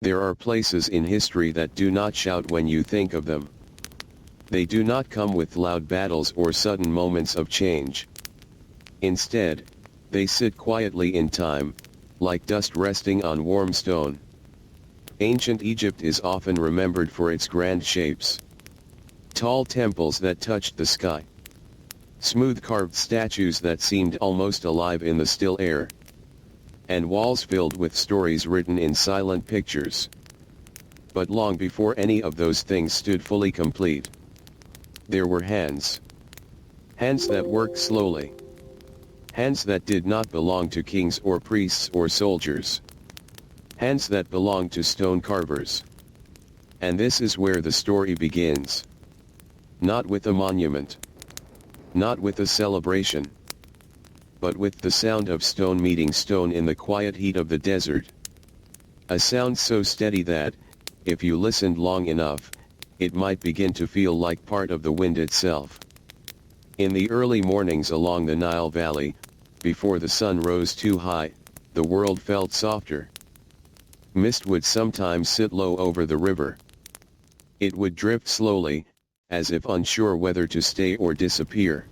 There are places in history that do not shout when you think of them. They do not come with loud battles or sudden moments of change. Instead, they sit quietly in time, like dust resting on warm stone. Ancient Egypt is often remembered for its grand shapes. Tall temples that touched the sky. Smooth carved statues that seemed almost alive in the still air. And walls filled with stories written in silent pictures. But long before any of those things stood fully complete, there were hands. Hands that worked slowly. Hands that did not belong to kings or priests or soldiers. Hands that belonged to stone carvers. And this is where the story begins. Not with a monument. Not with a celebration. But with the sound of stone meeting stone in the quiet heat of the desert. A sound so steady that, if you listened long enough, it might begin to feel like part of the wind itself. In the early mornings along the Nile Valley, before the sun rose too high, the world felt softer. Mist would sometimes sit low over the river. It would drift slowly, as if unsure whether to stay or disappear.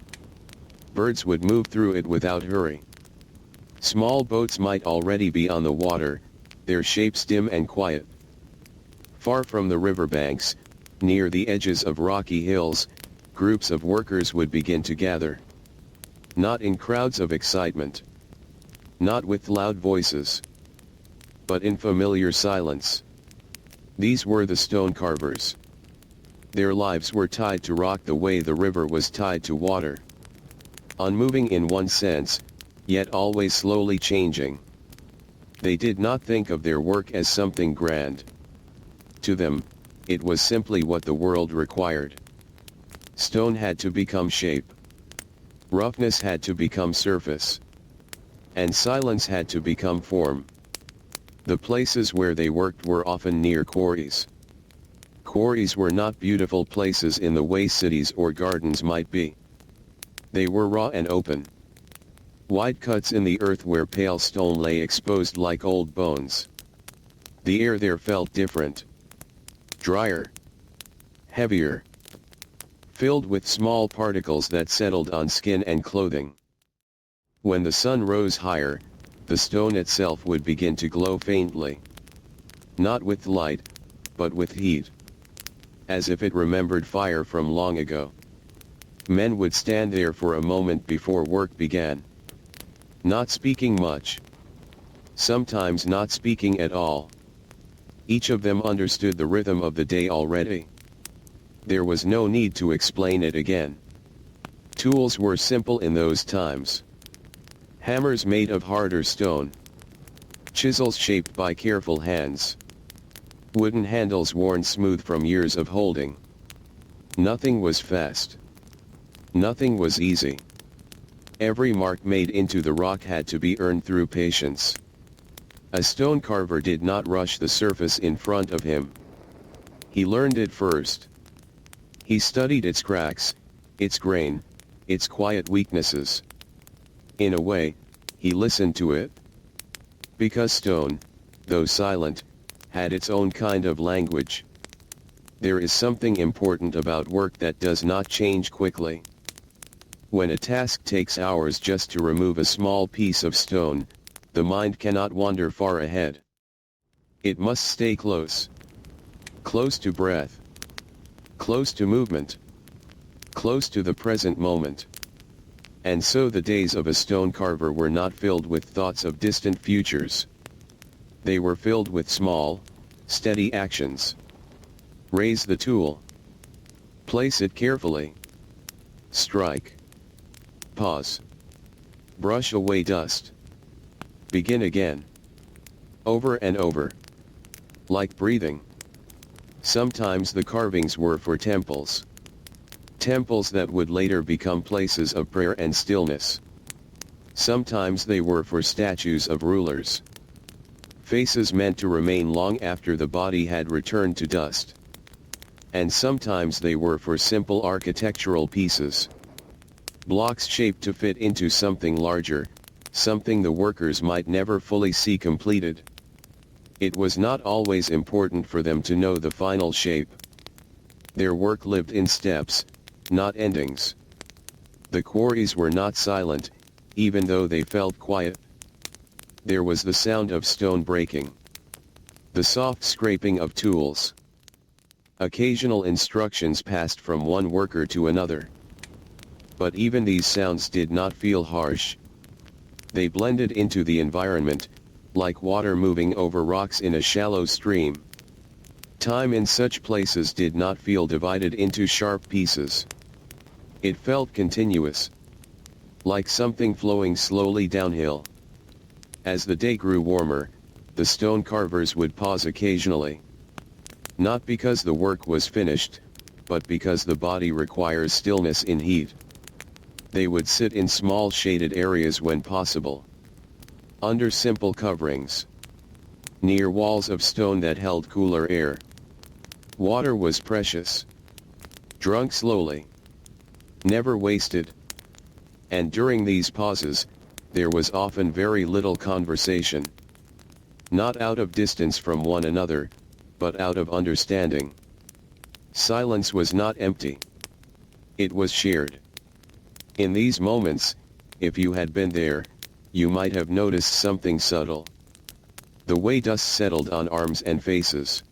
Birds would move through it without hurry. Small boats might already be on the water, their shapes dim and quiet. Far from the riverbanks, near the edges of rocky hills, groups of workers would begin to gather. Not in crowds of excitement. Not with loud voices. But in familiar silence. These were the stone carvers. Their lives were tied to rock the way the river was tied to water. Unmoving in one sense, yet always slowly changing. They did not think of their work as something grand. To them, it was simply what the world required. Stone had to become shape. Roughness had to become surface. And silence had to become form. The places where they worked were often near quarries. Quarries were not beautiful places in the way cities or gardens might be. They were raw and open. Wide cuts in the earth where pale stone lay exposed like old bones. The air there felt different. Drier. Heavier. Filled with small particles that settled on skin and clothing. When the sun rose higher, the stone itself would begin to glow faintly. Not with light, but with heat. As if it remembered fire from long ago. Men would stand there for a moment before work began. Not speaking much. Sometimes not speaking at all. Each of them understood the rhythm of the day already. There was no need to explain it again. Tools were simple in those times. Hammers made of harder stone. Chisels shaped by careful hands. Wooden handles worn smooth from years of holding. Nothing was fast. Nothing was easy. Every mark made into the rock had to be earned through patience. A stone carver did not rush the surface in front of him. He learned it first. He studied its cracks, its grain, its quiet weaknesses. In a way, he listened to it. Because stone, though silent, had its own kind of language. There is something important about work that does not change quickly. When a task takes hours just to remove a small piece of stone, the mind cannot wander far ahead. It must stay close. Close to breath. Close to movement. Close to the present moment. And so the days of a stone carver were not filled with thoughts of distant futures. They were filled with small, steady actions. Raise the tool. Place it carefully. Strike. Pause. Brush away dust. Begin again. Over and over. Like breathing. Sometimes the carvings were for temples. Temples that would later become places of prayer and stillness. Sometimes they were for statues of rulers. Faces meant to remain long after the body had returned to dust. And sometimes they were for simple architectural pieces. Blocks shaped to fit into something larger, something the workers might never fully see completed. It was not always important for them to know the final shape. Their work lived in steps, not endings. The quarries were not silent, even though they felt quiet. There was the sound of stone breaking, the soft scraping of tools. Occasional instructions passed from one worker to another. But even these sounds did not feel harsh. They blended into the environment, like water moving over rocks in a shallow stream. Time in such places did not feel divided into sharp pieces. It felt continuous, like something flowing slowly downhill. As the day grew warmer, the stone carvers would pause occasionally. Not because the work was finished, but because the body requires stillness in heat. They would sit in small shaded areas when possible, under simple coverings, near walls of stone that held cooler air. Water was precious, drunk slowly, never wasted. And during these pauses, there was often very little conversation. Not out of distance from one another, but out of understanding. Silence was not empty. It was shared. In these moments, if you had been there, you might have noticed something subtle. The way dust settled on arms and faces.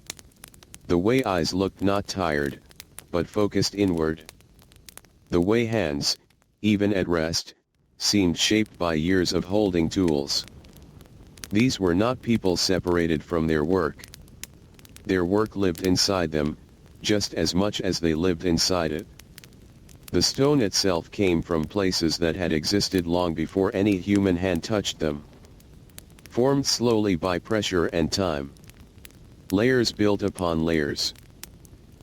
The way eyes looked not tired, but focused inward. The way hands, even at rest, seemed shaped by years of holding tools. These were not people separated from their work. Their work lived inside them, just as much as they lived inside it. The stone itself came from places that had existed long before any human hand touched them. Formed slowly by pressure and time. Layers built upon layers.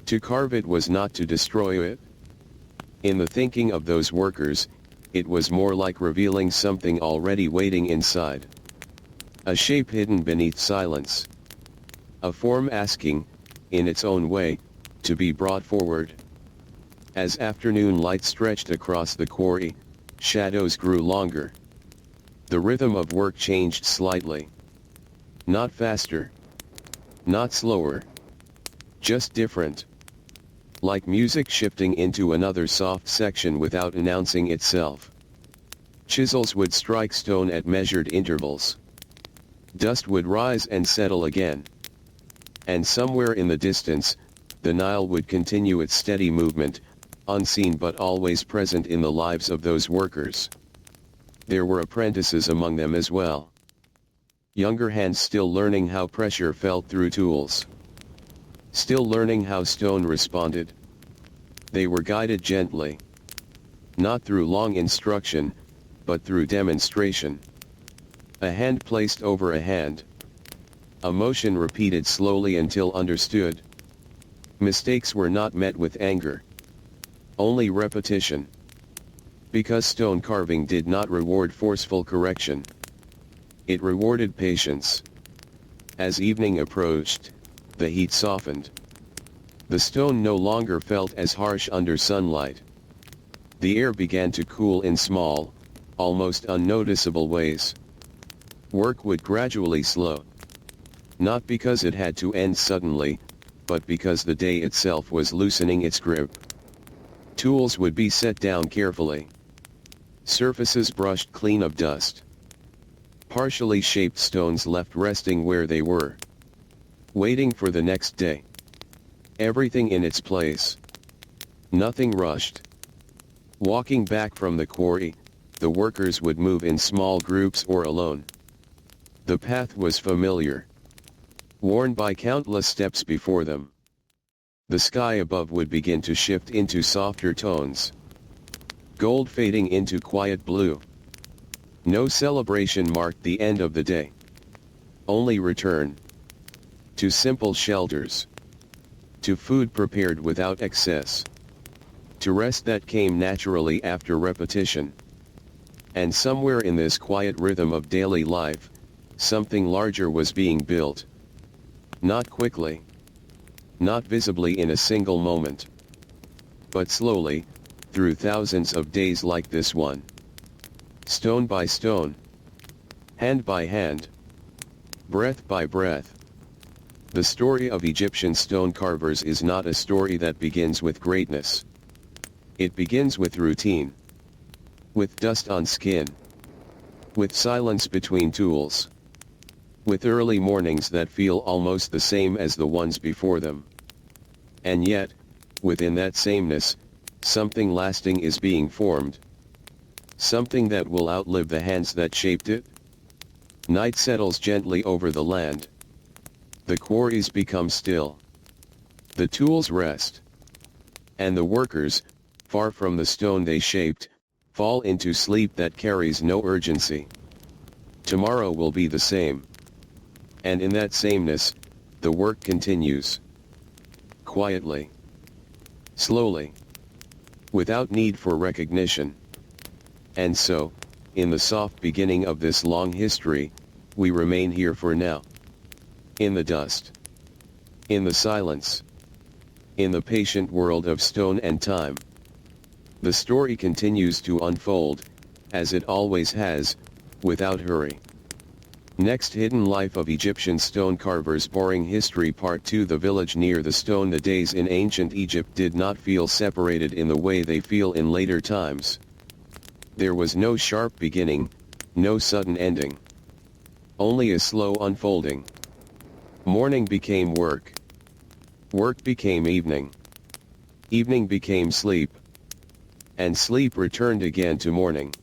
To carve it was not to destroy it. In the thinking of those workers, it was more like revealing something already waiting inside. A shape hidden beneath silence. A form asking, in its own way, to be brought forward. As afternoon light stretched across the quarry, shadows grew longer. The rhythm of work changed slightly. Not faster. Not slower. Just different. Like music shifting into another soft section without announcing itself. Chisels would strike stone at measured intervals. Dust would rise and settle again. And somewhere in the distance, the Nile would continue its steady movement, unseen but always present in the lives of those workers. There were apprentices among them as well. Younger hands still learning how pressure felt through tools. Still learning how stone responded. They were guided gently. Not through long instruction, but through demonstration. A hand placed over a hand. A motion repeated slowly until understood. Mistakes were not met with anger. Only repetition. Because stone carving did not reward forceful correction. It rewarded patience. As evening approached, the heat softened. The stone no longer felt as harsh under sunlight. The air began to cool in small, almost unnoticeable ways. Work would gradually slow. Not because it had to end suddenly, but because the day itself was loosening its grip. Tools would be set down carefully. Surfaces brushed clean of dust. Partially shaped stones left resting where they were. Waiting for the next day. Everything in its place. Nothing rushed. Walking back from the quarry, the workers would move in small groups or alone. The path was familiar. Worn by countless steps before them. The sky above would begin to shift into softer tones. Gold fading into quiet blue. No celebration marked the end of the day. Only return. To simple shelters. To food prepared without excess. To rest that came naturally after repetition. And somewhere in this quiet rhythm of daily life, something larger was being built. Not quickly. Not visibly in a single moment. But slowly, through thousands of days like this one. Stone by stone. Hand by hand. Breath by breath. The story of Egyptian stone carvers is not a story that begins with greatness. It begins with routine. With dust on skin. With silence between tools. With early mornings that feel almost the same as the ones before them. And yet, within that sameness, something lasting is being formed. Something that will outlive the hands that shaped it. Night settles gently over the land. The quarries become still. The tools rest. And the workers, far from the stone they shaped, fall into sleep that carries no urgency. Tomorrow will be the same. And in that sameness, the work continues. Quietly. Slowly. Without need for recognition. And so, in the soft beginning of this long history, we remain here for now. In the dust. In the silence. In the patient world of stone and time. The story continues to unfold, as it always has, without hurry. Next, Hidden Life of Egyptian Stone Carvers. Boring History Part 2. The village near the stone. The days in ancient Egypt did not feel separated in the way they feel in later times. There was no sharp beginning, no sudden ending. Only a slow unfolding. Morning became work. Work became evening. Evening became sleep. And sleep returned again to morning.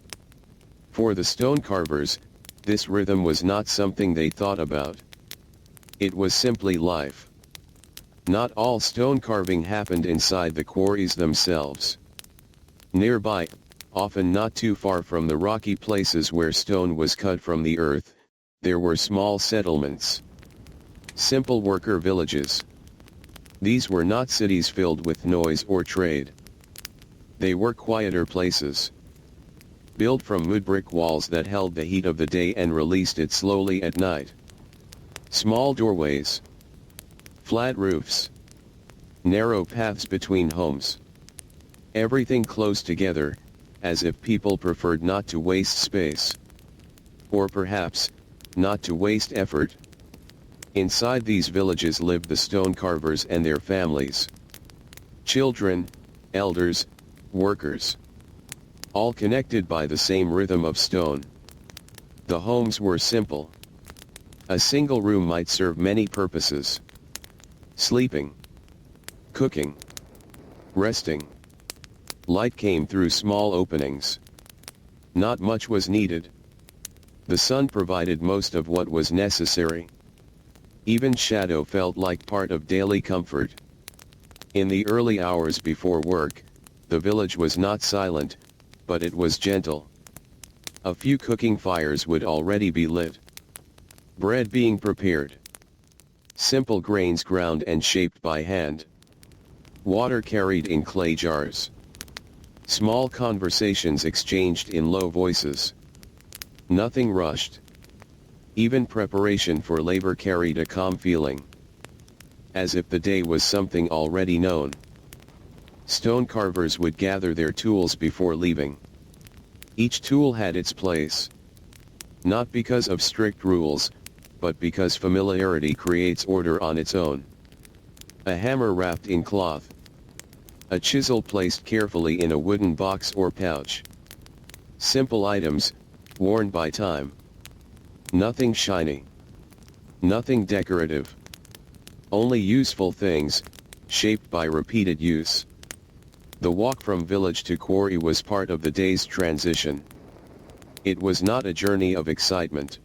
For the stone carvers, this rhythm was not something they thought about. It was simply life. Not all stone carving happened inside the quarries themselves. Nearby, often not too far from the rocky places where stone was cut from the earth, there were small settlements. Simple worker villages. These were not cities filled with noise or trade. They were quieter places. Built from mud brick walls that held the heat of the day and released it slowly at night. Small doorways. Flat roofs. Narrow paths between homes. Everything close together, as if people preferred not to waste space. Or perhaps, not to waste effort. Inside these villages lived the stone carvers and their families. Children, elders, workers. All connected by the same rhythm of stone. The homes were simple. A single room might serve many purposes. Sleeping. Cooking. Resting. Light came through small openings. Not much was needed. The sun provided most of what was necessary. Even shadow felt like part of daily comfort. In the early hours before work, the village was not silent, but it was gentle. A few cooking fires would already be lit. Bread being prepared. Simple grains ground and shaped by hand. Water carried in clay jars. Small conversations exchanged in low voices. Nothing rushed. Even preparation for labor carried a calm feeling. As if the day was something already known. Stone carvers would gather their tools before leaving. Each tool had its place. Not because of strict rules, but because familiarity creates order on its own. A hammer wrapped in cloth. A chisel placed carefully in a wooden box or pouch. Simple items, worn by time. Nothing shiny. Nothing decorative. Only useful things, shaped by repeated use. The walk from village to quarry was part of the day's transition. It was not a journey of excitement.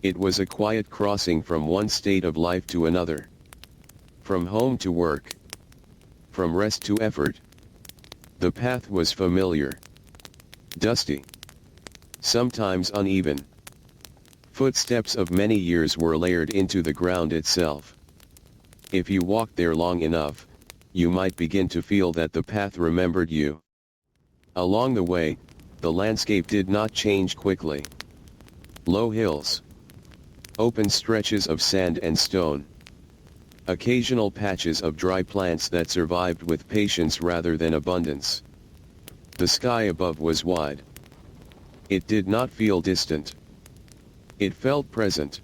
It was a quiet crossing from one state of life to another. From home to work. From rest to effort. The path was familiar. Dusty. Sometimes uneven. Footsteps of many years were layered into the ground itself. If you walked there long enough, you might begin to feel that the path remembered you. Along the way, the landscape did not change quickly. Low hills. Open stretches of sand and stone. Occasional patches of dry plants that survived with patience rather than abundance. The sky above was wide. It did not feel distant. It felt present.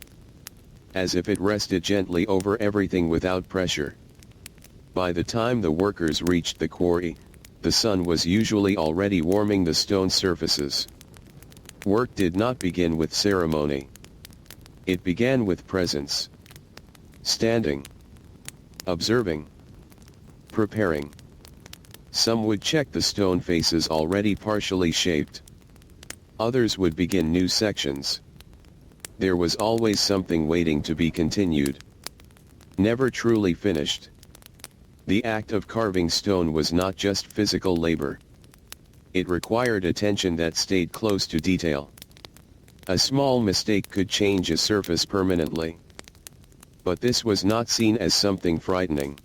as if it rested gently over everything without pressure. By the time the workers reached the quarry, the sun was usually already warming the stone surfaces. Work did not begin with ceremony. It began with presence. Standing. Observing. Preparing. Some would check the stone faces already partially shaped. Others would begin new sections. There was always something waiting to be continued. Never truly finished. The act of carving stone was not just physical labor. It required attention that stayed close to detail. A small mistake could change a surface permanently. But this was not seen as something frightening.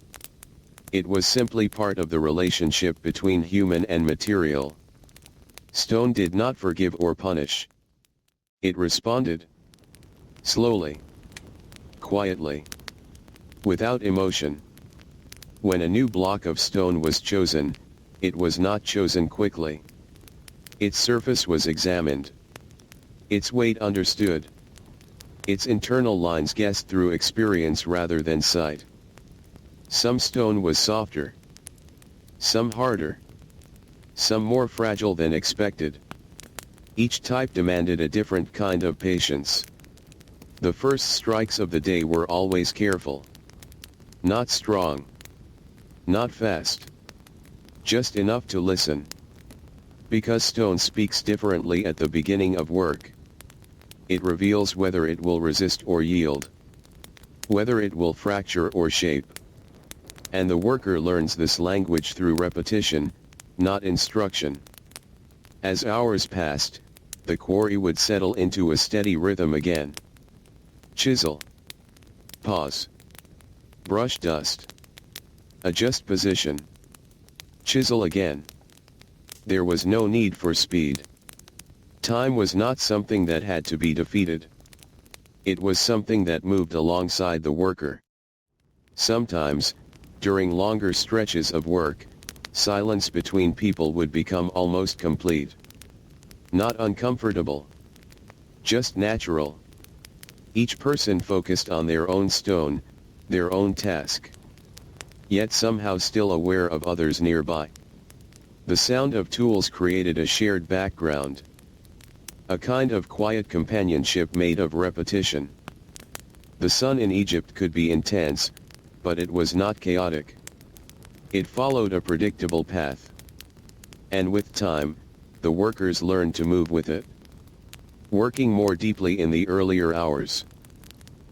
It was simply part of the relationship between human and material. Stone did not forgive or punish. It responded. Slowly. Quietly. Without emotion. When a new block of stone was chosen, it was not chosen quickly. Its surface was examined. Its weight understood. Its internal lines guessed through experience rather than sight. Some stone was softer. Some harder. Some more fragile than expected. Each type demanded a different kind of patience. The first strikes of the day were always careful. Not strong. Not fast. Just enough to listen. Because stone speaks differently at the beginning of work. It reveals whether it will resist or yield. Whether it will fracture or shape. And the worker learns this language through repetition, not instruction. As hours passed, the quarry would settle into a steady rhythm again. Chisel. Pause. Brush dust. Adjust position. Chisel again. There was no need for speed. Time was not something that had to be defeated. It was something that moved alongside the worker. Sometimes, during longer stretches of work, silence between people would become almost complete. Not uncomfortable. Just natural. Each person focused on their own stone, their own task. Yet somehow still aware of others nearby. The sound of tools created a shared background. A kind of quiet companionship made of repetition. The sun in Egypt could be intense, but it was not chaotic. It followed a predictable path. And with time, the workers learned to move with it. Working more deeply in the earlier hours.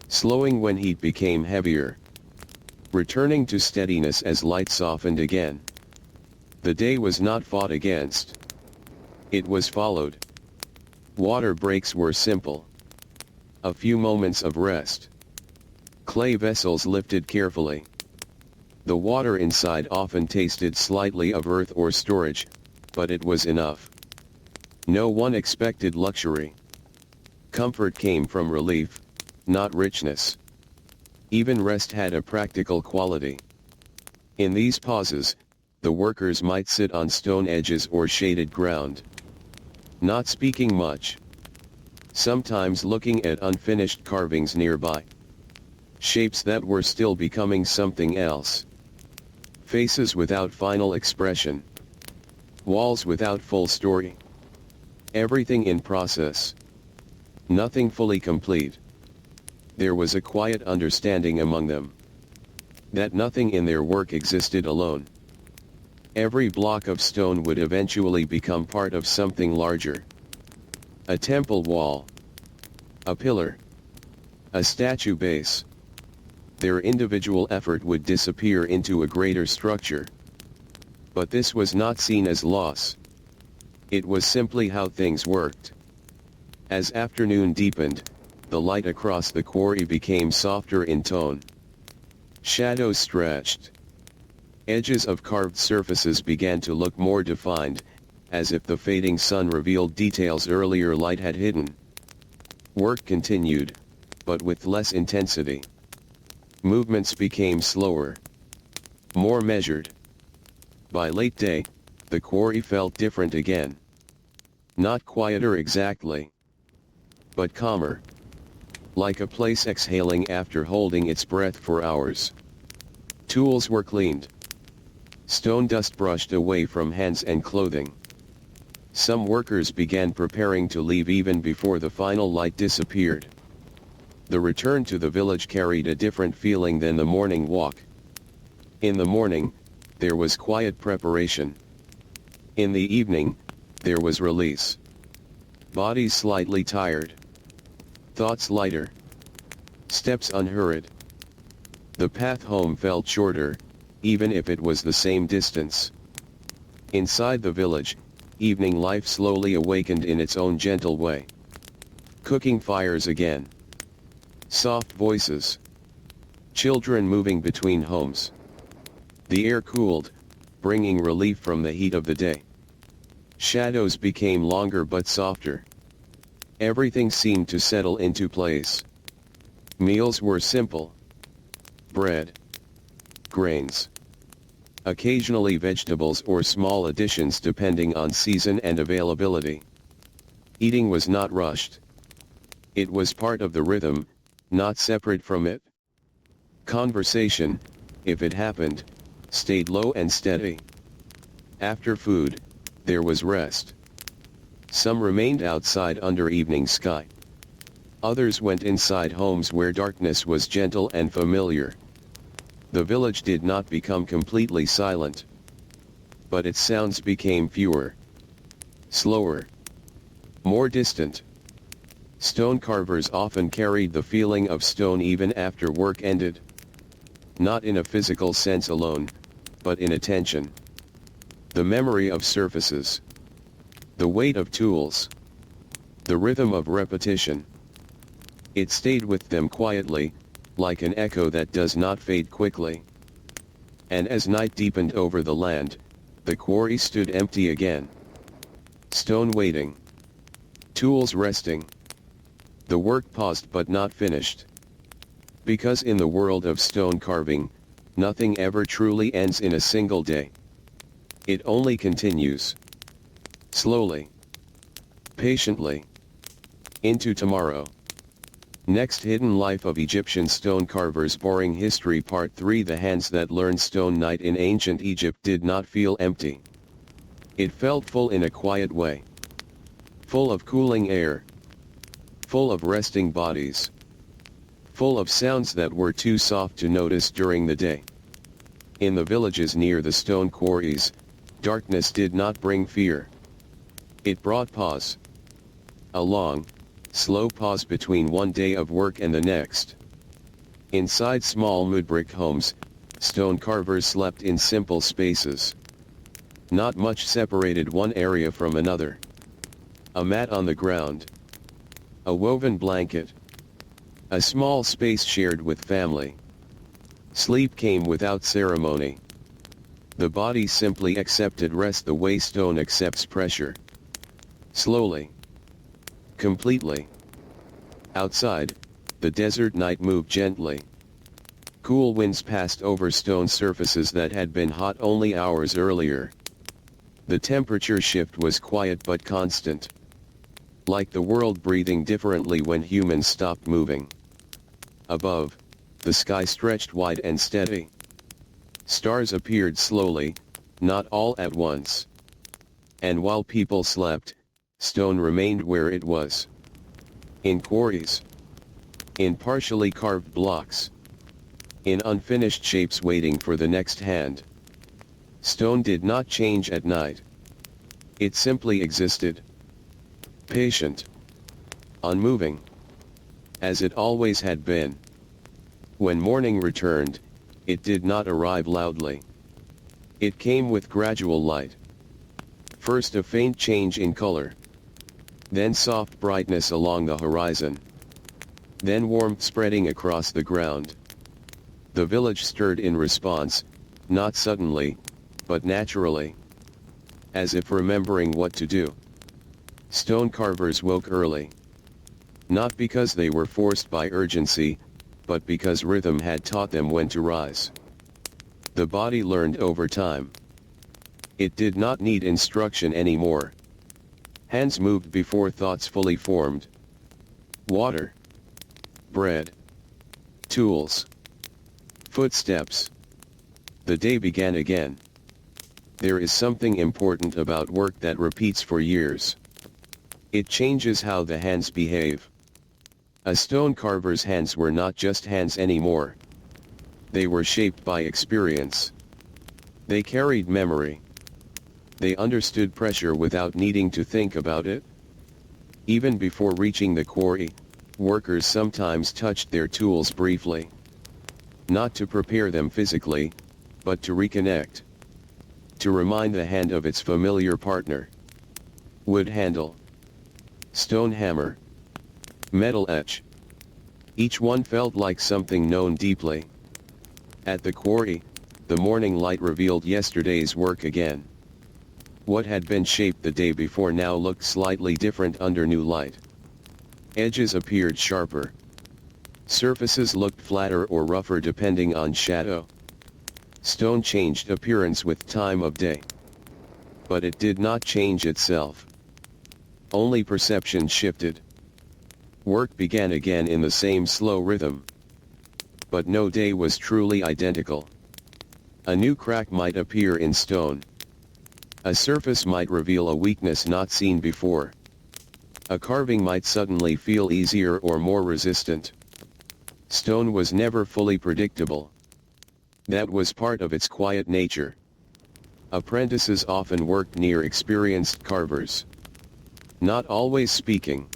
Slowing when heat became heavier. Returning to steadiness as light softened again. The day was not fought against. It was followed. Water breaks were simple. A few moments of rest. Clay vessels lifted carefully. The water inside often tasted slightly of earth or storage, but it was enough. No one expected luxury. Comfort came from relief, not richness. Even rest had a practical quality. In these pauses, the workers might sit on stone edges or shaded ground. Not speaking much. Sometimes looking at unfinished carvings nearby. Shapes that were still becoming something else. Faces without final expression. Walls without full story. Everything in process. Nothing fully complete. There was a quiet understanding among them. That nothing in their work existed alone. Every block of stone would eventually become part of something larger. A temple wall. A pillar. A statue base. Their individual effort would disappear into a greater structure. But this was not seen as loss. It was simply how things worked. As afternoon deepened, the light across the quarry became softer in tone. Shadows stretched. Edges of carved surfaces began to look more defined, as if the fading sun revealed details earlier light had hidden. Work continued, but with less intensity. Movements became slower. More measured. By late day, the quarry felt different again. Not quieter exactly. But calmer. like a place exhaling after holding its breath for hours. Tools were cleaned. Stone dust brushed away from hands and clothing. Some workers began preparing to leave even before the final light disappeared. The return to the village carried a different feeling than the morning walk. In the morning, there was quiet preparation. In the evening, there was release. Bodies slightly tired. Thoughts lighter. Steps unhurried. The path home felt shorter, even if it was the same distance. Inside the village, evening life slowly awakened in its own gentle way. Cooking fires again. Soft voices. Children moving between homes. The air cooled, bringing relief from the heat of the day. Shadows became longer but softer. Everything seemed to settle into place. Meals were simple. Bread. Grains. Occasionally vegetables or small additions depending on season and availability. Eating was not rushed. It was part of the rhythm, not separate from it. Conversation, if it happened, stayed low and steady. After food, there was rest. Some remained outside under evening sky. Others went inside homes where darkness was gentle and familiar. The village did not become completely silent. But its sounds became fewer. Slower. More distant. Stone carvers often carried the feeling of stone even after work ended. Not in a physical sense alone, but in attention. The memory of surfaces. The weight of tools. The rhythm of repetition. It stayed with them quietly, like an echo that does not fade quickly. And as night deepened over the land, the quarry stood empty again. Stone waiting. Tools resting. The work paused but not finished. Because in the world of stone carving, nothing ever truly ends in a single day. It only continues. Slowly. Patiently. Into tomorrow. Next, Hidden Life of Egyptian Stone Carvers. Boring History Part 3. The hands that learned stone. Night in ancient Egypt did not feel empty. It felt full in a quiet way. Full of cooling air. Full of resting bodies. Full of sounds that were too soft to notice during the day. In the villages near the stone quarries, darkness did not bring fear. It brought pause. A long, slow pause between one day of work and the next. Inside small mud brick homes, stone carvers slept in simple spaces. Not much separated one area from another. A mat on the ground. A woven blanket. A small space shared with family. Sleep came without ceremony. The body simply accepted rest the way stone accepts pressure. Slowly. Completely. Outside, the desert night moved gently. Cool winds passed over stone surfaces that had been hot only hours earlier. The temperature shift was quiet but constant. Like the world breathing differently when humans stopped moving. Above, the sky stretched wide and steady. Stars appeared slowly, not all at once. And while people slept, stone remained where it was. In quarries. In partially carved blocks. In unfinished shapes waiting for the next hand. Stone did not change at night. It simply existed. Patient. Unmoving. As it always had been. When morning returned, it did not arrive loudly. It came with gradual light. First a faint change in color. Then soft brightness along the horizon. Then warmth spreading across the ground. The village stirred in response, not suddenly, but naturally. As if remembering what to do. Stone carvers woke early. Not because they were forced by urgency, but because rhythm had taught them when to rise. The body learned over time. It did not need instruction anymore. Hands moved before thoughts fully formed. Water. bread, tools, footsteps. The day began again. There is something important about work that repeats for years. It changes how the hands behave. A stone carver's hands were not just hands anymore. They were shaped by experience. They carried memory. They understood pressure without needing to think about it. Even before reaching the quarry, workers sometimes touched their tools briefly. Not to prepare them physically, but to reconnect. To remind the hand of its familiar partner. Wood handle, stone hammer, metal etch. Each one felt like something known deeply. At the quarry, the morning light revealed yesterday's work again. What had been shaped the day before now looked slightly different under new light. Edges appeared sharper. Surfaces looked flatter or rougher depending on shadow. Stone changed appearance with time of day. But it did not change itself. Only perception shifted. Work began again in the same slow rhythm. But no day was truly identical. A new crack might appear in stone. A surface might reveal a weakness not seen before. A carving might suddenly feel easier or more resistant. Stone was never fully predictable. That was part of its quiet nature. Apprentices often worked near experienced carvers. Not always speaking.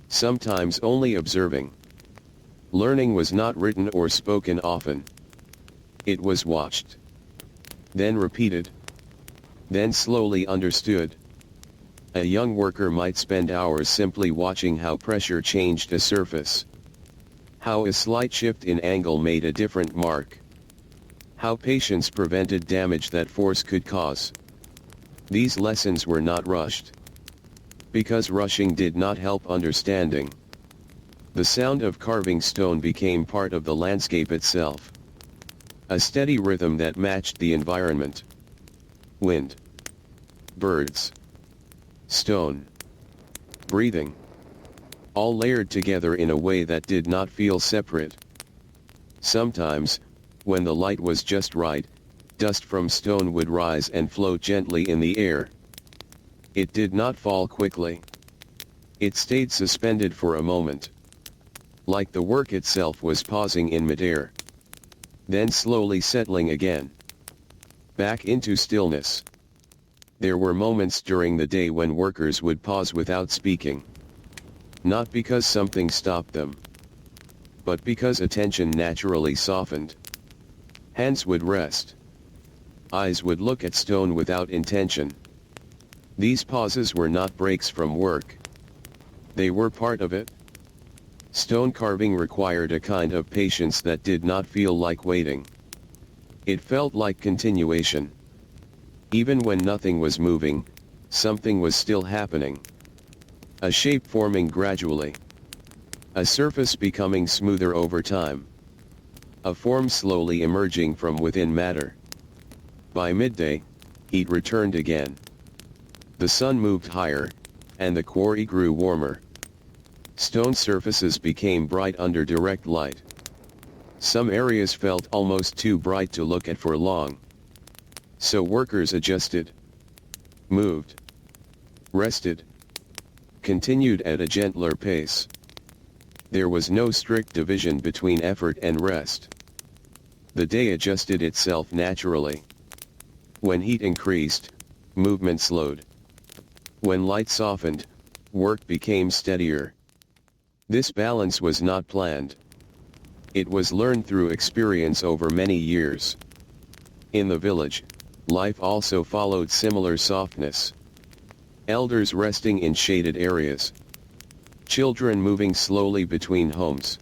Sometimes only observing. Learning was not written or spoken often. It was watched. Then repeated. Then slowly understood. A young worker might spend hours simply watching how pressure changed a surface. How a slight shift in angle made a different mark. How patience prevented damage that force could cause. These lessons were not rushed. Because rushing did not help understanding. The sound of carving stone became part of the landscape itself. A steady rhythm that matched the environment. Wind, birds, stone, breathing. All layered together in a way that did not feel separate. Sometimes, when the light was just right, dust from stone would rise and float gently in the air. It did not fall quickly. It stayed suspended for a moment. Like the work itself was pausing in midair. Then slowly settling again. Back into stillness. There were moments during the day when workers would pause without speaking. Not because something stopped them, but because attention naturally softened. Hands would rest. Eyes would look at stone without intention. These pauses were not breaks from work. They were part of it. Stone carving required a kind of patience that did not feel like waiting. It felt like continuation. Even when nothing was moving, something was still happening. A shape forming gradually. A surface becoming smoother over time. A form slowly emerging from within matter. By midday, heat returned again. The sun moved higher, and the quarry grew warmer. Stone surfaces became bright under direct light. Some areas felt almost too bright to look at for long. So workers adjusted, moved, rested, continued at a gentler pace. There was no strict division between effort and rest. The day adjusted itself naturally. When heat increased, movement slowed. When light softened, work became steadier. This balance was not planned. It was learned through experience over many years. In the village, life also followed similar softness. Elders resting in shaded areas. Children moving slowly between homes.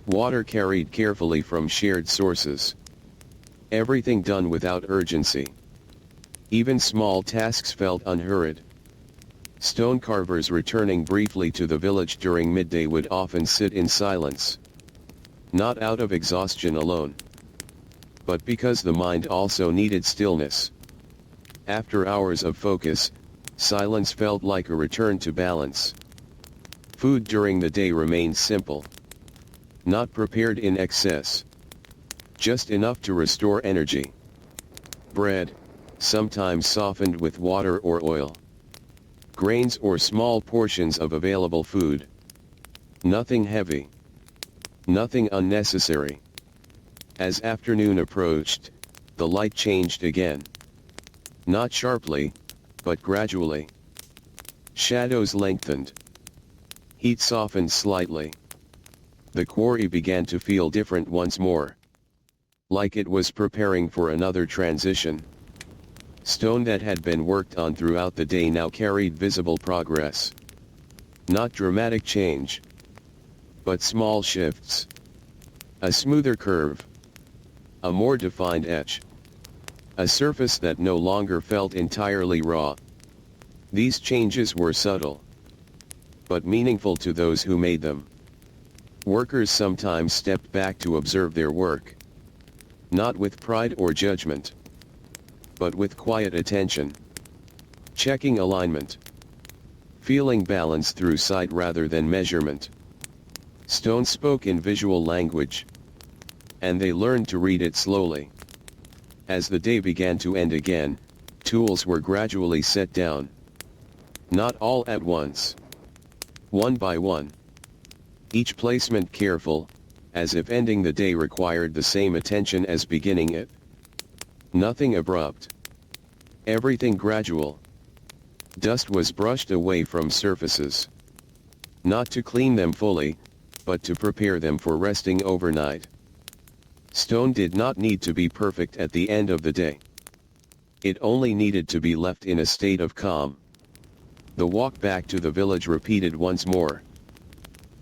Water carried carefully from shared sources. Everything done without urgency. Even small tasks felt unhurried. Stone carvers returning briefly to the village during midday would often sit in silence. Not out of exhaustion alone, but because the mind also needed stillness. After hours of focus, silence felt like a return to balance. Food during the day remained simple. not prepared in excess. Just enough to restore energy. Bread, sometimes softened with water or oil. Grains or small portions of available food. Nothing heavy. Nothing unnecessary. As afternoon approached, the light changed again. Not sharply, but gradually. Shadows lengthened. Heat softened slightly. The quarry began to feel different once more. Like it was preparing for another transition. Stone that had been worked on throughout the day now carried visible progress. Not dramatic change, but small shifts. A smoother curve. A more defined edge. A surface that no longer felt entirely raw. These changes were subtle, but meaningful to those who made them. Workers sometimes stepped back to observe their work. Not with pride or judgment, but with quiet attention. Checking alignment. Feeling balance through sight rather than measurement. Stone spoke in visual language, and they learned to read it slowly. As the day began to end again, tools were gradually set down. Not all at once. One by one. Each placement careful, as if ending the day required the same attention as beginning it. Nothing abrupt. Everything gradual. Dust was brushed away from surfaces. Not to clean them fully, but to prepare them for resting overnight. Stone did not need to be perfect at the end of the day. It only needed to be left in a state of calm. The walk back to the village repeated once more.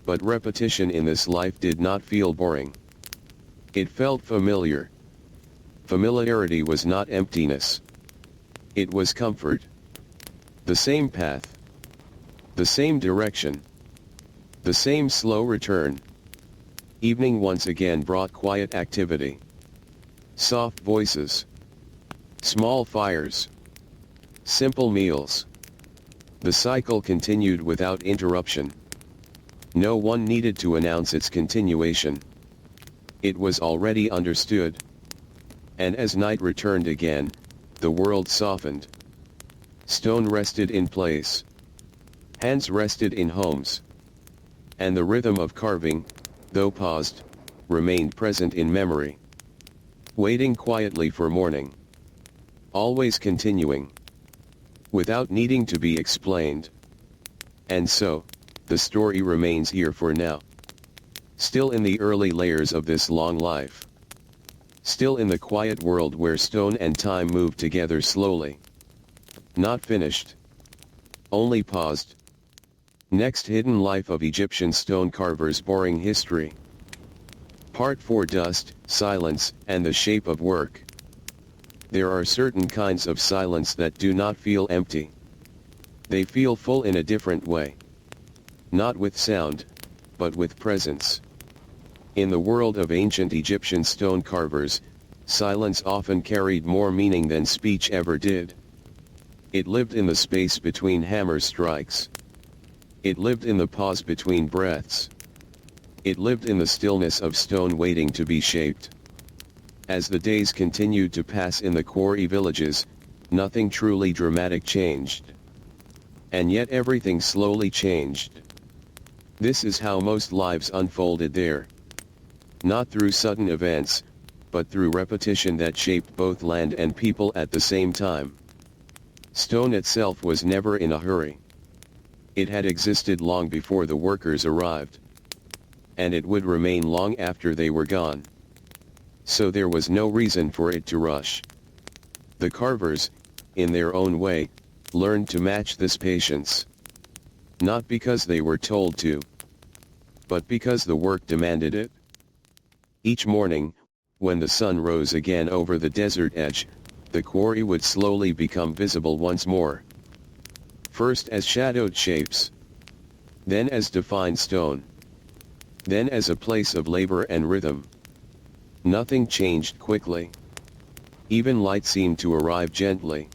But repetition in this life did not feel boring. It felt familiar. Familiarity was not emptiness. It was comfort. The same path. The same direction. The same slow return. Evening once again brought quiet activity. Soft voices. Small fires. Simple meals. The cycle continued without interruption. No one needed to announce its continuation. It was already understood. And as night returned again, the world softened. Stone rested in place. Hands rested in homes. And the rhythm of carving, though paused, remained present in memory. Waiting quietly for morning. Always continuing. Without needing to be explained. And so, the story remains here for now. Still in the early layers of this long life. Still in the quiet world where stone and time move together slowly. Not finished. Only paused. Next, hidden life of Egyptian stone carvers. Boring history. Part 4. Dust, silence, and the shape of work. There are certain kinds of silence that do not feel empty. They feel full in a different way. Not with sound, but with presence. In the world of ancient Egyptian stone carvers, silence often carried more meaning than speech ever did. It lived in the space between hammer strikes. It lived in the pause between breaths. It lived in the stillness of stone waiting to be shaped. As the days continued to pass in the quarry villages, nothing truly dramatic changed. And yet everything slowly changed. This is how most lives unfolded there. Not through sudden events, but through repetition that shaped both land and people at the same time. Stone itself was never in a hurry. It had existed long before the workers arrived. And it would remain long after they were gone. So there was no reason for it to rush. The carvers, in their own way, learned to match this patience. Not because they were told to, but because the work demanded it. Each morning, when the sun rose again over the desert edge, the quarry would slowly become visible once more. First as shadowed shapes. Then as defined stone. Then as a place of labor and rhythm. Nothing changed quickly. Even light seemed to arrive gently.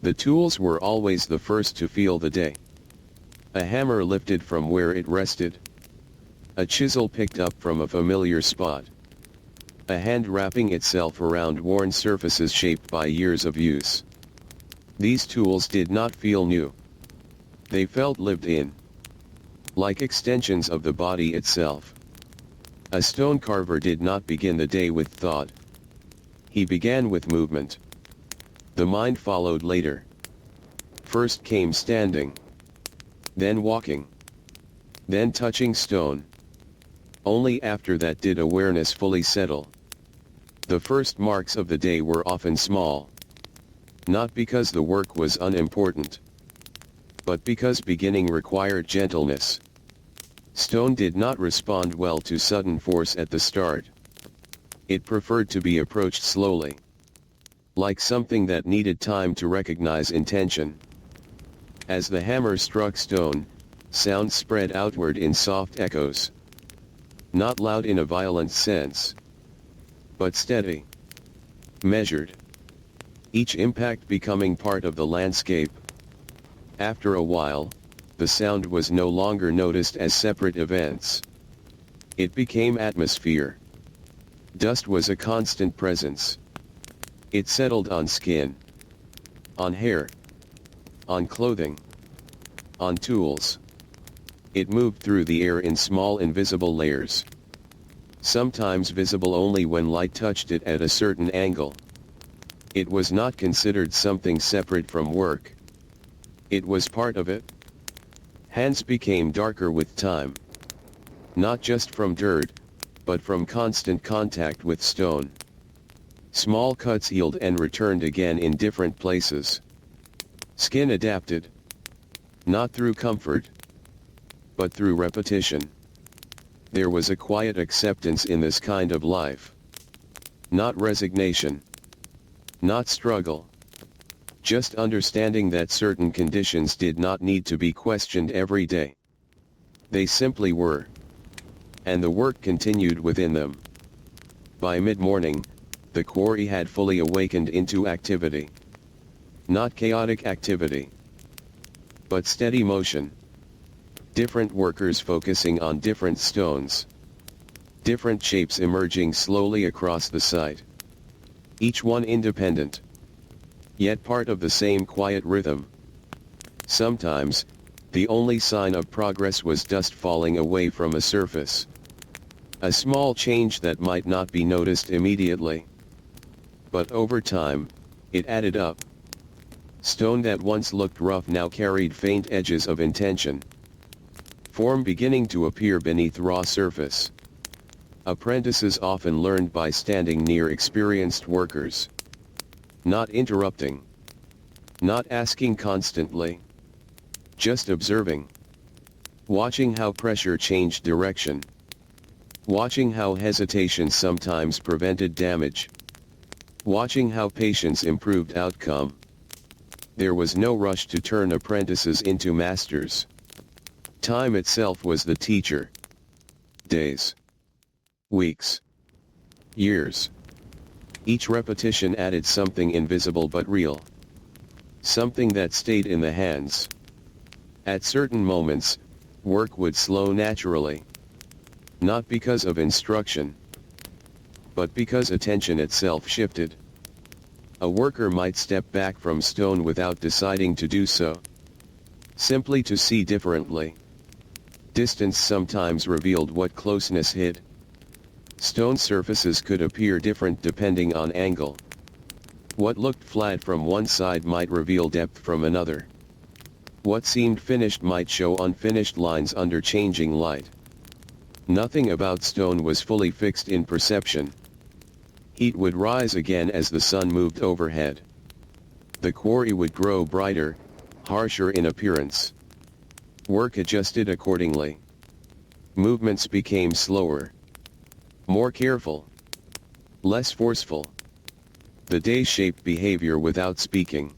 The tools were always the first to feel the day. A hammer lifted from where it rested. A chisel picked up from a familiar spot. A hand wrapping itself around worn surfaces shaped by years of use. These tools did not feel new. They felt lived in. Like extensions of the body itself. A stone carver did not begin the day with thought. He began with movement. The mind followed later. First came standing. Then walking. Then touching stone. Only after that did awareness fully settle. The first marks of the day were often small. Not because the work was unimportant, but because beginning required gentleness. Stone did not respond well to sudden force at the start. It preferred to be approached slowly. Like something that needed time to recognize intention. As the hammer struck stone, sound spread outward in soft echoes. Not loud in a violent sense, but steady, measured. Each impact becoming part of the landscape. After a while, the sound was no longer noticed as separate events. It became atmosphere. Dust was a constant presence. It settled on skin, on hair, on clothing, on tools. It moved through the air in small invisible layers. Sometimes visible only when light touched it at a certain angle. It was not considered something separate from work. It was part of it. Hands became darker with time. Not just from dirt, but from constant contact with stone. Small cuts healed and returned again in different places. Skin adapted. Not through comfort, but through repetition. There was a quiet acceptance in this kind of life. Not resignation. Not struggle. Just understanding that certain conditions did not need to be questioned every day. They simply were. And the work continued within them. By mid-morning, the quarry had fully awakened into activity. Not chaotic activity, but steady motion. Different workers focusing on different stones. Different shapes emerging slowly across the site. Each one independent, yet part of the same quiet rhythm. Sometimes, the only sign of progress was dust falling away from a surface. A small change that might not be noticed immediately. But over time, it added up. Stone that once looked rough now carried faint edges of intention. Form beginning to appear beneath raw surface. Apprentices often learned by standing near experienced workers. Not interrupting. Not asking constantly. Just observing. Watching how pressure changed direction. Watching how hesitation sometimes prevented damage. Watching how patience improved outcome. There was no rush to turn apprentices into masters. Time itself was the teacher. Days. Weeks. Years. Each repetition added something invisible but real. Something that stayed in the hands. At certain moments, work would slow naturally. Not because of instruction, but because attention itself shifted. A worker might step back from stone without deciding to do so. Simply to see differently. Distance sometimes revealed what closeness hid. Stone surfaces could appear different depending on angle. What looked flat from one side might reveal depth from another. What seemed finished might show unfinished lines under changing light. Nothing about stone was fully fixed in perception. Heat would rise again as the sun moved overhead. The quarry would grow brighter, harsher in appearance. Work adjusted accordingly. Movements became slower. More careful. Less forceful. The day shaped behavior without speaking.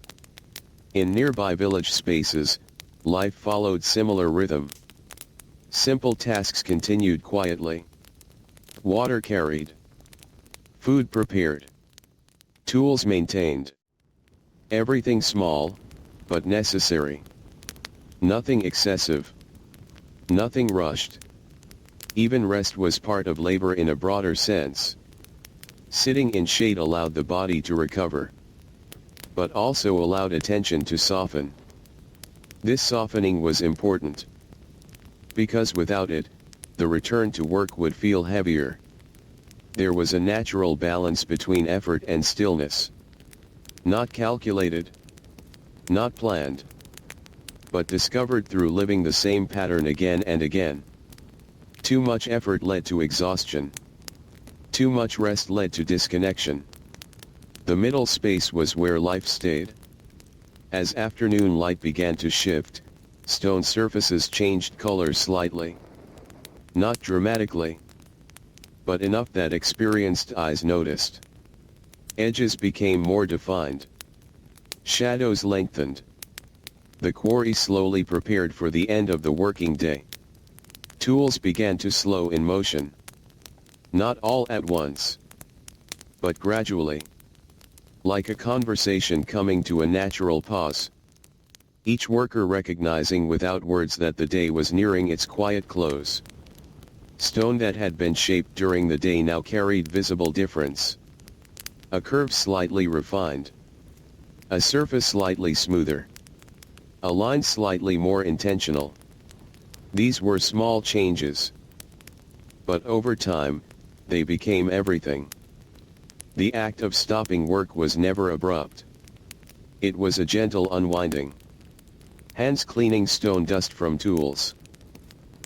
In nearby village spaces, life followed similar rhythm. Simple tasks continued quietly. Water carried. Food prepared. Tools maintained. Everything small, but necessary. Nothing excessive. Nothing rushed. Even rest was part of labor in a broader sense. Sitting in shade allowed the body to recover, but also allowed attention to soften. This softening was important, because without it, the return to work would feel heavier. There was a natural balance between effort and stillness. Not calculated, not planned, but discovered through living the same pattern again and again. Too much effort led to exhaustion. Too much rest led to disconnection. The middle space was where life stayed. As afternoon light began to shift, stone surfaces changed color slightly. Not dramatically, but enough that experienced eyes noticed. Edges became more defined. Shadows lengthened. The quarry slowly prepared for the end of the working day. Tools began to slow in motion. Not all at once, but gradually. Like a conversation coming to a natural pause. Each worker recognizing without words that the day was nearing its quiet close. Stone that had been shaped during the day now carried visible difference. A curve slightly refined. A surface slightly smoother. A line slightly more intentional. These were small changes. But over time, they became everything. The act of stopping work was never abrupt. It was a gentle unwinding. Hands cleaning stone dust from tools.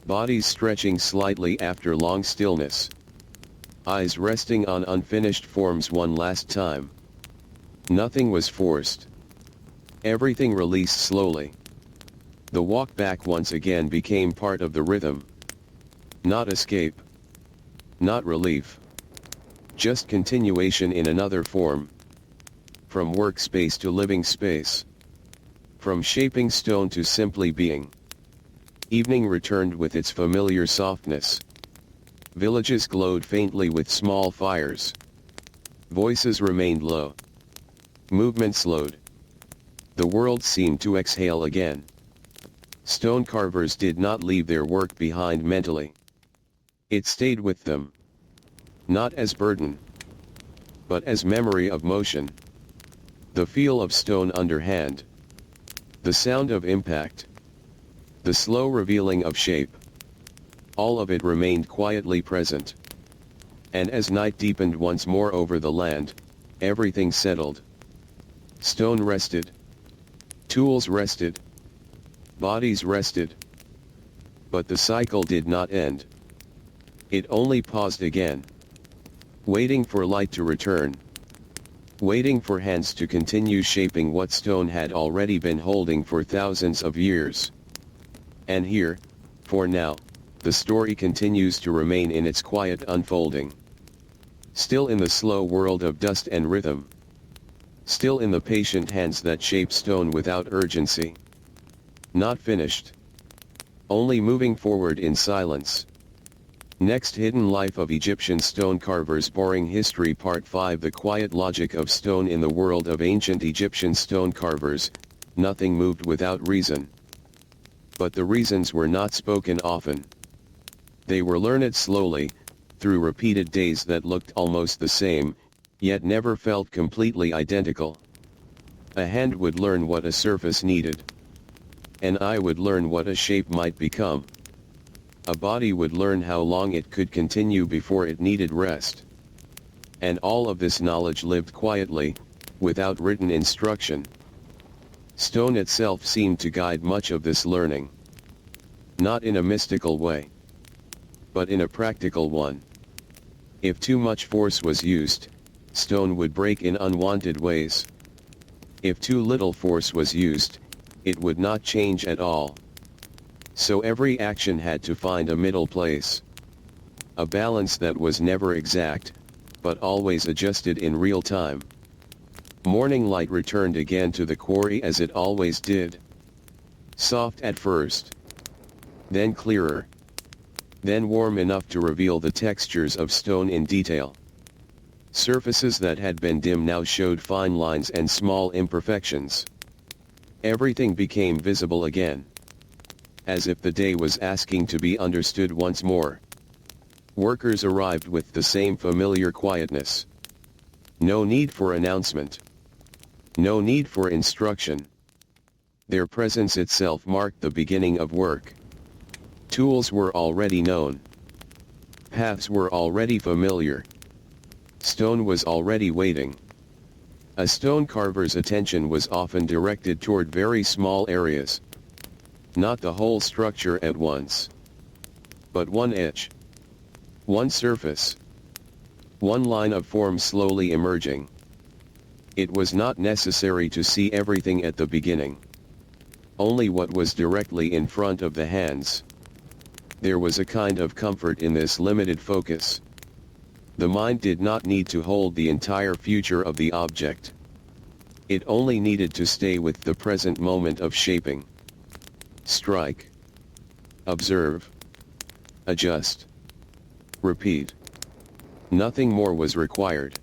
Bodies stretching slightly after long stillness. Eyes resting on unfinished forms one last time. Nothing was forced. Everything released slowly. The walk back once again became part of the rhythm. Not escape. Not relief. Just continuation in another form. From workspace to living space. From shaping stone to simply being. Evening returned with its familiar softness. Villages glowed faintly with small fires. Voices remained low. Movement slowed. The world seemed to exhale again. Stone carvers did not leave their work behind mentally. It stayed with them. Not as burden, but as memory of motion. The feel of stone under hand. The sound of impact. The slow revealing of shape. All of it remained quietly present. And as night deepened once more over the land, everything settled. Stone rested. Tools rested. Bodies rested. But the cycle did not end. It only paused again. Waiting for light to return. Waiting for hands to continue shaping what stone had already been holding for thousands of years. And here, for now, the story continues to remain in its quiet unfolding. Still in the slow world of dust and rhythm. Still in the patient hands that shape stone without urgency. Not finished. Only moving forward in silence. Next, Hidden Life of Egyptian Stone Carvers. Boring History Part 5. The quiet logic of stone. In the world of ancient Egyptian stone carvers, nothing moved without reason. But the reasons were not spoken often. They were learned slowly, through repeated days that looked almost the same, yet never felt completely identical. A hand would learn what a surface needed. An eye would learn what a shape might become. A body would learn how long it could continue before it needed rest. And all of this knowledge lived quietly, without written instruction. Stone itself seemed to guide much of this learning. Not in a mystical way, but in a practical one. If too much force was used, stone would break in unwanted ways. If too little force was used, it would not change at all. So every action had to find a middle place. A balance that was never exact, but always adjusted in real time. Morning light returned again to the quarry as it always did. Soft at first. Then clearer. Then warm enough to reveal the textures of stone in detail. Surfaces that had been dim now showed fine lines and small imperfections. Everything became visible again. As if the day was asking to be understood once more. Workers arrived with the same familiar quietness. No need for announcement. No need for instruction. Their presence itself marked the beginning of work. Tools were already known. Paths were already familiar. Stone was already waiting. A stone carver's attention was often directed toward very small areas. Not the whole structure at once. But one edge. One surface. One line of form slowly emerging. It was not necessary to see everything at the beginning. Only what was directly in front of the hands. There was a kind of comfort in this limited focus. The mind did not need to hold the entire future of the object. It only needed to stay with the present moment of shaping. Strike. Observe. Adjust. Repeat. Nothing more was required.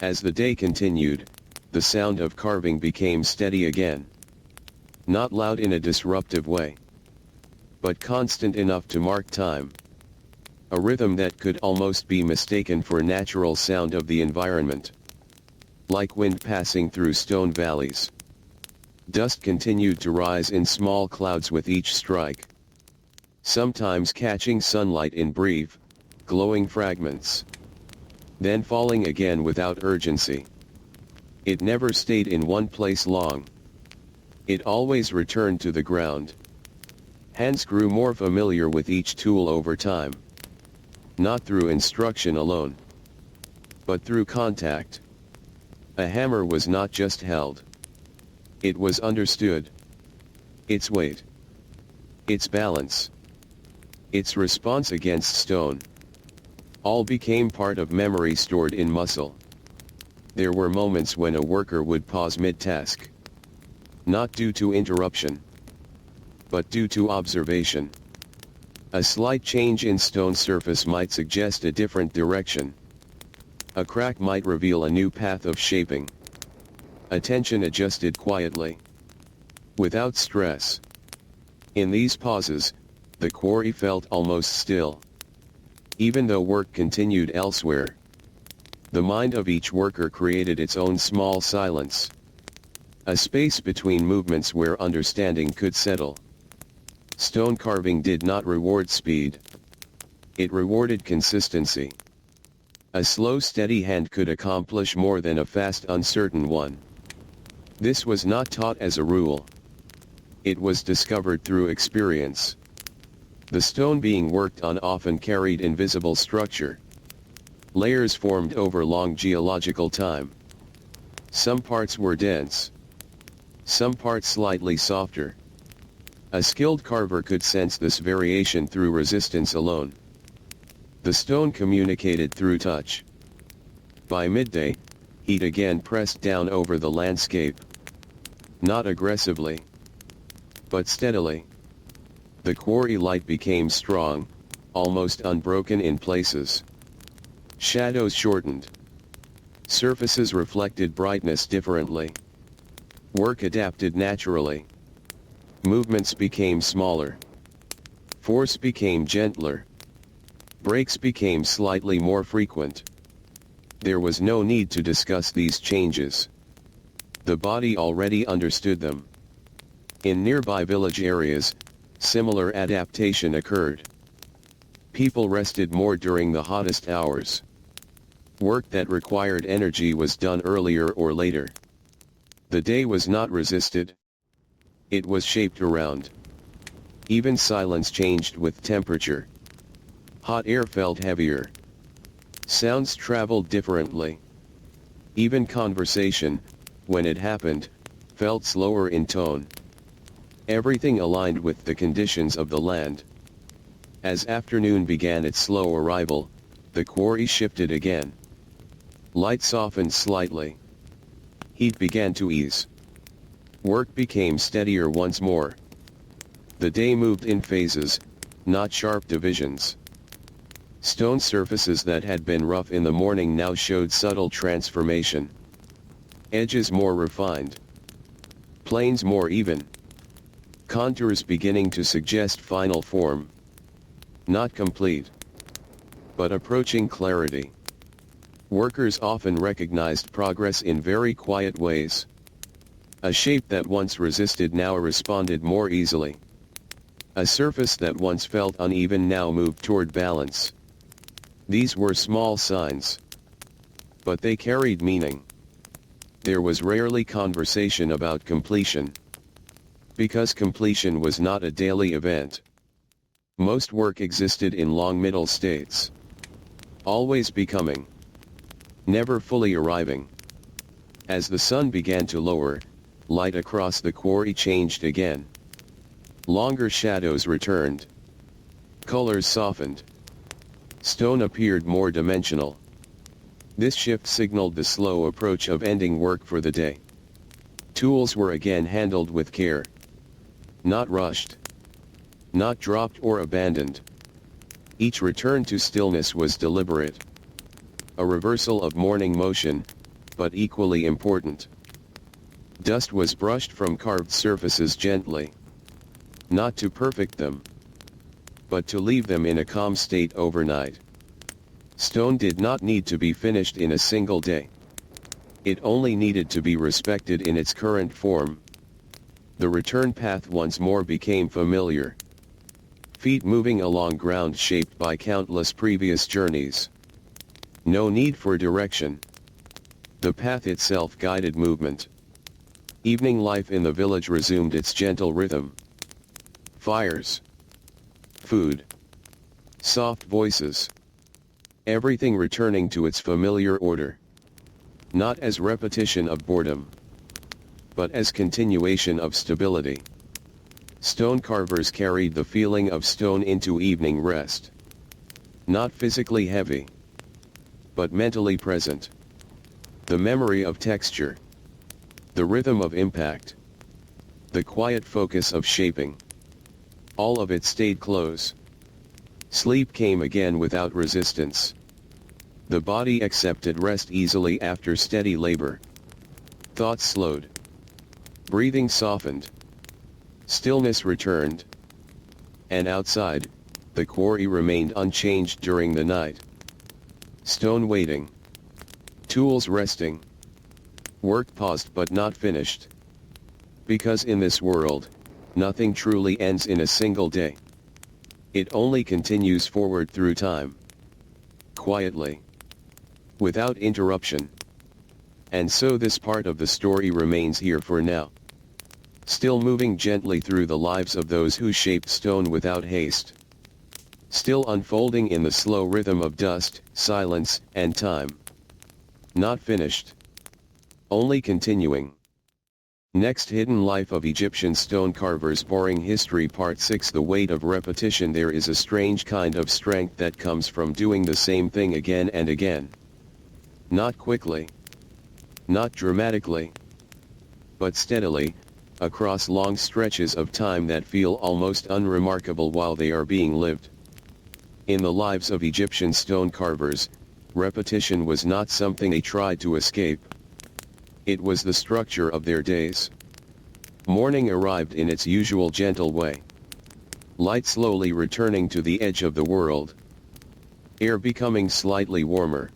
As the day continued, the sound of carving became steady again. Not loud in a disruptive way, but constant enough to mark time. A rhythm that could almost be mistaken for natural sound of the environment. Like wind passing through stone valleys. Dust continued to rise in small clouds with each strike. Sometimes catching sunlight in brief, glowing fragments. Then falling again without urgency. It never stayed in one place long. It always returned to the ground. Hands grew more familiar with each tool over time. Not through instruction alone, but through contact. A hammer was not just held. It was understood. Its weight. Its balance. Its response against stone. All became part of memory stored in muscle. There were moments when a worker would pause mid-task. Not due to interruption, but due to observation. A slight change in stone surface might suggest a different direction. A crack might reveal a new path of shaping. Attention adjusted quietly. Without stress. In these pauses, the quarry felt almost still. Even though work continued elsewhere. The mind of each worker created its own small silence. A space between movements where understanding could settle. Stone carving did not reward speed. It rewarded consistency. A slow, steady hand could accomplish more than a fast, uncertain one. This was not taught as a rule. It was discovered through experience. The stone being worked on often carried invisible structure. Layers formed over long geological time. Some parts were dense. Some parts slightly softer. A skilled carver could sense this variation through resistance alone. The stone communicated through touch. By midday, heat again pressed down over the landscape. Not aggressively, but steadily. The quarry light became strong, almost unbroken in places. Shadows shortened. Surfaces reflected brightness differently. Work adapted naturally. Movements became smaller. Force became gentler. Breaks became slightly more frequent. There was no need to discuss these changes. The body already understood them. In nearby village areas, similar adaptation occurred. People rested more during the hottest hours. Work that required energy was done earlier or later. The day was not resisted. It was shaped around. Even silence changed with temperature. Hot air felt heavier. Sounds traveled differently. Even conversation, when it happened, felt slower in tone. Everything aligned with the conditions of the land. As afternoon began its slow arrival, the quarry shifted again. Light softened slightly. Heat began to ease. Work became steadier once more. The day moved in phases, not sharp divisions. Stone surfaces that had been rough in the morning now showed subtle transformation. Edges more refined. Planes more even. Contours beginning to suggest final form. Not complete. but approaching clarity. Workers often recognized progress in very quiet ways. A shape that once resisted now responded more easily. A surface that once felt uneven now moved toward balance. These were small signs, but they carried meaning. There was rarely conversation about completion, because completion was not a daily event. Most work existed in long middle states, always becoming, never fully arriving. As the sun began to lower, light across the quarry changed again. Longer shadows returned. Colors softened. Stone appeared more dimensional. This shift signaled the slow approach of ending work for the day. Tools were again handled with care. Not rushed. Not dropped or abandoned. Each return to stillness was deliberate. A reversal of morning motion, but equally important. Dust was brushed from carved surfaces gently. Not to perfect them, but to leave them in a calm state overnight. Stone did not need to be finished in a single day. It only needed to be respected in its current form. The return path once more became familiar. Feet moving along ground shaped by countless previous journeys. No need for direction. The path itself guided movement. Evening life in the village resumed its gentle rhythm. Fires. Food. Soft voices. Everything returning to its familiar order. Not as repetition of boredom, but as continuation of stability. Stone carvers carried the feeling of stone into evening rest. Not physically heavy, but mentally present. The memory of texture. The rhythm of impact. The quiet focus of shaping. All of it stayed close. Sleep came again without resistance. The body accepted rest easily after steady labor. Thoughts slowed. Breathing softened. Stillness returned. And outside, the quarry remained unchanged during the night. Stone waiting. Tools resting. Work paused but not finished. Because in this world, nothing truly ends in a single day. It only continues forward through time. Quietly. Without interruption. And so this part of the story remains here for now. Still moving gently through the lives of those who shaped stone without haste. Still unfolding in the slow rhythm of dust, silence, and time. Not finished. Only continuing. Next, Hidden Life of Egyptian Stone Carvers. Boring History Part 6. The weight of repetition. There is a strange kind of strength that comes from doing the same thing again and again. Not quickly. Not dramatically. But steadily, across long stretches of time that feel almost unremarkable while they are being lived. In the lives of Egyptian stone carvers, repetition was not something they tried to escape. It was the structure of their days. Morning arrived in its usual gentle way. Light slowly returning to the edge of the world. Air becoming slightly warmer.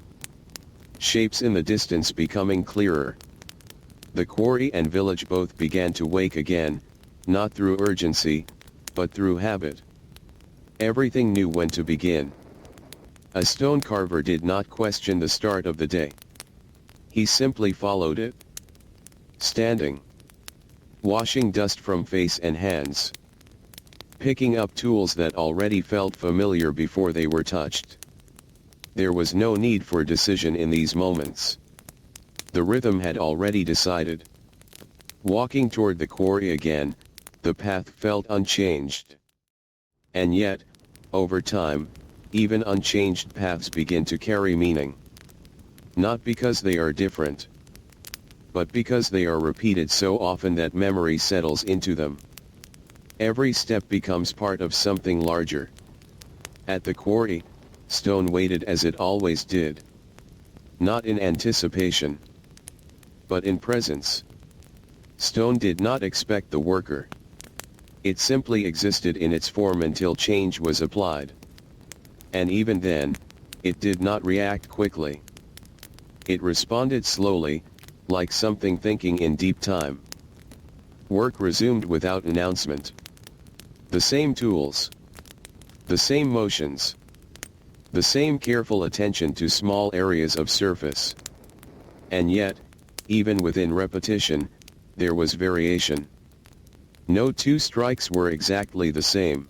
Shapes in the distance becoming clearer. The quarry and village both began to wake again, not through urgency, but through habit. Everything knew when to begin. A stone carver did not question the start of the day. He simply followed it. Standing. Washing dust from face and hands. Picking up tools that already felt familiar before they were touched. There was no need for decision in these moments. The rhythm had already decided. Walking toward the quarry again, the path felt unchanged. And yet, over time, even unchanged paths begin to carry meaning. Not because they are different, but because they are repeated so often that memory settles into them. Every step becomes part of something larger. At the quarry, stone waited as it always did. Not in anticipation, but in presence. Stone did not expect the worker. It simply existed in its form until change was applied. And even then, It did not react quickly. It responded slowly, like something thinking in deep time. Work resumed without announcement. The same tools. The same motions. The same careful attention to small areas of surface. And yet, even within repetition, there was variation. No two strikes were exactly the same.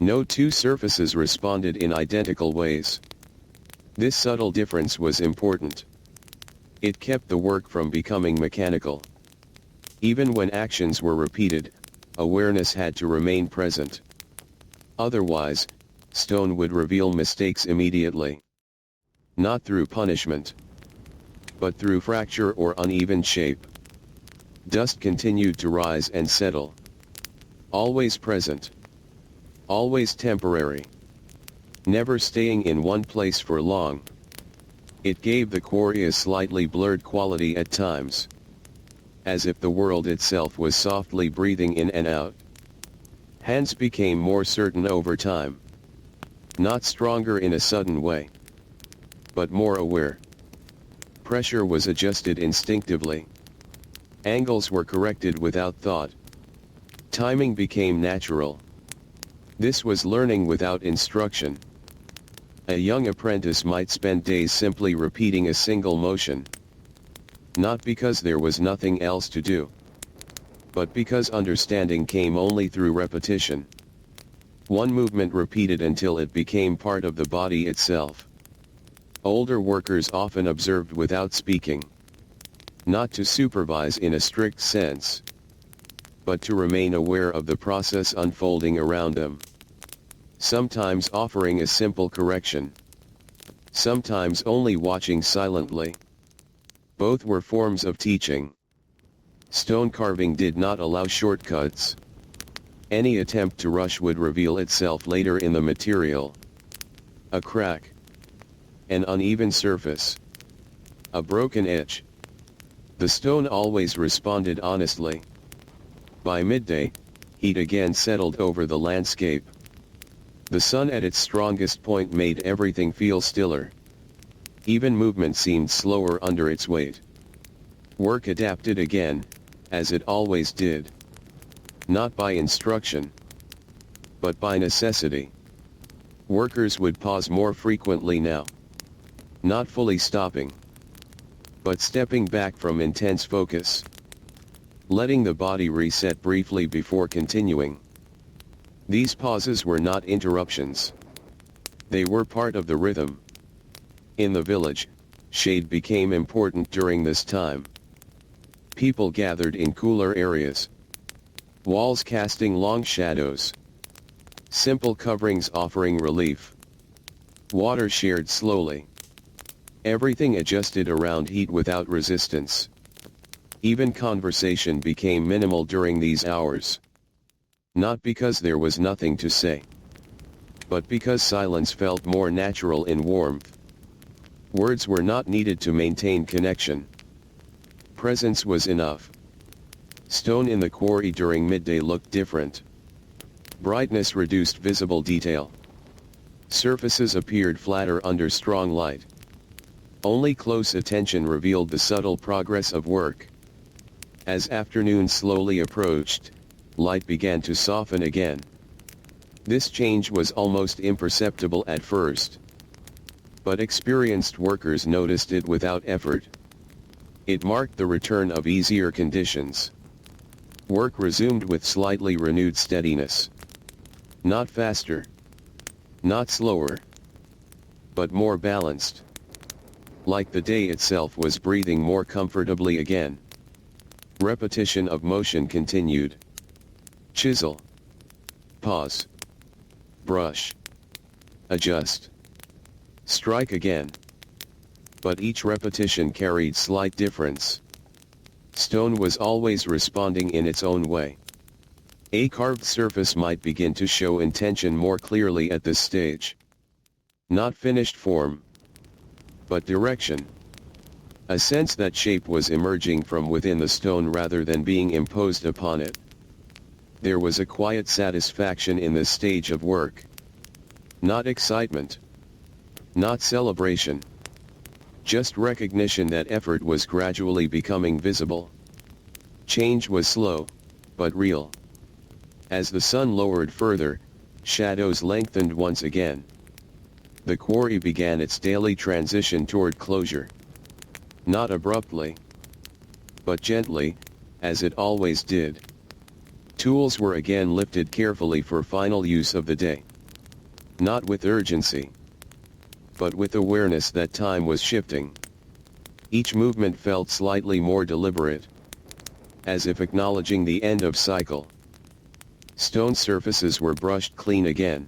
No two surfaces responded in identical ways. This subtle difference was important. It kept the work from becoming mechanical. Even when actions were repeated, awareness had to remain present. Otherwise, stone would reveal mistakes immediately. Not through punishment, but through fracture or uneven shape. Dust continued to rise and settle. Always present. Always temporary. Never staying in one place for long. It gave the quarry a slightly blurred quality at times. As if the world itself was softly breathing in and out. Hands became more certain over time. Not stronger in a sudden way, but more aware. Pressure was adjusted instinctively. Angles were corrected without thought. Timing became natural. This was learning without instruction. A young apprentice might spend days simply repeating a single motion. Not because there was nothing else to do, but because understanding came only through repetition. One movement repeated until it became part of the body itself. Older workers often observed without speaking. Not to supervise in a strict sense, but to remain aware of the process unfolding around them. Sometimes offering a simple correction. Sometimes only watching silently. Both were forms of teaching. Stone carving did not allow shortcuts. Any attempt to rush would reveal itself later in the material. A crack. An uneven surface. A broken edge. The stone always responded honestly. By midday, heat again settled over the landscape. The sun at its strongest point made everything feel stiller. Even movement seemed slower under its weight. Work adapted again, as it always did. Not by instruction, but by necessity. Workers would pause more frequently now. Not fully stopping, but stepping back from intense focus. Letting the body reset briefly before continuing. These pauses were not interruptions. They were part of the rhythm. In the village, shade became important during this time. People gathered in cooler areas. Walls casting long shadows. Simple coverings offering relief. Water shared slowly. Everything adjusted around heat without resistance. Even conversation became minimal during these hours. Not because there was nothing to say, but because silence felt more natural in warmth. Words were not needed to maintain connection. Presence was enough. Stone in the quarry during midday looked different. Brightness reduced visible detail. Surfaces appeared flatter under strong light. Only close attention revealed the subtle progress of work. As afternoon slowly approached, light began to soften again. This change was almost imperceptible at first. But experienced workers noticed it without effort. It marked the return of easier conditions. Work resumed with slightly renewed steadiness. Not faster. Not slower. But more balanced. Like the day itself was breathing more comfortably again. Repetition of motion continued. Chisel. Pause. Brush. Adjust. Strike again. But each repetition carried slight difference. Stone was always responding in its own way. A carved surface might begin to show intention more clearly at this stage. Not finished form, but direction. A sense that shape was emerging from within the stone rather than being imposed upon it. There was a quiet satisfaction in this stage of work. Not excitement. Not celebration. Just recognition that effort was gradually becoming visible. Change was slow, but real. As the sun lowered further, shadows lengthened once again. The quarry began its daily transition toward closure. Not abruptly, but gently, as it always did. Tools were again lifted carefully for final use of the day. Not with urgency, but with awareness that time was shifting. Each movement felt slightly more deliberate, as if acknowledging the end of cycle. Stone surfaces were brushed clean again.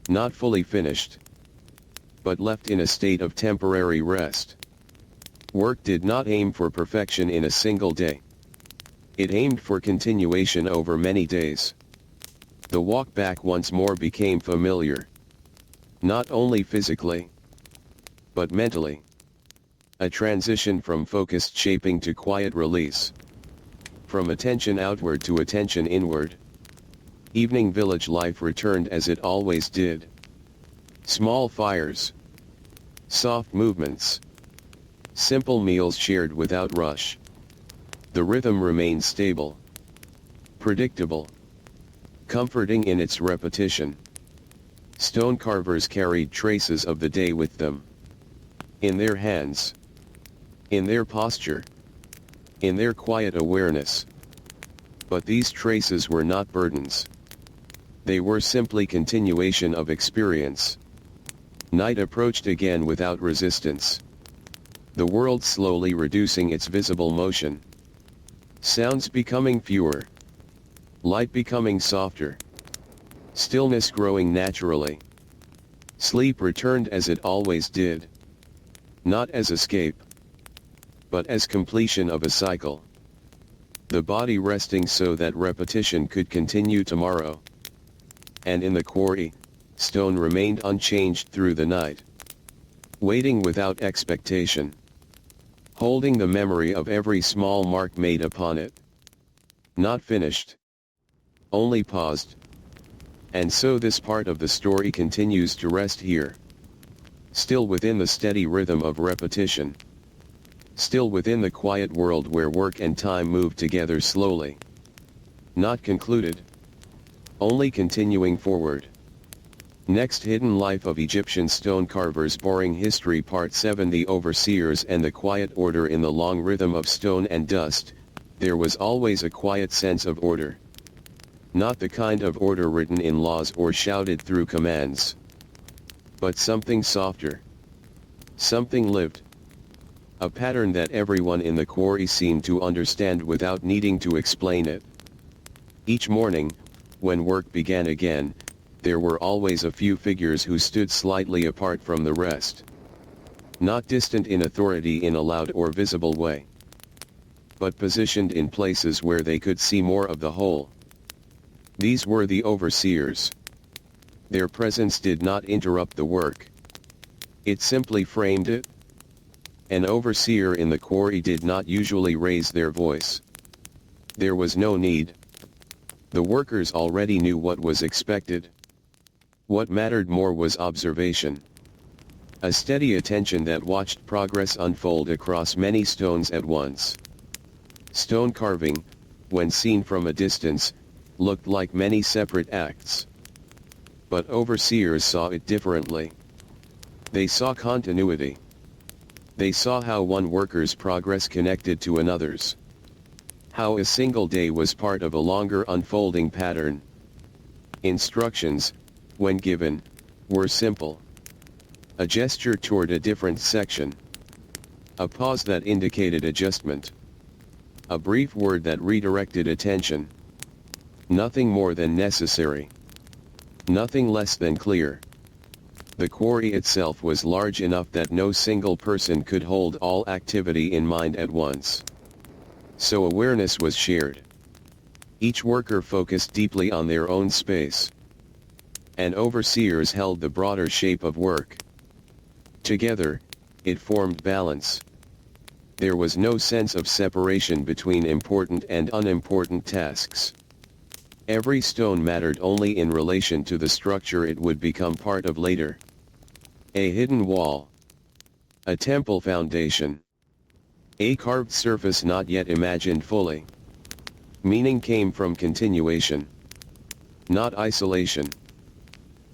Not fully finished, but left in a state of temporary rest. Work did not aim for perfection in a single day. It aimed for continuation over many days. The walk back once more became familiar. Not only physically, but mentally. A transition from focused shaping to quiet release. From attention outward to attention inward. Evening village life returned as it always did. Small fires. Soft movements. Simple meals shared without rush. The rhythm remained stable. Predictable. Comforting in its repetition. Stone carvers carried traces of the day with them. In their hands. In their posture. In their quiet awareness. But these traces were not burdens. They were simply continuation of experience. Night approached again without resistance. The world slowly reducing its visible motion. Sounds becoming fewer. Light becoming softer. Stillness growing naturally. Sleep returned as it always did. Not as escape, but as completion of a cycle. The body resting so that repetition could continue tomorrow. And in the quarry, stone remained unchanged through the night. Waiting without expectation. Holding the memory of every small mark made upon it. Not finished. Only paused. And so this part of the story continues to rest here. Still within the steady rhythm of repetition. Still within the quiet world where work and time move together slowly. Not concluded. Only continuing forward. Next, Hidden Life of Egyptian Stone Carvers. Boring History Part 7. The overseers and the quiet order. In the long rhythm of stone and dust, there was always a quiet sense of order. Not the kind of order written in laws or shouted through commands. But something softer. Something lived. A pattern that everyone in the quarry seemed to understand without needing to explain it. Each morning, when work began again, there were always a few figures who stood slightly apart from the rest. Not distant in authority in a loud or visible way, but positioned in places where they could see more of the whole. These were the overseers. Their presence did not interrupt the work. It simply framed it. An overseer in the quarry did not usually raise their voice. There was no need. The workers already knew what was expected. What mattered more was observation. A steady attention that watched progress unfold across many stones at once. Stone carving, when seen from a distance, looked like many separate acts. But overseers saw it differently. They saw continuity. They saw how one worker's progress connected to another's. How a single day was part of a longer unfolding pattern. Instructions, when given, were simple. A gesture toward a different section. A pause that indicated adjustment. A brief word that redirected attention. Nothing more than necessary. Nothing less than clear. The quarry itself was large enough that no single person could hold all activity in mind at once. So awareness was shared. Each worker focused deeply on their own space. And overseers held the broader shape of work. Together, it formed balance. There was no sense of separation between important and unimportant tasks. Every stone mattered only in relation to the structure it would become part of later. A hidden wall. A temple foundation. A carved surface not yet imagined fully. Meaning came from continuation, not isolation.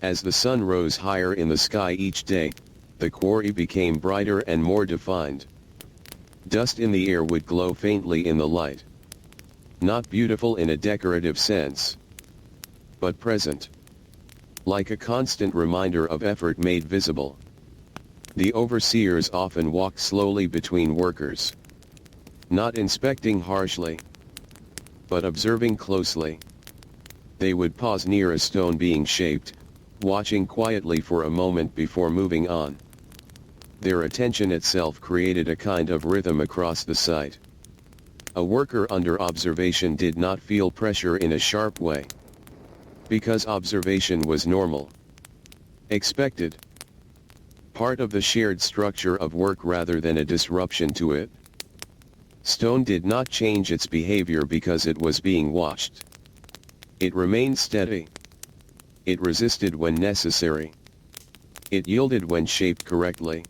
As the sun rose higher in the sky each day, the quarry became brighter and more defined. Dust in the air would glow faintly in the light. Not beautiful in a decorative sense, but present. Like a constant reminder of effort made visible. The overseers often walked slowly between workers. Not inspecting harshly, but observing closely. They would pause near a stone being shaped, watching quietly for a moment before moving on. Their attention itself created a kind of rhythm across the site. A worker under observation did not feel pressure in a sharp way. Because observation was normal. Expected. Part of the shared structure of work rather than a disruption to it. Stone did not change its behavior because it was being watched. It remained steady. It resisted when necessary. It yielded when shaped correctly.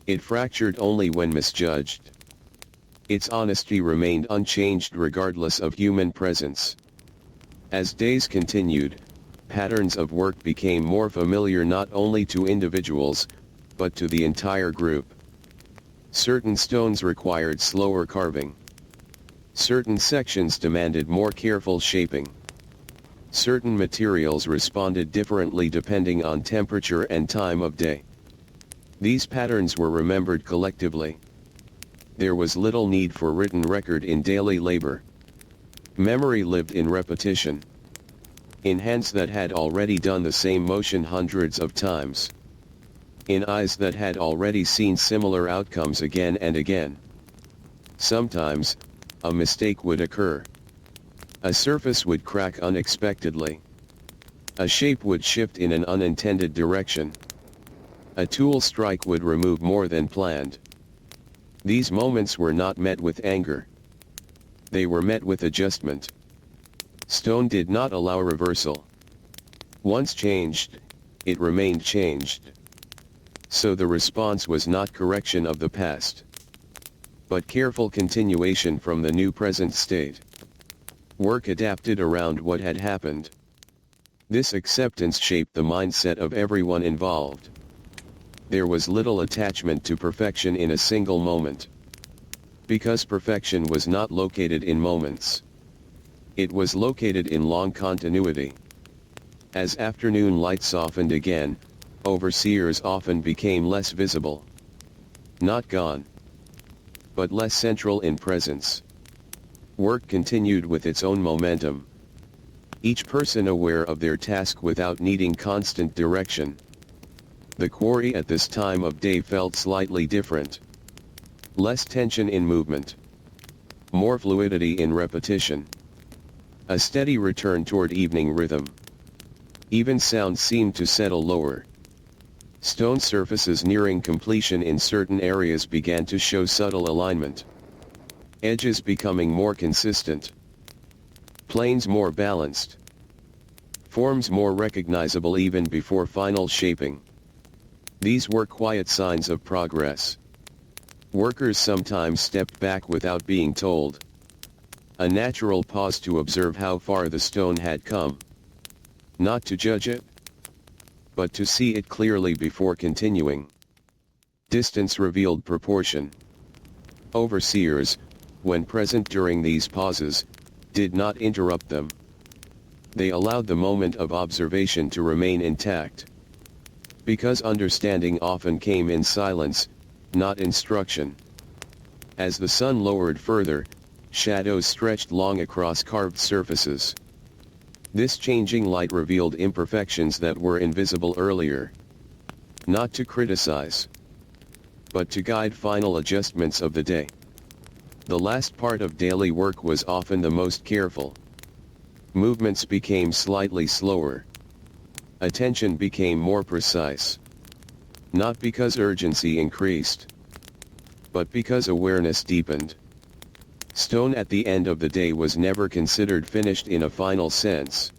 It fractured only when misjudged. Its honesty remained unchanged regardless of human presence. As days continued, patterns of work became more familiar not only to individuals, but to the entire group. Certain stones required slower carving. Certain sections demanded more careful shaping. Certain materials responded differently depending on temperature and time of day. These patterns were remembered collectively. There was little need for written record in daily labor. Memory lived in repetition. In hands that had already done the same motion hundreds of times. In eyes that had already seen similar outcomes again and again. Sometimes, a mistake would occur. A surface would crack unexpectedly. A shape would shift in an unintended direction. A tool strike would remove more than planned. These moments were not met with anger. They were met with adjustment. Stone did not allow reversal. Once changed, it remained changed. So the response was not correction of the past, but careful continuation from the new present state. Work adapted around what had happened. This acceptance shaped the mindset of everyone involved. There was little attachment to perfection in a single moment. Because perfection was not located in moments. It was located in long continuity. As afternoon light softened again, overseers often became less visible. Not gone, but less central in presence. Work continued with its own momentum. Each person aware of their task without needing constant direction. The quarry at this time of day felt slightly different. Less tension in movement. More fluidity in repetition. A steady return toward evening rhythm. Even sound seemed to settle lower. Stone surfaces nearing completion in certain areas began to show subtle alignment. Edges becoming more consistent. Planes more balanced. Forms more recognizable even before final shaping. These were quiet signs of progress. Workers sometimes stepped back without being told. A natural pause to observe how far the stone had come. Not to judge it, but to see it clearly before continuing. Distance revealed proportion. Overseers, when present during these pauses, did not interrupt them. They allowed the moment of observation to remain intact. Because understanding often came in silence, not instruction. As the sun lowered further, shadows stretched long across carved surfaces. This changing light revealed imperfections that were invisible earlier. Not to criticize, but to guide final adjustments of the day. The last part of daily work was often the most careful. Movements became slightly slower. Attention became more precise. Not because urgency increased, but because awareness deepened. Stone at the end of the day was never considered finished in a final sense.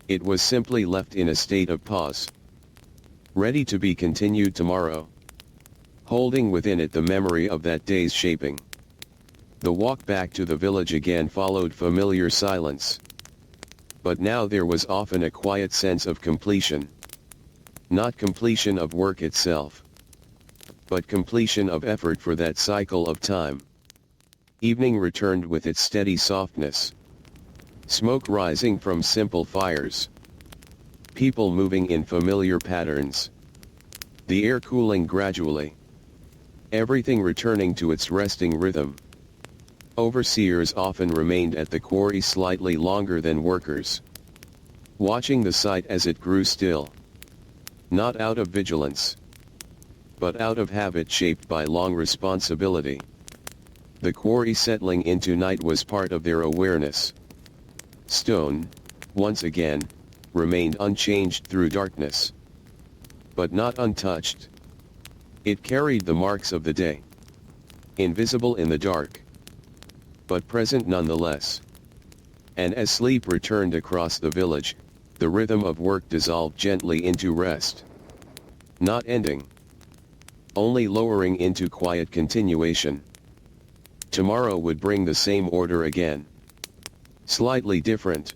It was simply left in a state of pause. ready to be continued tomorrow, holding within it the memory of that day's shaping. The walk back to the village again followed familiar silence. But now there was often a quiet sense of completion. Not completion of work itself, but completion of effort for that cycle of time. Evening returned with its steady softness. Smoke rising from simple fires. People moving in familiar patterns. The air cooling gradually. Everything returning to its resting rhythm. Overseers often remained at the quarry slightly longer than workers, watching the site as it grew still. Not out of vigilance, but out of habit shaped by long responsibility. The quarry settling into night was part of their awareness. Stone, once again, remained unchanged through darkness, but not untouched. It carried the marks of the day, invisible in the dark, but present nonetheless. And as sleep returned across the village, the rhythm of work dissolved gently into rest. Not ending, only lowering into quiet continuation. Tomorrow would bring the same order again. Slightly different,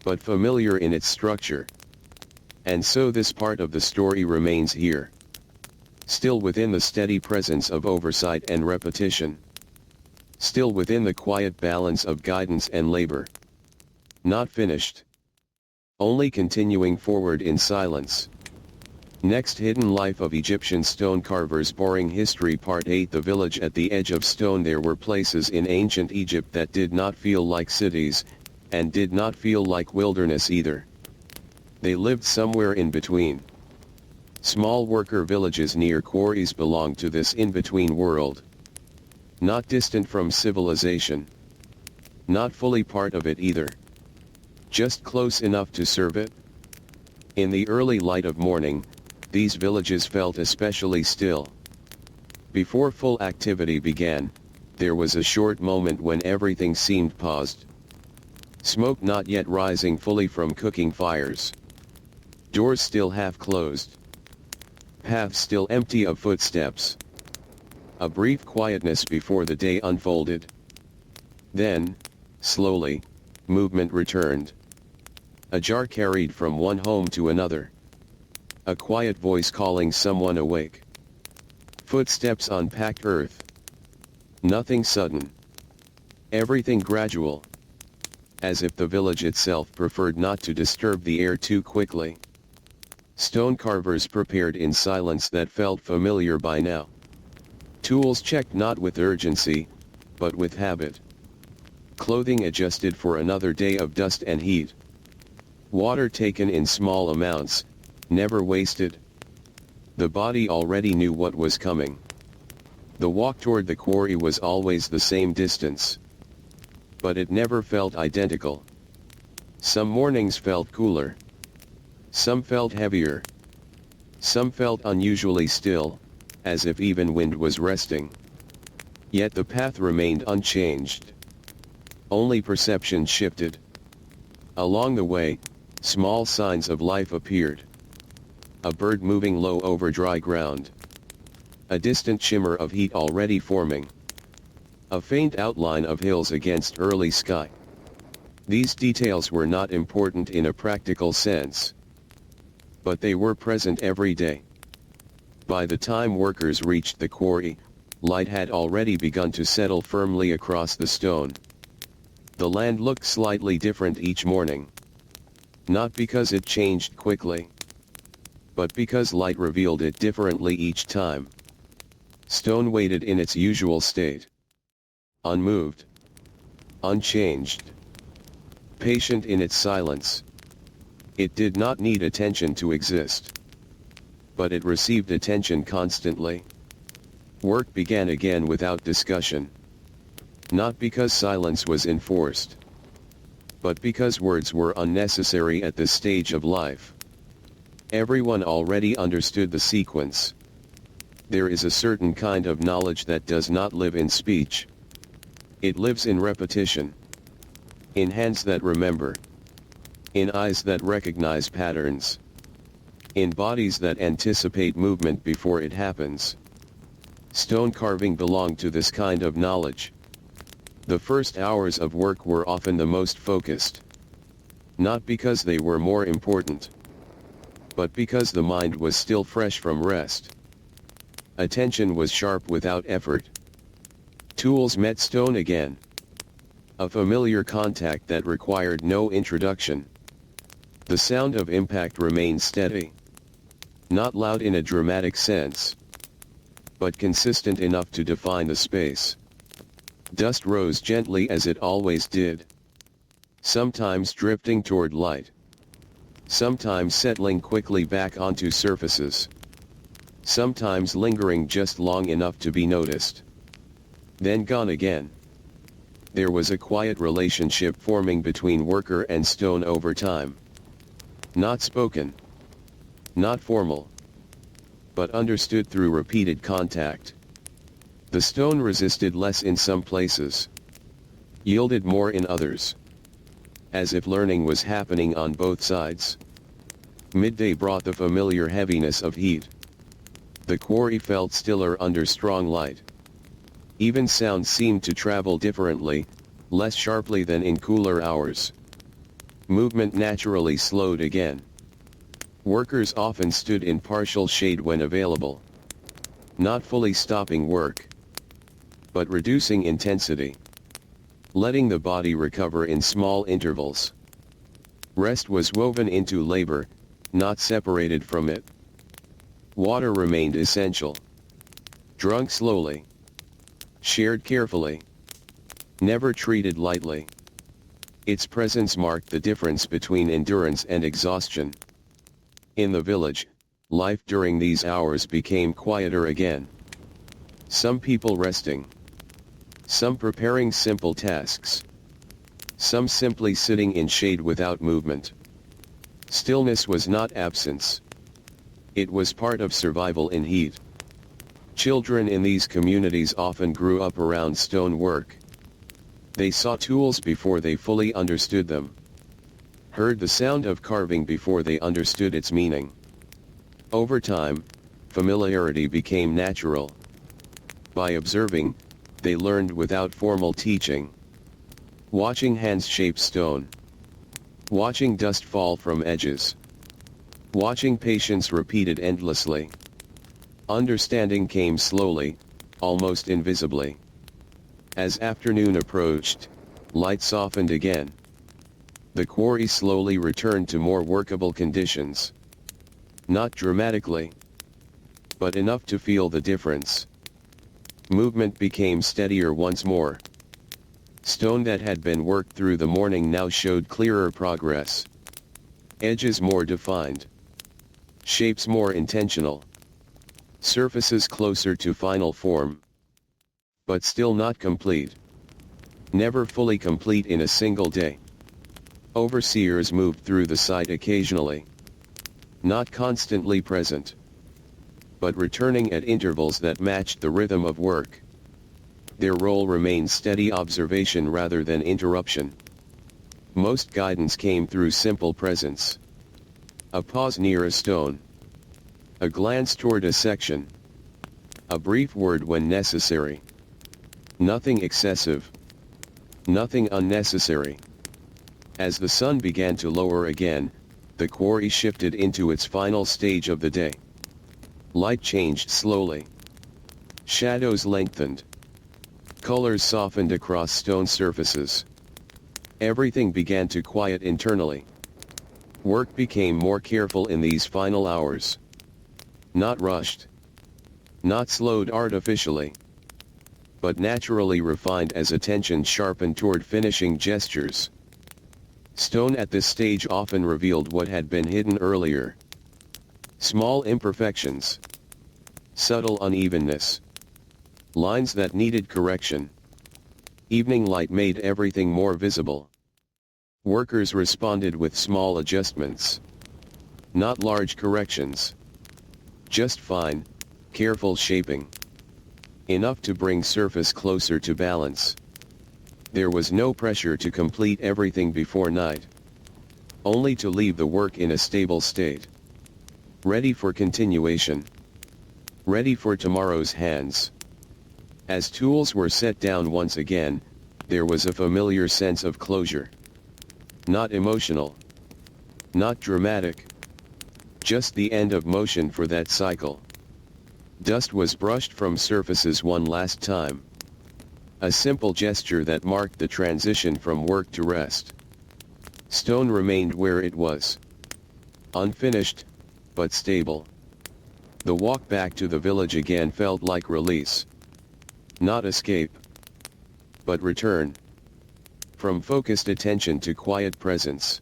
but familiar in its structure. And so this part of the story remains here, still within the steady presence of oversight and repetition. Still within the quiet balance of guidance and labor. Not finished. Only continuing forward in silence. Next, Hidden Life of Egyptian Stone Carvers. Boring History Part 8. The village at the edge of stone. There were places in ancient Egypt that did not feel like cities, and did not feel like wilderness either. They lived somewhere in between. Small worker villages near quarries belonged to this in-between world. Not distant from civilization. Not fully part of it either. Just close enough to serve it. In the early light of morning, these villages felt especially still. Before full activity began, there was a short moment when everything seemed paused. Smoke not yet rising fully from cooking fires. Doors still half closed. Paths still empty of footsteps. A brief quietness before the day unfolded. Then, slowly, movement returned. A jar carried from one home to another. A quiet voice calling someone awake. Footsteps on packed earth. Nothing sudden. Everything gradual. As if the village itself preferred not to disturb the air too quickly. Stone carvers prepared in silence that felt familiar by now. Tools checked not with urgency, but with habit. Clothing adjusted for another day of dust and heat. Water taken in small amounts, never wasted. The body already knew what was coming. The walk toward the quarry was always the same distance. But it never felt identical. Some mornings felt cooler. Some felt heavier. Some felt unusually still, as if even wind was resting. Yet the path remained unchanged. Only perception shifted. Along the way, small signs of life appeared. A bird moving low over dry ground. A distant shimmer of heat already forming. A faint outline of hills against early sky. These details were not important in a practical sense. But they were present every day. By the time workers reached the quarry, light had already begun to settle firmly across the stone. The land looked slightly different each morning. Not because it changed quickly, but because light revealed it differently each time. Stone waited in its usual state. Unmoved. Unchanged. Patient in its silence. It did not need attention to exist. But it received attention constantly. Work began again without discussion. Not because silence was enforced, but because words were unnecessary at this stage of life. Everyone already understood the sequence. There is a certain kind of knowledge that does not live in speech. It lives in repetition. In hands that remember. In eyes that recognize patterns. in bodies that anticipate movement before it happens. Stone carving belonged to this kind of knowledge. The first hours of work were often the most focused. Not because they were more important, but because the mind was still fresh from rest. Attention was sharp without effort. Tools met stone again. A familiar contact that required no introduction. The sound of impact remained steady. Not loud in a dramatic sense, but consistent enough to define the space. Dust rose gently as it always did. Sometimes drifting toward light. Sometimes settling quickly back onto surfaces. Sometimes lingering just long enough to be noticed. Then gone again. There was a quiet relationship forming between worker and stone over time. Not spoken. Not formal. But understood through repeated contact. The stone resisted less in some places. Yielded more in others. As if learning was happening on both sides. Midday brought the familiar heaviness of heat. The quarry felt stiller under strong light. Even sound seemed to travel differently, less sharply than in cooler hours. Movement naturally slowed again. Workers often stood in partial shade when available. Not fully stopping work, but reducing intensity. Letting the body recover in small intervals. Rest was woven into labor, not separated from it. Water remained essential. Drunk slowly. Shared carefully. Never treated lightly. Its presence marked the difference between endurance and exhaustion. In the village, life during these hours became quieter again. Some people resting. Some preparing simple tasks. Some simply sitting in shade without movement. Stillness was not absence. It was part of survival in heat. Children in these communities often grew up around stone work. They saw tools before they fully understood them. Heard the sound of carving before they understood its meaning. Over time, familiarity became natural. By observing, they learned without formal teaching. Watching hands shape stone. Watching dust fall from edges. Watching patience repeated endlessly. Understanding came slowly, almost invisibly. As afternoon approached, light softened again. The quarry slowly returned to more workable conditions. Not dramatically, but enough to feel the difference. Movement became steadier once more. Stone that had been worked through the morning now showed clearer progress. Edges more defined. Shapes more intentional. Surfaces closer to final form. But still not complete. Never fully complete in a single day. Overseers moved through the site occasionally. Not constantly present, but returning at intervals that matched the rhythm of work. Their role remained steady observation rather than interruption. Most guidance came through simple presence. A pause near a stone. A glance toward a section. A brief word when necessary. Nothing excessive. Nothing unnecessary. As the sun began to lower again, the quarry shifted into its final stage of the day. Light changed slowly. Shadows lengthened. Colors softened across stone surfaces. Everything began to quiet internally. Work became more careful in these final hours. Not rushed. Not slowed artificially. But naturally refined as attention sharpened toward finishing gestures. Stone at this stage often revealed what had been hidden earlier. Small imperfections. Subtle unevenness. Lines that needed correction. Evening light made everything more visible. Workers responded with small adjustments. Not large corrections. Just fine, careful shaping. Enough to bring surface closer to balance. There was no pressure to complete everything before night. Only to leave the work in a stable state. ready for continuation, ready for tomorrow's hands. As tools were set down once again, there was a familiar sense of closure. Not emotional, not dramatic, just the end of motion for that cycle. Dust was brushed from surfaces one last time. A simple gesture that marked the transition from work to rest. Stone remained where it was. Unfinished, but stable. The walk back to the village again felt like release. Not escape, but return. From focused attention to quiet presence.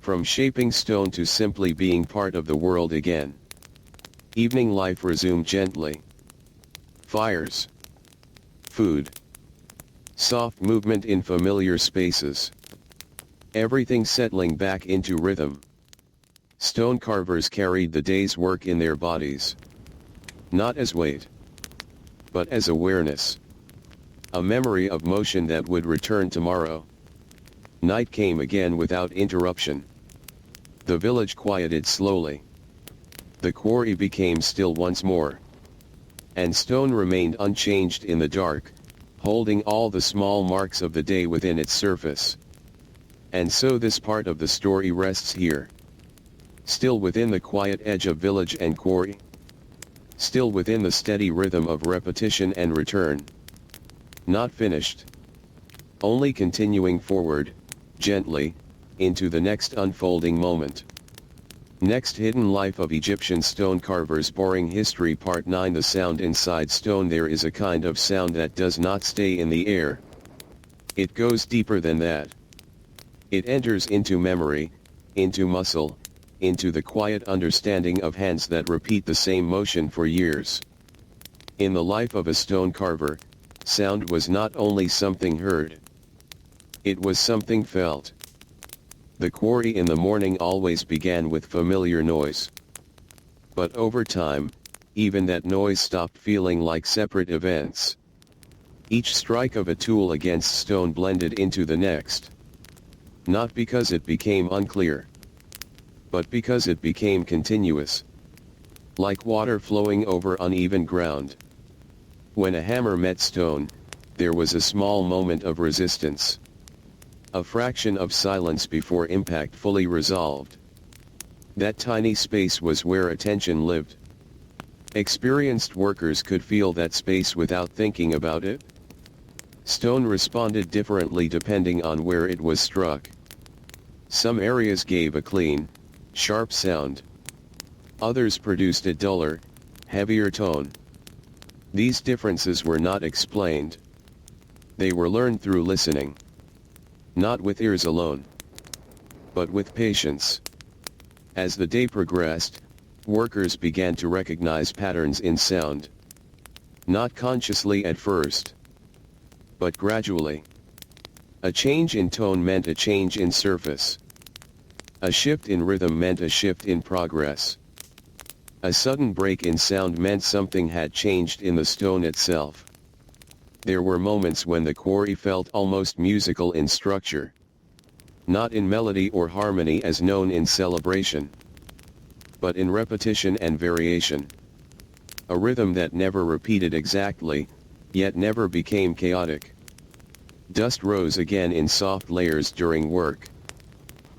From shaping stone to simply being part of the world again. Evening life resumed gently. Fires. Food. Soft movement in familiar spaces. Everything settling back into rhythm. Stone carvers carried the day's work in their bodies. Not as weight, but as awareness. A memory of motion that would return tomorrow. Night came again without interruption. The village quieted slowly. The quarry became still once more. And stone remained unchanged in the dark, holding all the small marks of the day within its surface. And so this part of the story rests here. Still within the quiet edge of village and quarry. Still within the steady rhythm of repetition and return. Not finished. Only continuing forward, gently, into the next unfolding moment. Next, Hidden Life of Egyptian Stone Carvers. Boring History Part 9. The sound inside stone. There is a kind of sound that does not stay in the air. It goes deeper than that. It enters into memory, into muscle, into the quiet understanding of hands that repeat the same motion for years. In the life of a stone carver, sound was not only something heard. It was something felt. The quarry in the morning always began with familiar noise. But over time, even that noise stopped feeling like separate events. Each strike of a tool against stone blended into the next. Not because it became unclear, but because it became continuous. Like water flowing over uneven ground. When a hammer met stone, there was a small moment of resistance. A fraction of silence before impact fully resolved. That tiny space was where attention lived. Experienced workers could feel that space without thinking about it. Stone responded differently depending on where it was struck. Some areas gave a clean, sharp sound. Others produced a duller, heavier tone. These differences were not explained. They were learned through listening. Not with ears alone, but with patience. As the day progressed, workers began to recognize patterns in sound. Not consciously at first, but gradually. A change in tone meant a change in surface. A shift in rhythm meant a shift in progress. A sudden break in sound meant something had changed in the stone itself. There were moments when the quarry felt almost musical in structure. Not in melody or harmony as known in celebration, but in repetition and variation. A rhythm that never repeated exactly, yet never became chaotic. Dust rose again in soft layers during work.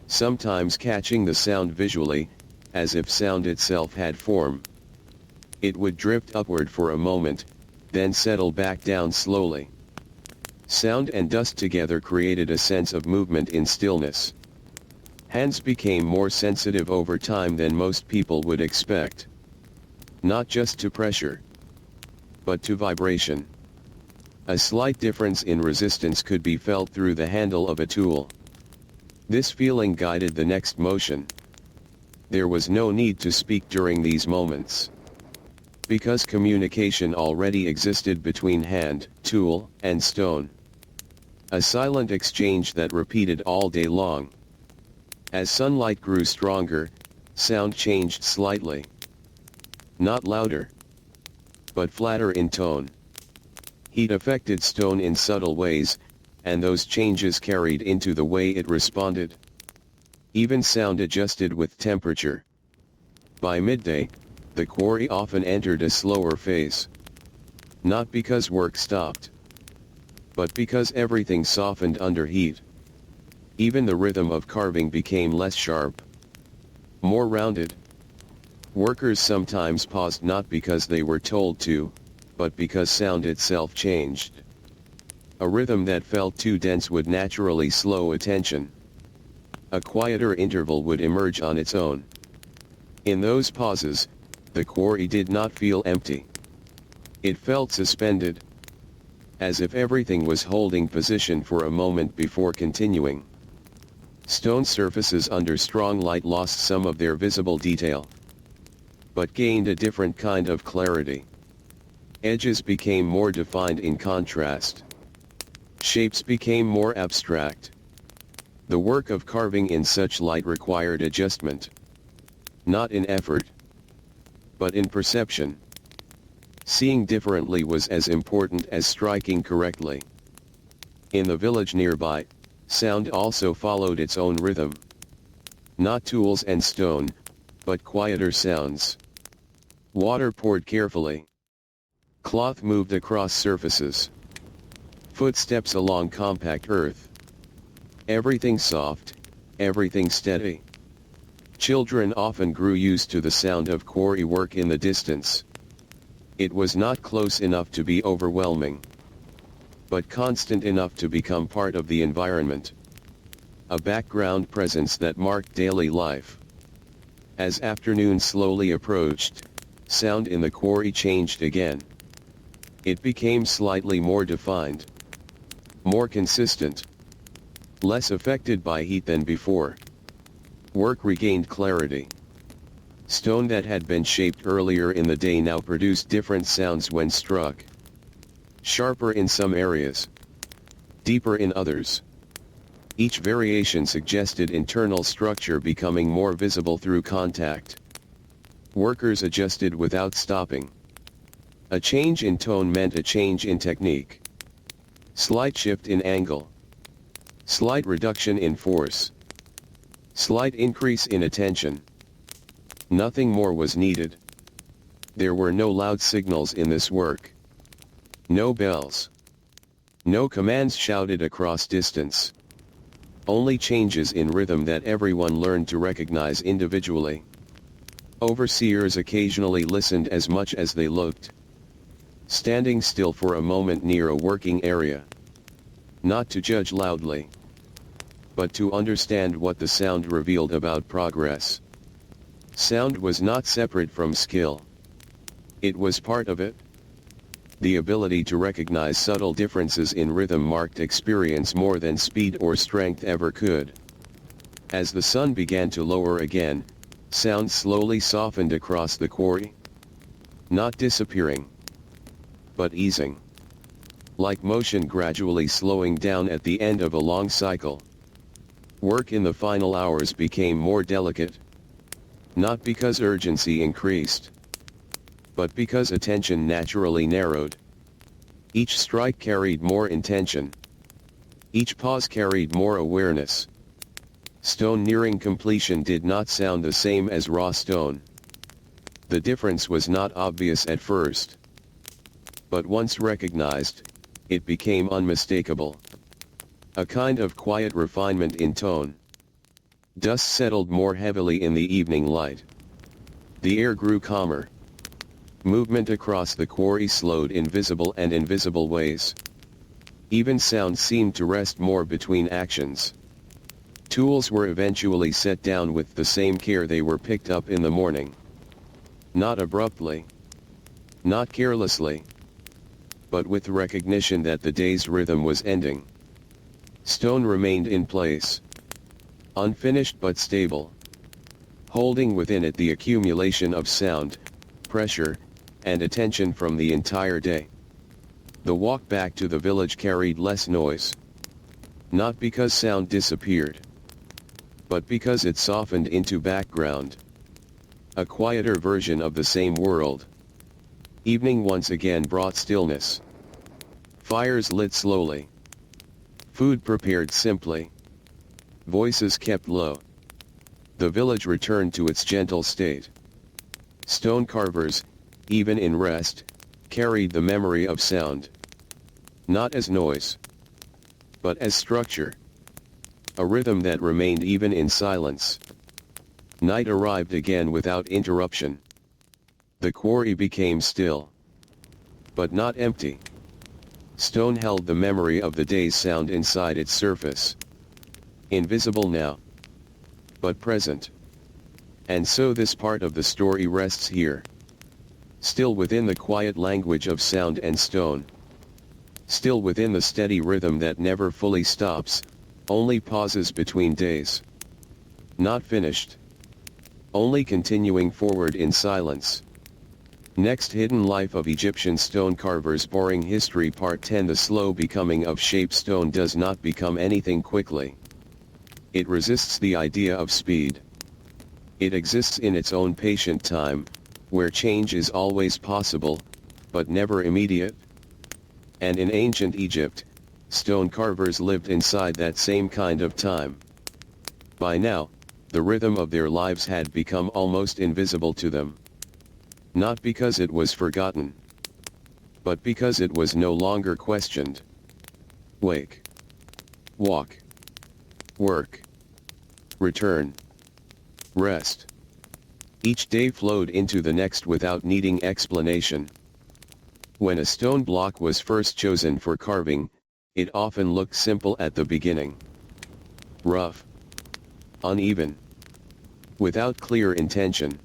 Sometimes catching the sound visually, as if sound itself had form. It would drift upward for a moment, then settle back down slowly. Sound and dust together created a sense of movement in stillness. Hands became more sensitive over time than most people would expect. Not just to pressure, but to vibration. A slight difference in resistance could be felt through the handle of a tool. This feeling guided the next motion. There was no need to speak during these moments. Because communication already existed between hand, tool, and stone. A silent exchange that repeated all day long. As sunlight grew stronger, sound changed slightly. Not louder, but flatter in tone. Heat affected stone in subtle ways, and those changes carried into the way it responded. Even sound adjusted with temperature. By midday, the quarry often entered a slower phase. Not because work stopped, but because everything softened under heat. Even the rhythm of carving became less sharp, more rounded. Workers sometimes paused not because they were told to, but because sound itself changed. A rhythm that felt too dense would naturally slow attention. A quieter interval would emerge on its own. In those pauses, the quarry did not feel empty. It felt suspended, as if everything was holding position for a moment before continuing. Stone surfaces under strong light lost some of their visible detail, but gained a different kind of clarity. Edges became more defined in contrast. Shapes became more abstract. The work of carving in such light required adjustment. Not in effort, but in perception. Seeing differently was as important as striking correctly. In the village nearby, sound also followed its own rhythm. Not tools and stone, but quieter sounds. Water poured carefully. Cloth moved across surfaces. Footsteps along compact earth. Everything soft, everything steady. Children often grew used to the sound of quarry work in the distance. It was not close enough to be overwhelming, but constant enough to become part of the environment. A background presence that marked daily life. As afternoon slowly approached, sound in the quarry changed again. It became slightly more defined, more consistent, less affected by heat than before. Work regained clarity. Stone that had been shaped earlier in the day now produced different sounds when struck. Sharper in some areas, deeper in others. Each variation suggested internal structure becoming more visible through contact. Workers adjusted without stopping. A change in tone meant a change in technique. Slight shift in angle. Slight reduction in force. Slight increase in attention. Nothing more was needed. There were no loud signals in this work. No bells. No commands shouted across distance. Only changes in rhythm that everyone learned to recognize individually. Overseers occasionally listened as much as they looked. Standing still for a moment near a working area. Not to judge loudly, but to understand what the sound revealed about progress. Sound was not separate from skill. It was part of it. The ability to recognize subtle differences in rhythm marked experience more than speed or strength ever could. As the sun began to lower again, sound slowly softened across the quarry. Not disappearing, but easing. Like motion gradually slowing down at the end of a long cycle. Work in the final hours became more delicate. Not because urgency increased, but because attention naturally narrowed. Each strike carried more intention. Each pause carried more awareness. Stone nearing completion did not sound the same as raw stone. The difference was not obvious at first, but once recognized, it became unmistakable. A kind of quiet refinement in tone. Dust settled more heavily in the evening light. The air grew calmer. Movement across the quarry slowed in visible and invisible ways. Even sound seemed to rest more between actions. Tools were eventually set down with the same care they were picked up in the morning. Not abruptly. Not carelessly. But with recognition that the day's rhythm was ending. Stone remained in place. Unfinished but stable. Holding within it the accumulation of sound, pressure, and attention from the entire day. The walk back to the village carried less noise. Not because sound disappeared, but because it softened into background. A quieter version of the same world. Evening once again brought stillness. Fires lit slowly. Food prepared simply. Voices kept low. The village returned to its gentle state. Stone carvers, even in rest, carried the memory of sound. Not as noise, but as structure. A rhythm that remained even in silence. Night arrived again without interruption. The quarry became still. But not empty. Stone held the memory of the day's sound inside its surface. Invisible now, but present. And so this part of the story rests here. Still within the quiet language of sound and stone. Still within the steady rhythm that never fully stops, only pauses between days. Not finished. Only continuing forward in silence. Next, Hidden Life of Egyptian Stone Carvers. Boring History Part 10. The slow becoming of shape. Stone does not become anything quickly. It resists the idea of speed. It exists in its own patient time, where change is always possible, but never immediate. And in ancient Egypt, stone carvers lived inside that same kind of time. By now, the rhythm of their lives had become almost invisible to them. Not because it was forgotten, but because it was no longer questioned. Wake. Walk. Work. Return. Rest. Each day flowed into the next without needing explanation. When a stone block was first chosen for carving, it often looked simple at the beginning. Rough. Uneven. Without clear intention.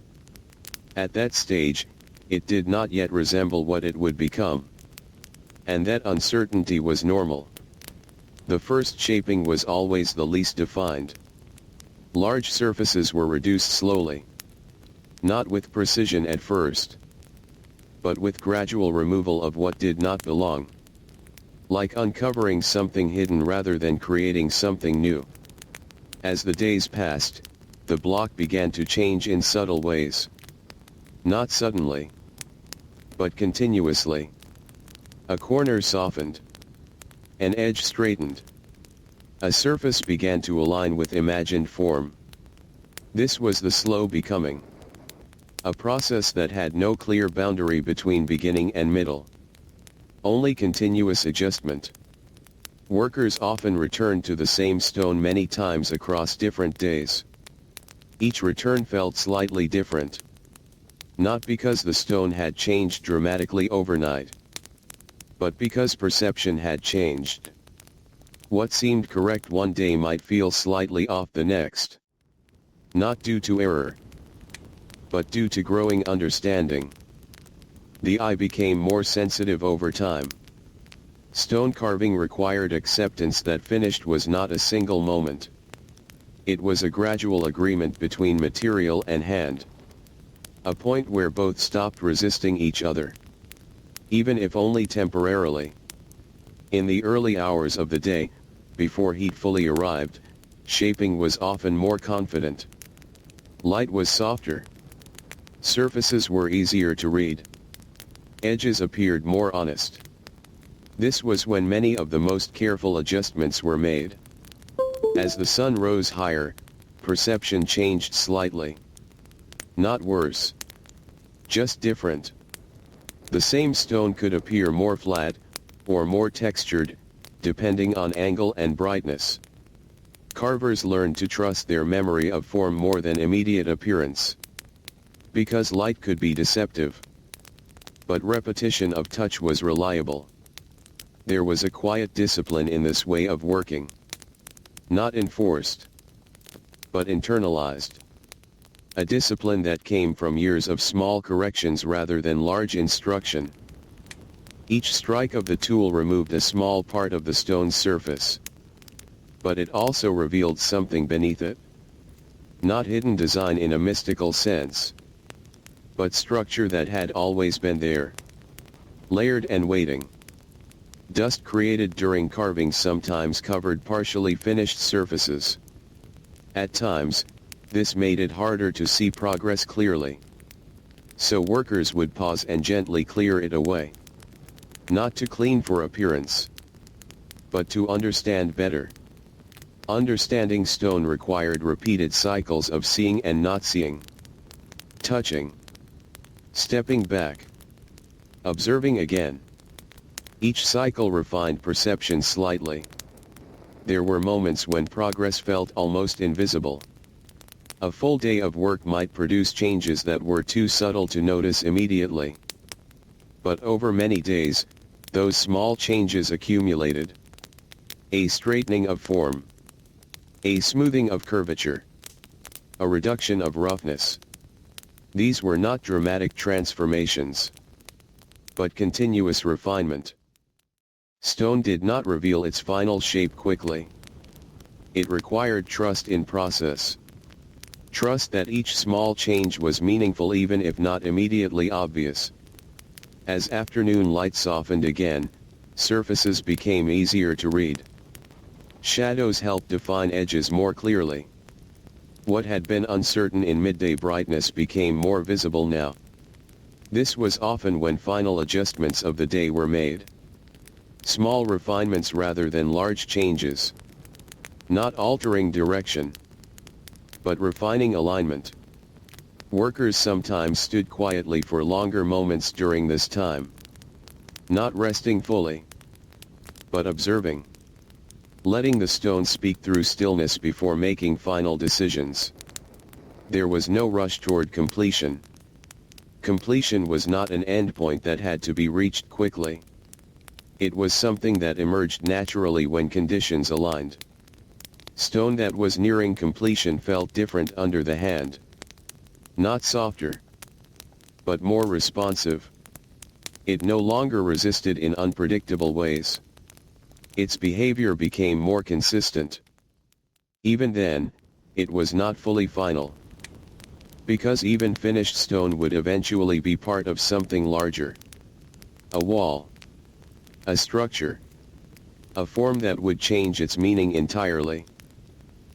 At that stage, it did not yet resemble what it would become. And that uncertainty was normal. The first shaping was always the least defined. Large surfaces were reduced slowly. Not with precision at first, but with gradual removal of what did not belong. Like uncovering something hidden rather than creating something new. As the days passed, the block began to change in subtle ways. Not suddenly, but continuously. A corner softened. An edge straightened. A surface began to align with imagined form. This was the slow becoming. A process that had no clear boundary between beginning and middle. Only continuous adjustment. Workers often returned to the same stone many times across different days. Each return felt slightly different. Not because the stone had changed dramatically overnight, but because perception had changed. What seemed correct one day might feel slightly off the next. Not due to error, but due to growing understanding. The eye became more sensitive over time. Stone carving required acceptance that finished was not a single moment. It was a gradual agreement between material and hand. A point where both stopped resisting each other. Even if only temporarily. In the early hours of the day, before heat fully arrived, shaping was often more confident. Light was softer. Surfaces were easier to read. Edges appeared more honest. This was when many of the most careful adjustments were made. As the sun rose higher, perception changed slightly. Not worse. Just different. The same stone could appear more flat, or more textured, depending on angle and brightness. Carvers learned to trust their memory of form more than immediate appearance. Because light could be deceptive. But repetition of touch was reliable. There was a quiet discipline in this way of working. Not enforced, but internalized. A discipline that came from years of small corrections rather than large instruction. Each strike of the tool removed a small part of the stone's surface. But it also revealed something beneath it. Not hidden design in a mystical sense, but structure that had always been there. Layered and waiting. Dust created during carving sometimes covered partially finished surfaces. At times, this made it harder to see progress clearly. So workers would pause and gently clear it away. Not to clean for appearance, but to understand better. Understanding stone required repeated cycles of seeing and not seeing. Touching. Stepping back. Observing again. Each cycle refined perception slightly. There were moments when progress felt almost invisible. A full day of work might produce changes that were too subtle to notice immediately. But over many days, those small changes accumulated. A straightening of form. A smoothing of curvature. A reduction of roughness. These were not dramatic transformations, but continuous refinement. Stone did not reveal its final shape quickly. It required trust in process. Trust that each small change was meaningful even if not immediately obvious. As afternoon light softened again, surfaces became easier to read. Shadows helped define edges more clearly. What had been uncertain in midday brightness became more visible now. This was often when final adjustments of the day were made. Small refinements rather than large changes. Not altering direction, but refining alignment. Workers sometimes stood quietly for longer moments during this time. Not resting fully, but observing. Letting the stone speak through stillness before making final decisions. There was no rush toward completion. Completion was not an endpoint that had to be reached quickly. It was something that emerged naturally when conditions aligned. Stone that was nearing completion felt different under the hand. Not softer, but more responsive. It no longer resisted in unpredictable ways. Its behavior became more consistent. Even then, it was not fully final. Because even finished stone would eventually be part of something larger. A wall. A structure. A form that would change its meaning entirely.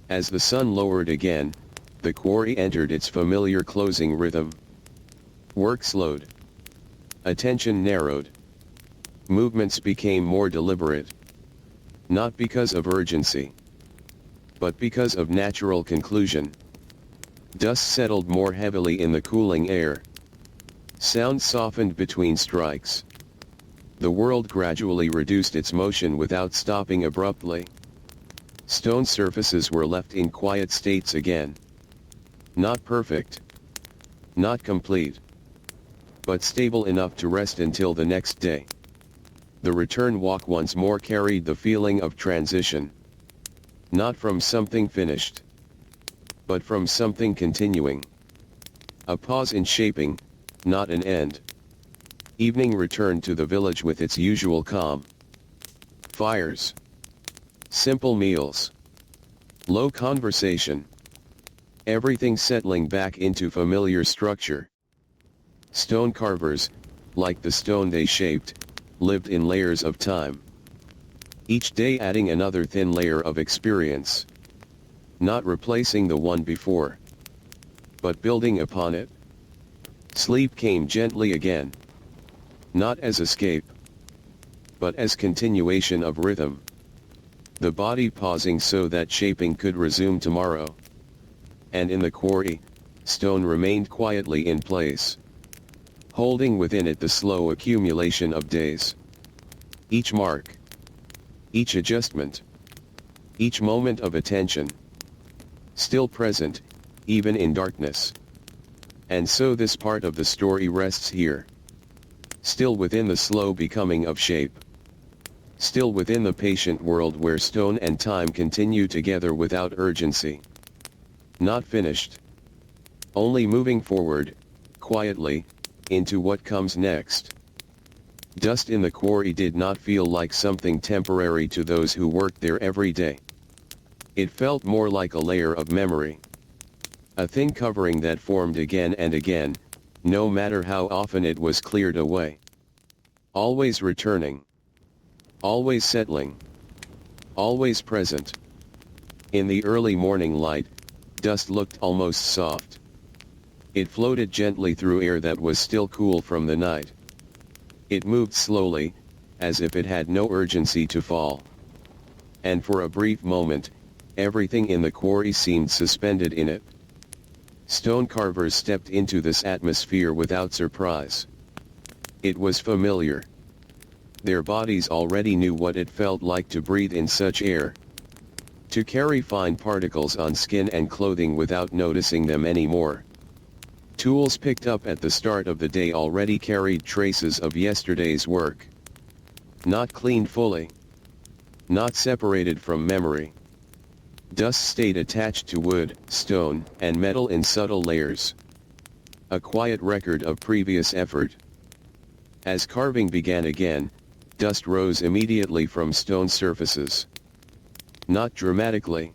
As the sun lowered again, the quarry entered its familiar closing rhythm. Work slowed. Attention narrowed. Movements became more deliberate. Not because of urgency, but because of natural conclusion. Dust settled more heavily in the cooling air. Sound softened between strikes. The world gradually reduced its motion without stopping abruptly. Stone surfaces were left in quiet states again. Not perfect. Not complete. But stable enough to rest until the next day. The return walk once more carried the feeling of transition. Not from something finished, but from something continuing. A pause in shaping, not an end. Evening returned to the village with its usual calm. Fires. Simple meals. Low conversation. Everything settling back into familiar structure. Stone carvers, like the stone they shaped, lived in layers of time. Each day adding another thin layer of experience. Not replacing the one before, but building upon it. Sleep came gently again. Not as escape, but as continuation of rhythm. The body pausing so that shaping could resume tomorrow. And in the quarry, stone remained quietly in place. Holding within it the slow accumulation of days. Each mark. Each adjustment. Each moment of attention. Still present, even in darkness. And so this part of the story rests here. Still within the slow becoming of shape. Still within the patient world where stone and time continue together without urgency. Not finished. Only moving forward, quietly, into what comes next. Dust in the quarry did not feel like something temporary to those who worked there every day. It felt more like a layer of memory. A thin covering that formed again and again, no matter how often it was cleared away. Always returning. Always settling. Always present. In the early morning light, dust looked almost soft. It floated gently through air that was still cool from the night. It moved slowly, as if it had no urgency to fall. And for a brief moment, everything in the quarry seemed suspended in it. Stone carvers stepped into this atmosphere without surprise. It was familiar. Their bodies already knew what it felt like to breathe in such air. To carry fine particles on skin and clothing without noticing them anymore. Tools picked up at the start of the day already carried traces of yesterday's work. Not cleaned fully. Not separated from memory. Dust stayed attached to wood, stone, and metal in subtle layers. A quiet record of previous effort. As carving began again, dust rose immediately from stone surfaces. Not dramatically,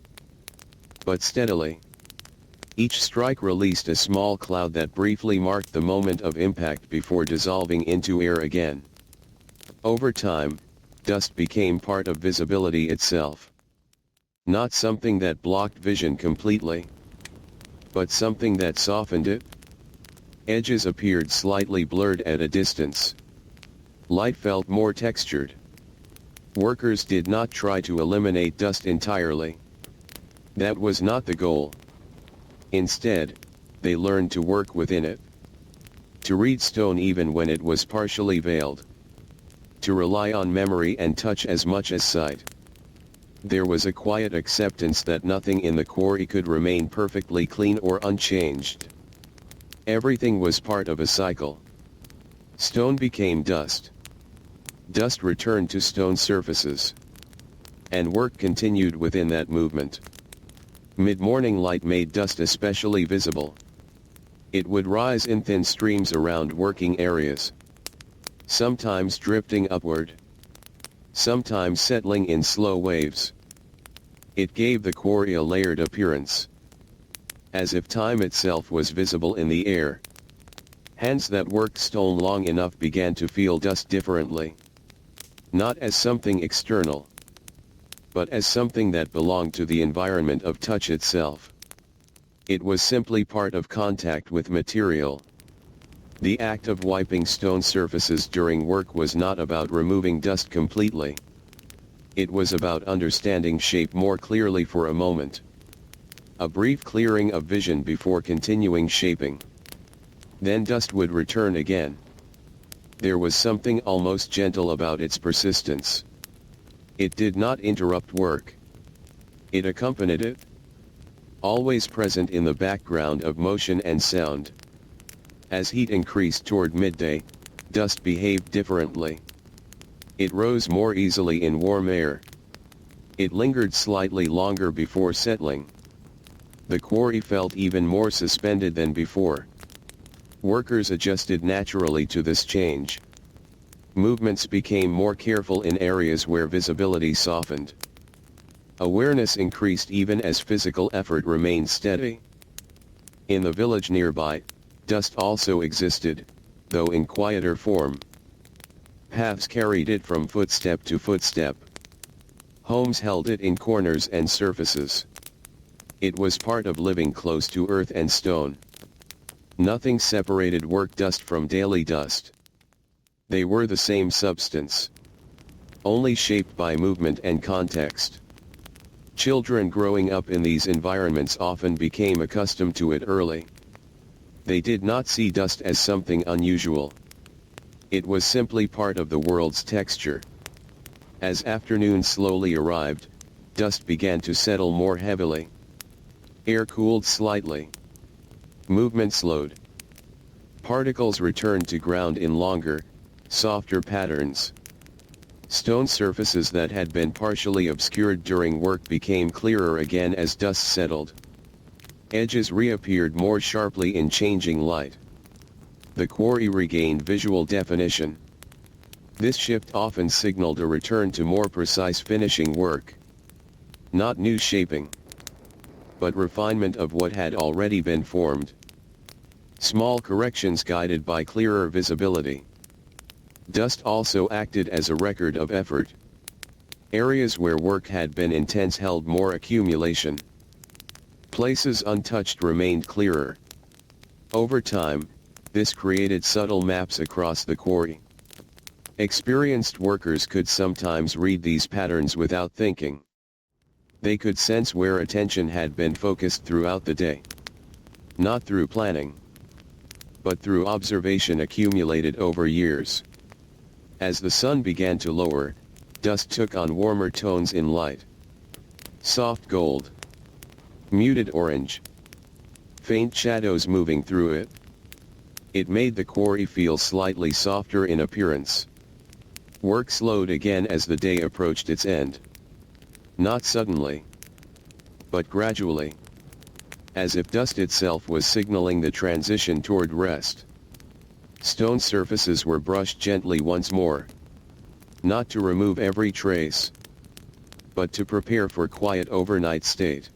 but steadily. Each strike released a small cloud that briefly marked the moment of impact before dissolving into air again. Over time, dust became part of visibility itself. Not something that blocked vision completely, but something that softened it. Edges appeared slightly blurred at a distance. Light felt more textured. Workers did not try to eliminate dust entirely. That was not the goal. Instead, they learned to work within it. To read stone even when it was partially veiled. To rely on memory and touch as much as sight. There was a quiet acceptance that nothing in the quarry could remain perfectly clean or unchanged. Everything was part of a cycle. Stone became dust. Dust returned to stone surfaces. And work continued within that movement. Mid-morning light made dust especially visible. It would rise in thin streams around working areas. Sometimes drifting upward. Sometimes settling in slow waves. It gave the quarry a layered appearance. As if time itself was visible in the air. Hands that worked stone long enough began to feel dust differently. Not as something external, but as something that belonged to the environment of touch itself. It was simply part of contact with material. The act of wiping stone surfaces during work was not about removing dust completely. It was about understanding shape more clearly for a moment. A brief clearing of vision before continuing shaping. Then dust would return again. There was something almost gentle about its persistence. It did not interrupt work. It accompanied it. Always present in the background of motion and sound. As heat increased toward midday, dust behaved differently. It rose more easily in warm air. It lingered slightly longer before settling. The quarry felt even more suspended than before. Workers adjusted naturally to this change. Movements became more careful in areas where visibility softened. Awareness increased even as physical effort remained steady. In the village nearby, dust also existed, though in quieter form. Paths carried it from footstep to footstep. Homes held it in corners and surfaces. It was part of living close to earth and stone. Nothing separated work dust from daily dust. They were the same substance. Only shaped by movement and context. Children growing up in these environments often became accustomed to it early. They did not see dust as something unusual. It was simply part of the world's texture. As afternoon slowly arrived, dust began to settle more heavily. Air cooled slightly. Movement slowed. Particles returned to ground in longer, softer patterns. Stone surfaces that had been partially obscured during work became clearer again as dust settled. Edges reappeared more sharply in changing light. The quarry regained visual definition. This shift often signaled a return to more precise finishing work. Not new shaping, but refinement of what had already been formed. Small corrections guided by clearer visibility. Dust also acted as a record of effort. Areas where work had been intense held more accumulation. Places untouched remained clearer. Over time, this created subtle maps across the quarry. Experienced workers could sometimes read these patterns without thinking. They could sense where attention had been focused throughout the day. not through planning, but through observation accumulated over years. As the sun began to lower, dust took on warmer tones in light. Soft gold, muted orange, faint shadows moving through it. It made the quarry feel slightly softer in appearance. Work slowed again as the day approached its end. Not suddenly, but gradually, as if dust itself was signaling the transition toward rest. Stone surfaces were brushed gently once more, not to remove every trace, but to prepare for quiet overnight state,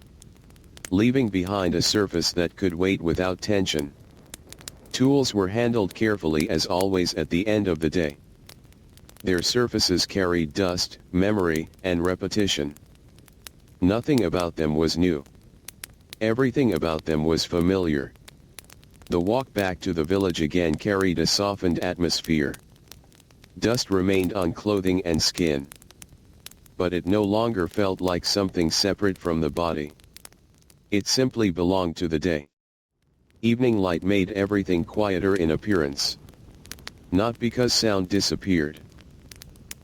leaving behind a surface that could wait without tension. Tools were handled carefully as always at the end of the day. Their surfaces carried dust, memory, and repetition. Nothing about them was new. Everything about them was familiar. The walk back to the village again carried a softened atmosphere. Dust remained on clothing and skin, but it no longer felt like something separate from the body. It simply belonged to the day. Evening light made everything quieter in appearance. Not because sound disappeared,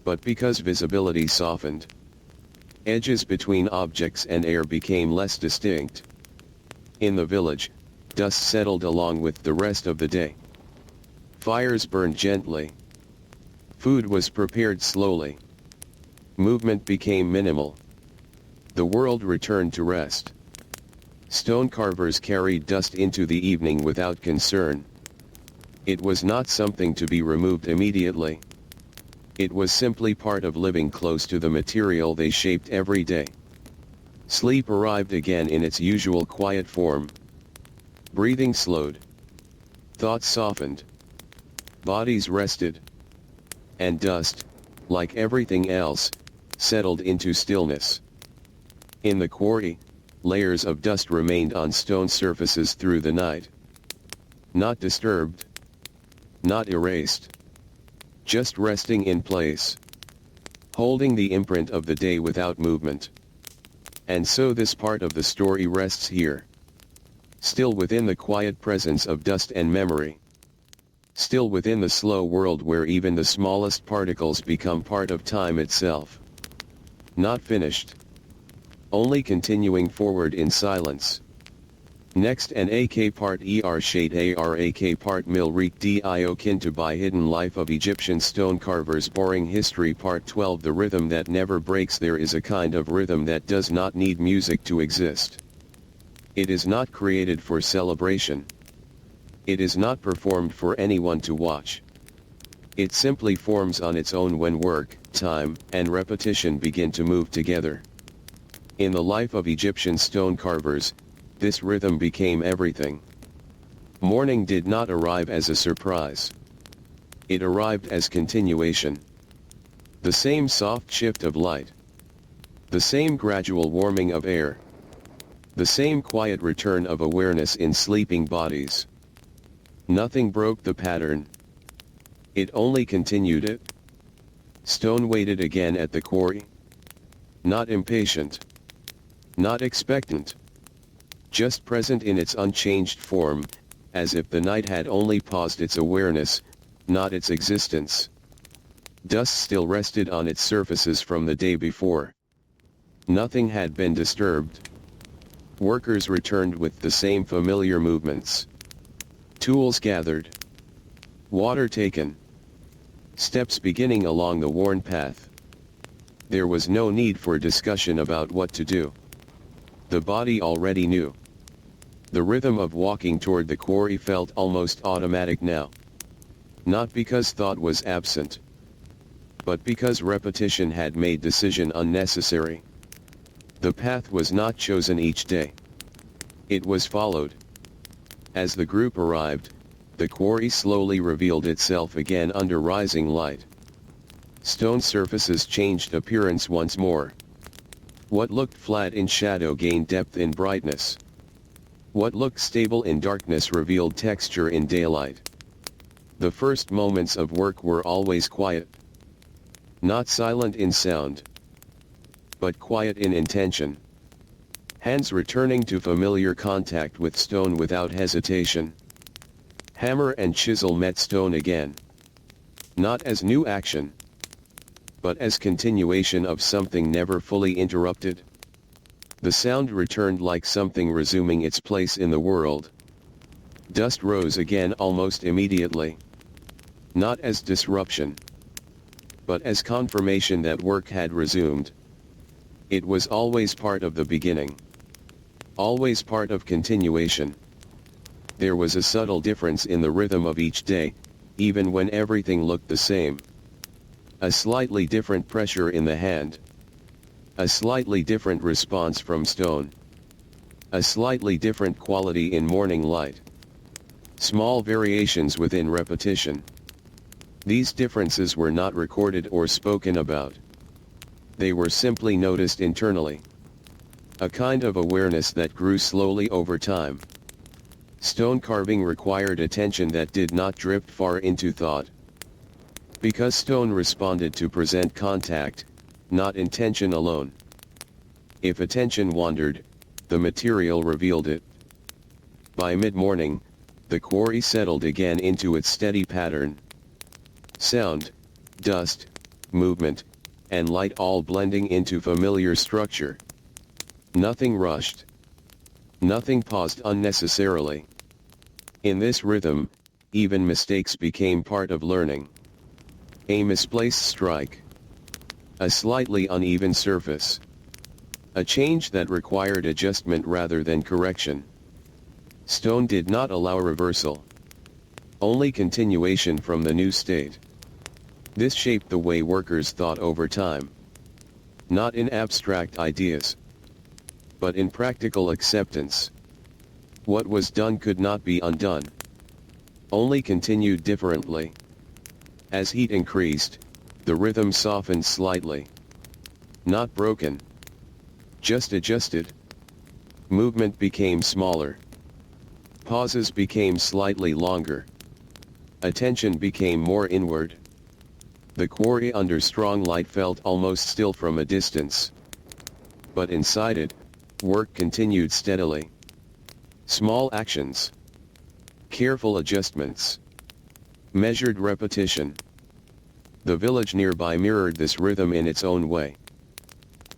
but because visibility softened. Edges between objects and air became less distinct. In the village, dust settled along with the rest of the day. Fires burned gently. Food was prepared slowly. Movement became minimal. The world returned to rest. Stone carvers carried dust into the evening without concern. It was not something to be removed immediately. It was simply part of living close to the material they shaped every day. Sleep arrived again in its usual quiet form. Breathing slowed. Thoughts softened. Bodies rested. And dust, like everything else, settled into stillness. In the quarry, layers of dust remained on stone surfaces through the night. Not disturbed. Not erased. Just resting in place. Holding the imprint of the day without movement. And so this part of the story rests here. Still within the quiet presence of dust and memory. Still within the slow world where even the smallest particles become part of time itself. Not finished. Only continuing forward in silence. Next an AK part ER shade ARAK part mil reek dio kin to by hidden life of Egyptian stone carvers boring history part 12 the rhythm that never breaks there is a kind of rhythm that does not need music to exist. It is not created for celebration. It is not performed for anyone to watch. It simply forms on its own when work, time, and repetition begin to move together. In the life of Egyptian stone carvers, this rhythm became everything. Morning did not arrive as a surprise. It arrived as continuation. The same soft shift of light. The same gradual warming of air. The same quiet return of awareness in sleeping bodies. Nothing broke the pattern. It only continued it. Stone waited again at the quarry. Not impatient. Not expectant. Just present in its unchanged form, as if the night had only paused its awareness, not its existence. Dust still rested on its surfaces from the day before. Nothing had been disturbed. Workers returned with the same familiar movements. Tools gathered. Water taken. Steps beginning along the worn path. There was no need for discussion about what to do. The body already knew. The rhythm of walking toward the quarry felt almost automatic now. Not because thought was absent, but because repetition had made decision unnecessary. The path was not chosen each day. It was followed. As the group arrived, the quarry slowly revealed itself again under rising light. Stone surfaces changed appearance once more. What looked flat in shadow gained depth in brightness. What looked stable in darkness revealed texture in daylight. The first moments of work were always quiet. Not silent in sound, but quiet in intention. Hands returning to familiar contact with stone without hesitation. Hammer and chisel met stone again. Not as new action, but as continuation of something never fully interrupted. The sound returned like something resuming its place in the world. Dust rose again almost immediately. Not as disruption, but as confirmation that work had resumed. It was always part of the beginning. Always part of continuation. There was a subtle difference in the rhythm of each day, even when everything looked the same. A slightly different pressure in the hand. A slightly different response from stone. A slightly different quality in morning light. Small variations within repetition. These differences were not recorded or spoken about. They were simply noticed internally. A kind of awareness that grew slowly over time. Stone carving required attention that did not drift far into thought. Because stone responded to present contact, not intention alone. If attention wandered, the material revealed it. By mid-morning, the quarry settled again into its steady pattern. Sound, dust, movement, and light all blending into familiar structure. Nothing rushed. Nothing paused unnecessarily. In this rhythm, even mistakes became part of learning. A misplaced strike. A slightly uneven surface. A change that required adjustment rather than correction. Stone did not allow reversal. Only continuation from the new state. This shaped the way workers thought over time. Not in abstract ideas, but in practical acceptance. What was done could not be undone. Only continued differently. As heat increased, the rhythm softened slightly. Not broken. Just adjusted. Movement became smaller. Pauses became slightly longer. Attention became more inward. The quarry under strong light felt almost still from a distance. But inside it, work continued steadily. Small actions. Careful adjustments. Measured repetition. The village nearby mirrored this rhythm in its own way.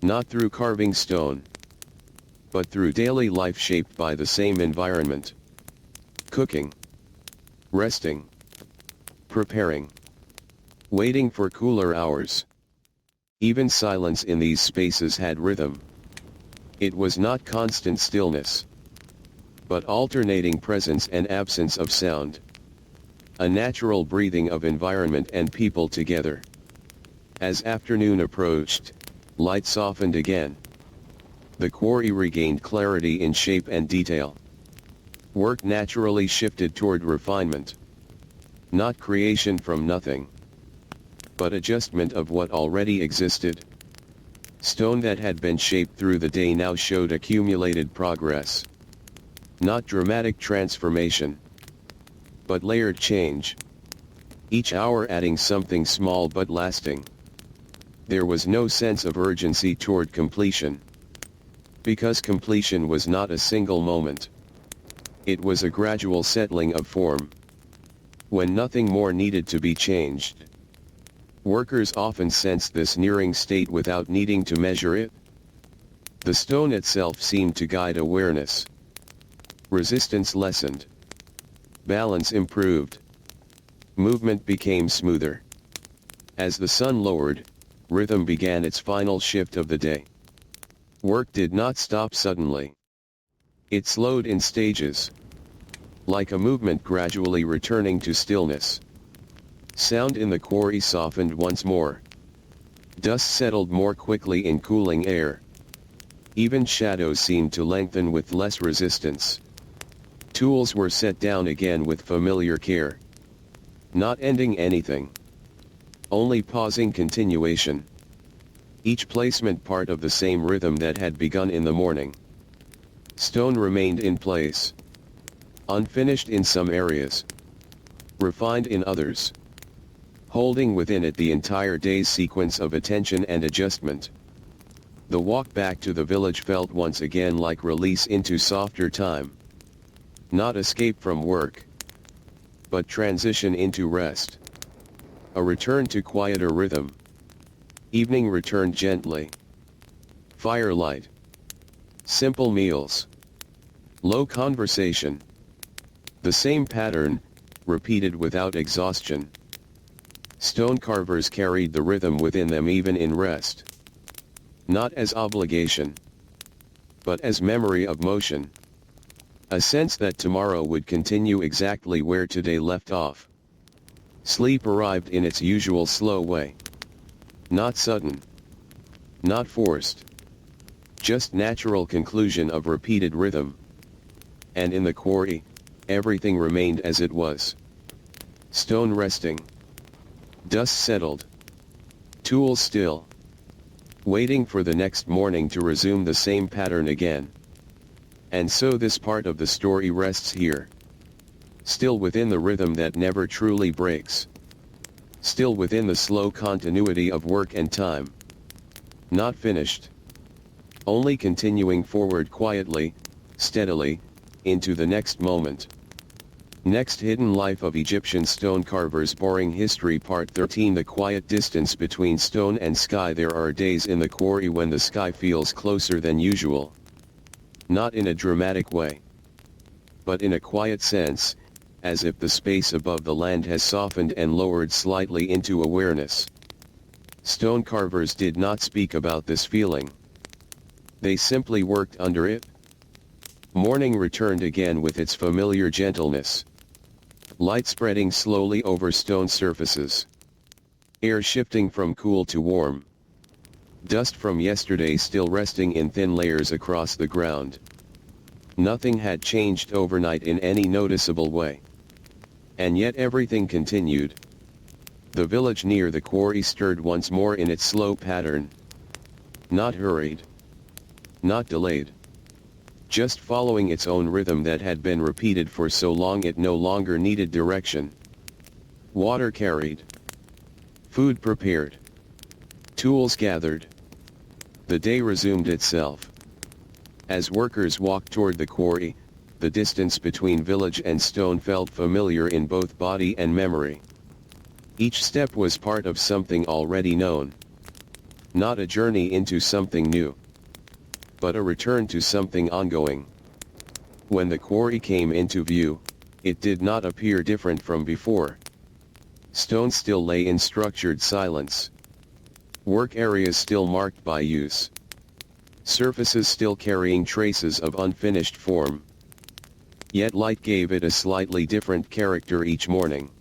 Not through carving stone, but through daily life shaped by the same environment. Cooking. Resting. Preparing. Waiting for cooler hours. Even silence in these spaces had rhythm. It was not constant stillness, but alternating presence and absence of sound. A natural breathing of environment and people together. As afternoon approached, light softened again. The quarry regained clarity in shape and detail. Work naturally shifted toward refinement. Not creation from nothing, but adjustment of what already existed. Stone that had been shaped through the day now showed accumulated progress. Not dramatic transformation, but layered change. Each hour adding something small but lasting. There was no sense of urgency toward completion. Because completion was not a single moment. It was a gradual settling of form. When nothing more needed to be changed. Workers often sensed this nearing state without needing to measure it. The stone itself seemed to guide awareness. Resistance lessened. Balance improved. Movement became smoother. As the sun lowered, rhythm began its final shift of the day. Work did not stop suddenly. It slowed in stages. Like a movement gradually returning to stillness. Sound in the quarry softened once more. Dust settled more quickly in cooling air. Even shadows seemed to lengthen with less resistance. Tools were set down again with familiar care. Not ending anything. Only pausing continuation. Each placement part of the same rhythm that had begun in the morning. Stone remained in place. Unfinished in some areas. Refined in others. Holding within it the entire day's sequence of attention and adjustment. The walk back to the village felt once again like release into softer time. Not escape from work, but transition into rest. A return to quieter rhythm. Evening returned gently. Firelight. Simple meals. Low conversation. The same pattern, repeated without exhaustion. Stone carvers carried the rhythm within them even in rest. Not as obligation, but as memory of motion. A sense that tomorrow would continue exactly where today left off. Sleep arrived in its usual slow way. Not sudden. Not forced. Just natural conclusion of repeated rhythm. And in the quarry, everything remained as it was. Stone resting. Dust settled. Tools still. Waiting for the next morning to resume the same pattern again. And so this part of the story rests here. Still within the rhythm that never truly breaks. Still within the slow continuity of work and time. Not finished. Only continuing forward quietly, steadily, into the next moment. Next Hidden Life of Egyptian Stone Carvers Boring History Part 13 The quiet distance between stone and sky. There are days in the quarry when the sky feels closer than usual. Not in a dramatic way, but in a quiet sense, as if the space above the land has softened and lowered slightly into awareness. Stone carvers did not speak about this feeling. They simply worked under it. Morning returned again with its familiar gentleness. Light spreading slowly over stone surfaces. Air shifting from cool to warm. Dust from yesterday still resting in thin layers across the ground. Nothing had changed overnight in any noticeable way. And yet everything continued. The village near the quarry stirred once more in its slow pattern. Not hurried. Not delayed. Just following its own rhythm that had been repeated for so long it no longer needed direction. Water carried. Food prepared. Tools gathered. The day resumed itself. As workers walked toward the quarry, the distance between village and stone felt familiar in both body and memory. Each step was part of something already known. Not a journey into something new, but a return to something ongoing. When the quarry came into view, it did not appear different from before. Stone still lay in structured silence. Work areas still marked by use. Surfaces still carrying traces of unfinished form. Yet light gave it a slightly different character each morning.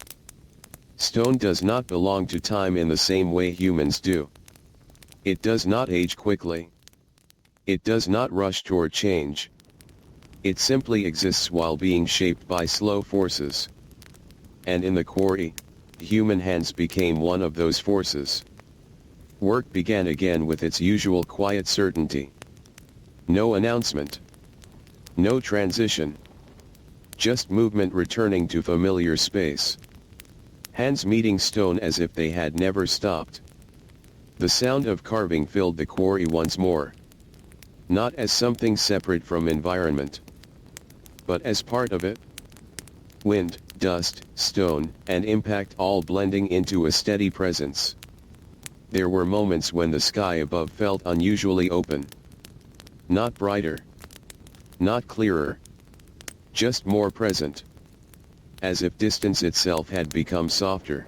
Stone does not belong to time in the same way humans do. It does not age quickly. It does not rush toward change. It simply exists while being shaped by slow forces. And in the quarry, human hands became one of those forces. Work began again with its usual quiet certainty. No announcement. No transition. Just movement returning to familiar space. Hands meeting stone as if they had never stopped. The sound of carving filled the quarry once more. Not as something separate from environment, but as part of it. Wind, dust, stone, and impact all blending into a steady presence. There were moments when the sky above felt unusually open. Not brighter. Not clearer. Just more present. As if distance itself had become softer.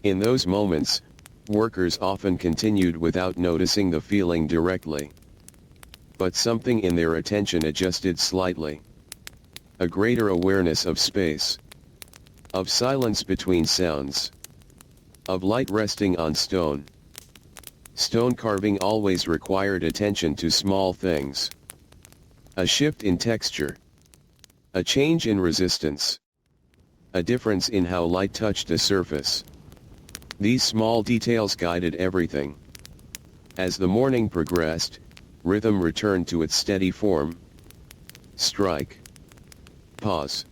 In those moments, workers often continued without noticing the feeling directly. But something in their attention adjusted slightly. A greater awareness of space. Of silence between sounds. Of light resting on stone. Stone carving always required attention to small things. A shift in texture. A change in resistance. A difference in how light touched a surface. These small details guided everything. As the morning progressed, rhythm returned to its steady form. Strike. Pause.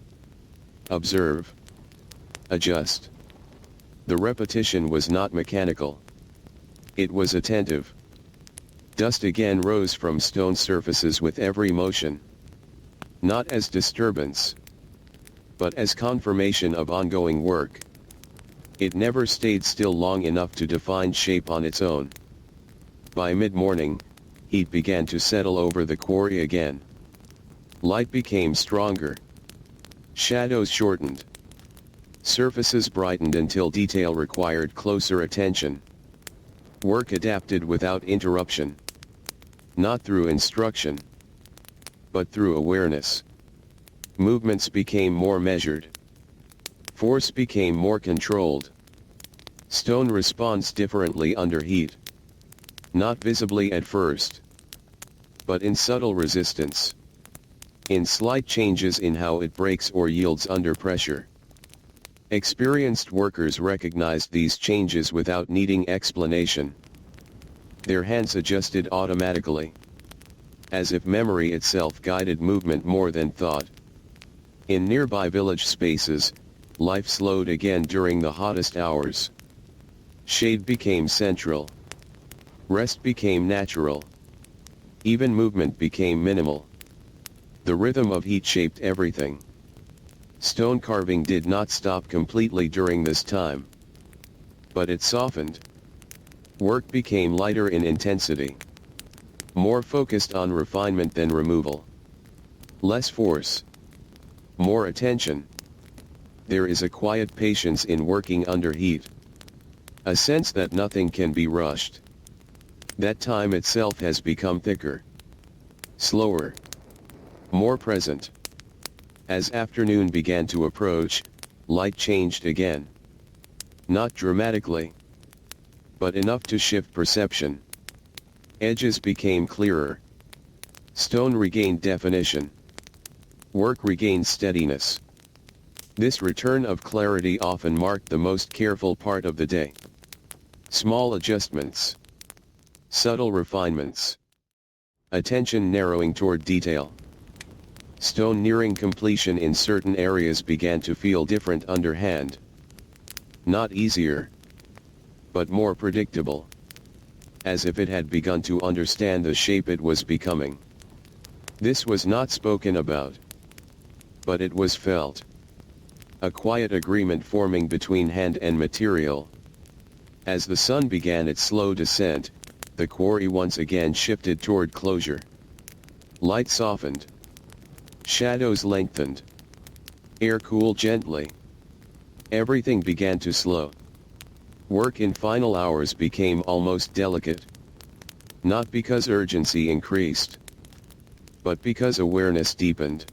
Observe. Adjust. The repetition was not mechanical. It was attentive. Dust again rose from stone surfaces with every motion. Not as disturbance, but as confirmation of ongoing work. It never stayed still long enough to define shape on its own. By mid-morning, heat began to settle over the quarry again. Light became stronger. Shadows shortened. Surfaces brightened until detail required closer attention. Work adapted without interruption. Not through instruction, but through awareness. Movements became more measured. Force became more controlled. Stone responds differently under heat. Not visibly at first, but in subtle resistance. In slight changes in how it breaks or yields under pressure. Experienced workers recognized these changes without needing explanation. Their hands adjusted automatically, as if memory itself guided movement more than thought. In nearby village spaces, life slowed again during the hottest hours. Shade became central. Rest became natural. Even movement became minimal. The rhythm of heat shaped everything. Stone carving did not stop completely during this time, but it softened. Work became lighter in intensity. More focused on refinement than removal. Less force. More attention. There is a quiet patience in working under heat. A sense that nothing can be rushed. That time itself has become thicker. Slower. More present. As afternoon began to approach, light changed again. Not dramatically, but enough to shift perception. Edges became clearer. Stone regained definition. Work regained steadiness. This return of clarity often marked the most careful part of the day. Small adjustments. Subtle refinements. Attention narrowing toward detail. Stone nearing completion in certain areas began to feel different underhand. Not easier, but more predictable. As if it had begun to understand the shape it was becoming. This was not spoken about, but it was felt. A quiet agreement forming between hand and material. As the sun began its slow descent, the quarry once again shifted toward closure. Light softened. Shadows lengthened. Air cooled gently. Everything began to slow. Work in final hours became almost delicate. Not because urgency increased, but because awareness deepened.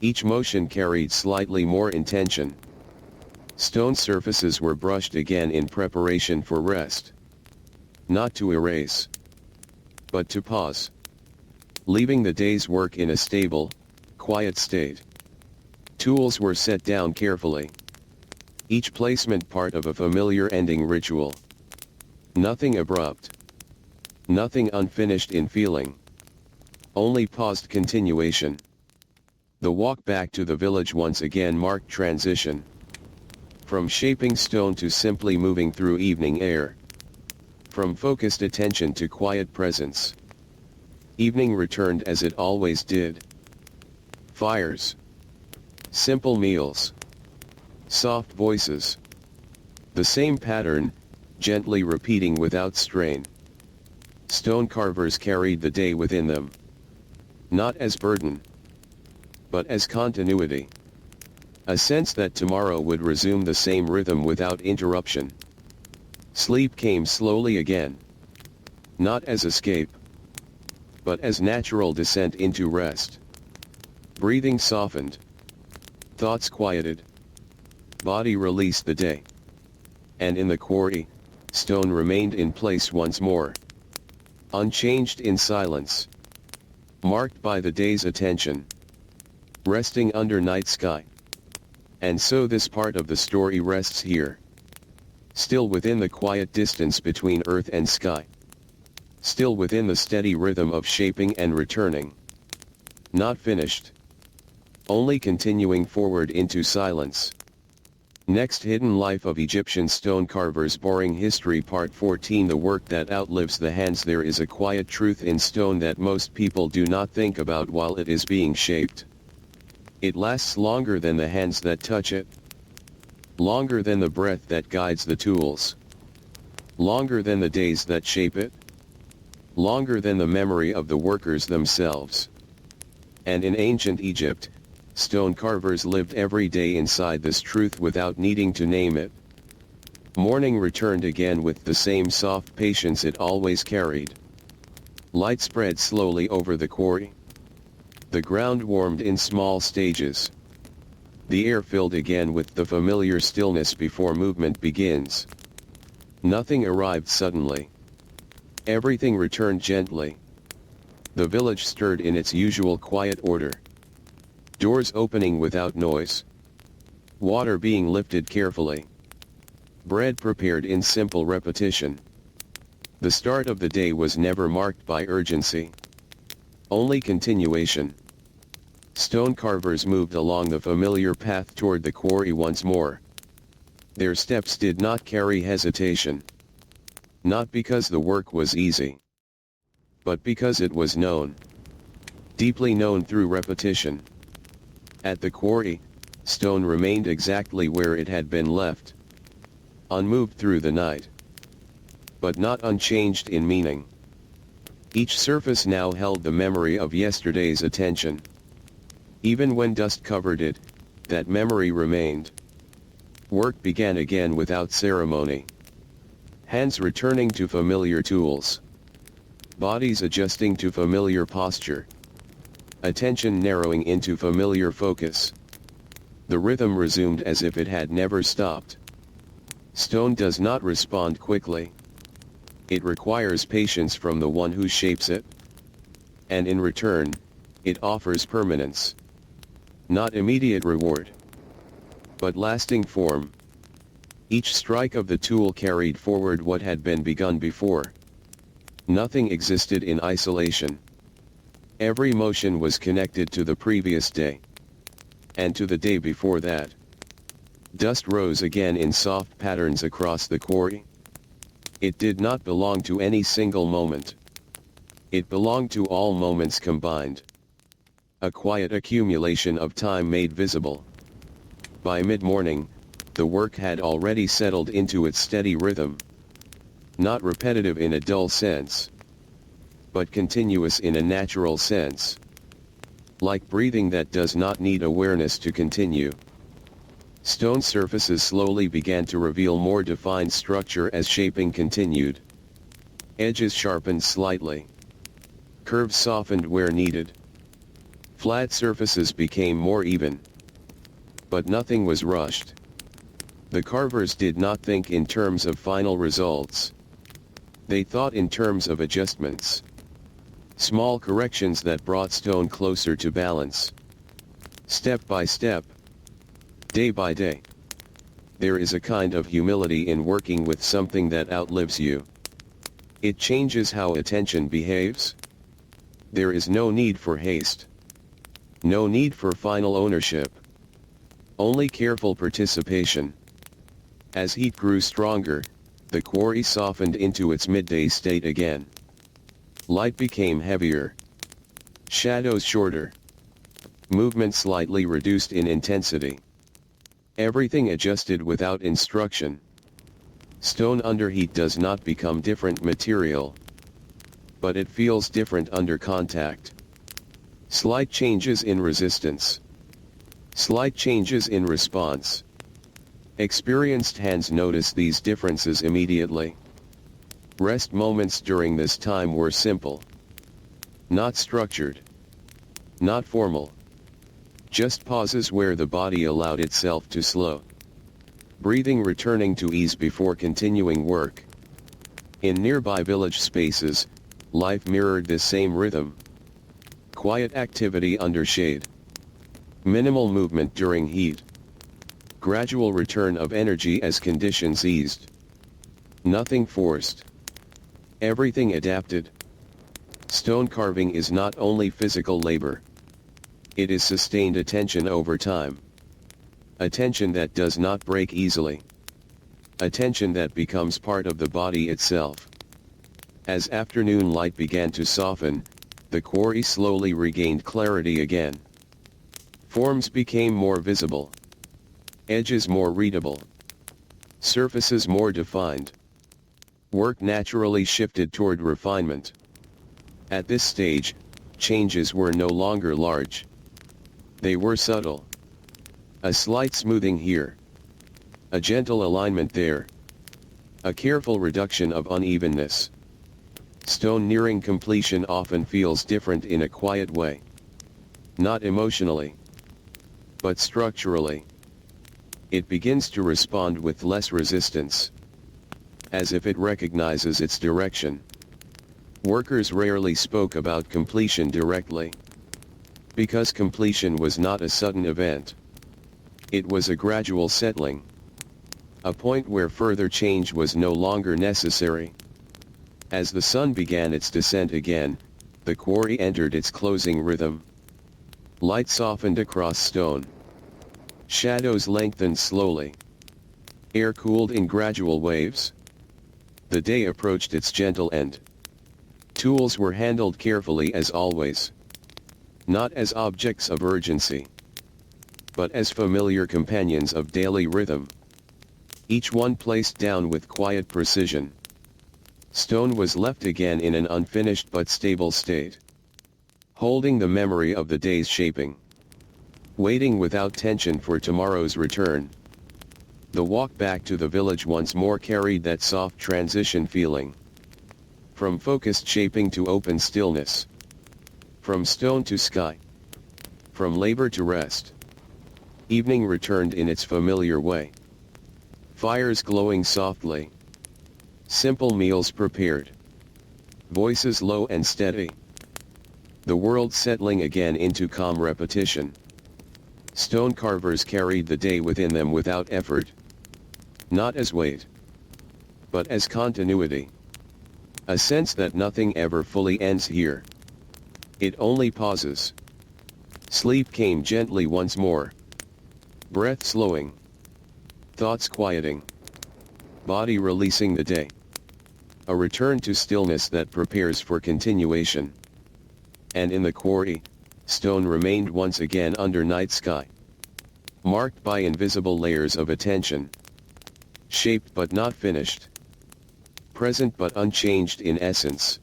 Each motion carried slightly more intention. Stone surfaces were brushed again in preparation for rest. Not to erase, but to pause. Leaving the day's work in a stable, quiet state. Tools were set down carefully. Each placement part of a familiar ending ritual. Nothing abrupt. Nothing unfinished in feeling. Only paused continuation. The walk back to the village once again marked transition. From shaping stone to simply moving through evening air. From focused attention to quiet presence. Evening returned as it always did. Fires. Simple meals. Soft voices. The same pattern, gently repeating without strain. Stone carvers carried the day within them. Not as burden, but as continuity. A sense that tomorrow would resume the same rhythm without interruption. Sleep came slowly again. Not as escape, but as natural descent into rest. Breathing softened. Thoughts quieted. Body released the day. And in the quarry, stone remained in place once more. Unchanged in silence. Marked by the day's attention. Resting under night sky. And so this part of the story rests here. Still within the quiet distance between earth and sky. Still within the steady rhythm of shaping and returning. Not finished. Only continuing forward into silence. Next, Hidden Life of Egyptian Stone Carvers. Boring History Part 14. The work that outlives the hands. There is a quiet truth in stone that most people do not think about while it is being shaped. It lasts longer than the hands that touch it, longer than the breath that guides the tools, longer than the days that shape it, longer than the memory of the workers themselves. And in ancient Egypt, stone carvers lived every day inside this truth without needing to name it. Morning returned again with the same soft patience it always carried. Light spread slowly over the quarry. The ground warmed in small stages. The air filled again with the familiar stillness before movement begins. Nothing arrived suddenly. Everything returned gently. The village stirred in its usual quiet order. Doors opening without noise. Water being lifted carefully. Bread prepared in simple repetition. The start of the day was never marked by urgency. Only continuation. Stone carvers moved along the familiar path toward the quarry once more. Their steps did not carry hesitation. Not because the work was easy, but because it was known. Deeply known through repetition. At the quarry, stone remained exactly where it had been left. Unmoved through the night. But not unchanged in meaning. Each surface now held the memory of yesterday's attention. Even when dust covered it, that memory remained. Work began again without ceremony. Hands returning to familiar tools. Bodies adjusting to familiar posture. Attention narrowing into familiar focus. The rhythm resumed as if it had never stopped. Stone does not respond quickly. It requires patience from the one who shapes it. And in return, it offers permanence. Not immediate reward, but lasting form. Each strike of the tool carried forward what had been begun before. Nothing existed in isolation. Every motion was connected to the previous day. And to the day before that. Dust rose again in soft patterns across the quarry. It did not belong to any single moment. It belonged to all moments combined. A quiet accumulation of time made visible. By mid-morning, the work had already settled into its steady rhythm. Not repetitive in a dull sense, but continuous in a natural sense. Like breathing that does not need awareness to continue. Stone surfaces slowly began to reveal more defined structure as shaping continued. Edges sharpened slightly. Curves softened where needed. Flat surfaces became more even. But nothing was rushed. The carvers did not think in terms of final results. They thought in terms of adjustments. Small corrections that brought stone closer to balance. Step by step. Day by day. There is a kind of humility in working with something that outlives you. It changes how attention behaves. There is no need for haste. No need for final ownership. Only careful participation. As heat grew stronger, the quarry softened into its midday state again. Light became heavier. Shadows shorter. Movement slightly reduced in intensity. Everything adjusted without instruction. Stone under heat does not become different material. But it feels different under contact. Slight changes in resistance. Slight changes in response. Experienced hands notice these differences immediately. Rest moments during this time were simple. Not structured. Not formal. Just pauses where the body allowed itself to slow. Breathing returning to ease before continuing work. In nearby village spaces, life mirrored this same rhythm. Quiet activity under shade. Minimal movement during heat. Gradual return of energy as conditions eased. Nothing forced. Everything adapted. Stone carving is not only physical labor. It is sustained attention over time. a tension that does not break easily, a tension that becomes part of the body itself. As afternoon light began to soften, the quarry slowly regained clarity again. Forms became more visible, edges more readable, surfaces more defined. Work naturally shifted toward refinement. At this stage, changes were no longer large. They were subtle. A slight smoothing here, a gentle alignment there, a careful reduction of unevenness. Stone nearing completion often feels different in a quiet way. Not emotionally, but structurally. It begins to respond with less resistance, as if it recognizes its direction. Workers rarely spoke about completion directly, because completion was not a sudden event. It was a gradual settling, a point where further change was no longer necessary. As the sun began its descent again, the quarry entered its closing rhythm. Light softened across stone. Shadows lengthened slowly. Air cooled in gradual waves. The day approached its gentle end. Tools were handled carefully as always. Not as objects of urgency, but as familiar companions of daily rhythm. Each one placed down with quiet precision. Stone was left again in an unfinished but stable state, holding the memory of the day's shaping, waiting without tension for tomorrow's return. The walk back to the village once more carried that soft transition feeling. From focused shaping to open stillness. From stone to sky. From labor to rest. Evening returned in its familiar way. Fires glowing softly. Simple meals prepared. Voices low and steady. The world settling again into calm repetition. Stone carvers carried the day within them without effort. Not as weight, but as continuity. A sense that nothing ever fully ends here. It only pauses. Sleep came gently once more. Breath slowing. Thoughts quieting. Body releasing the day. A return to stillness that prepares for continuation. And in the quarry, stone remained once again under night sky. Marked by invisible layers of attention. Shaped but not finished. Present but unchanged in essence.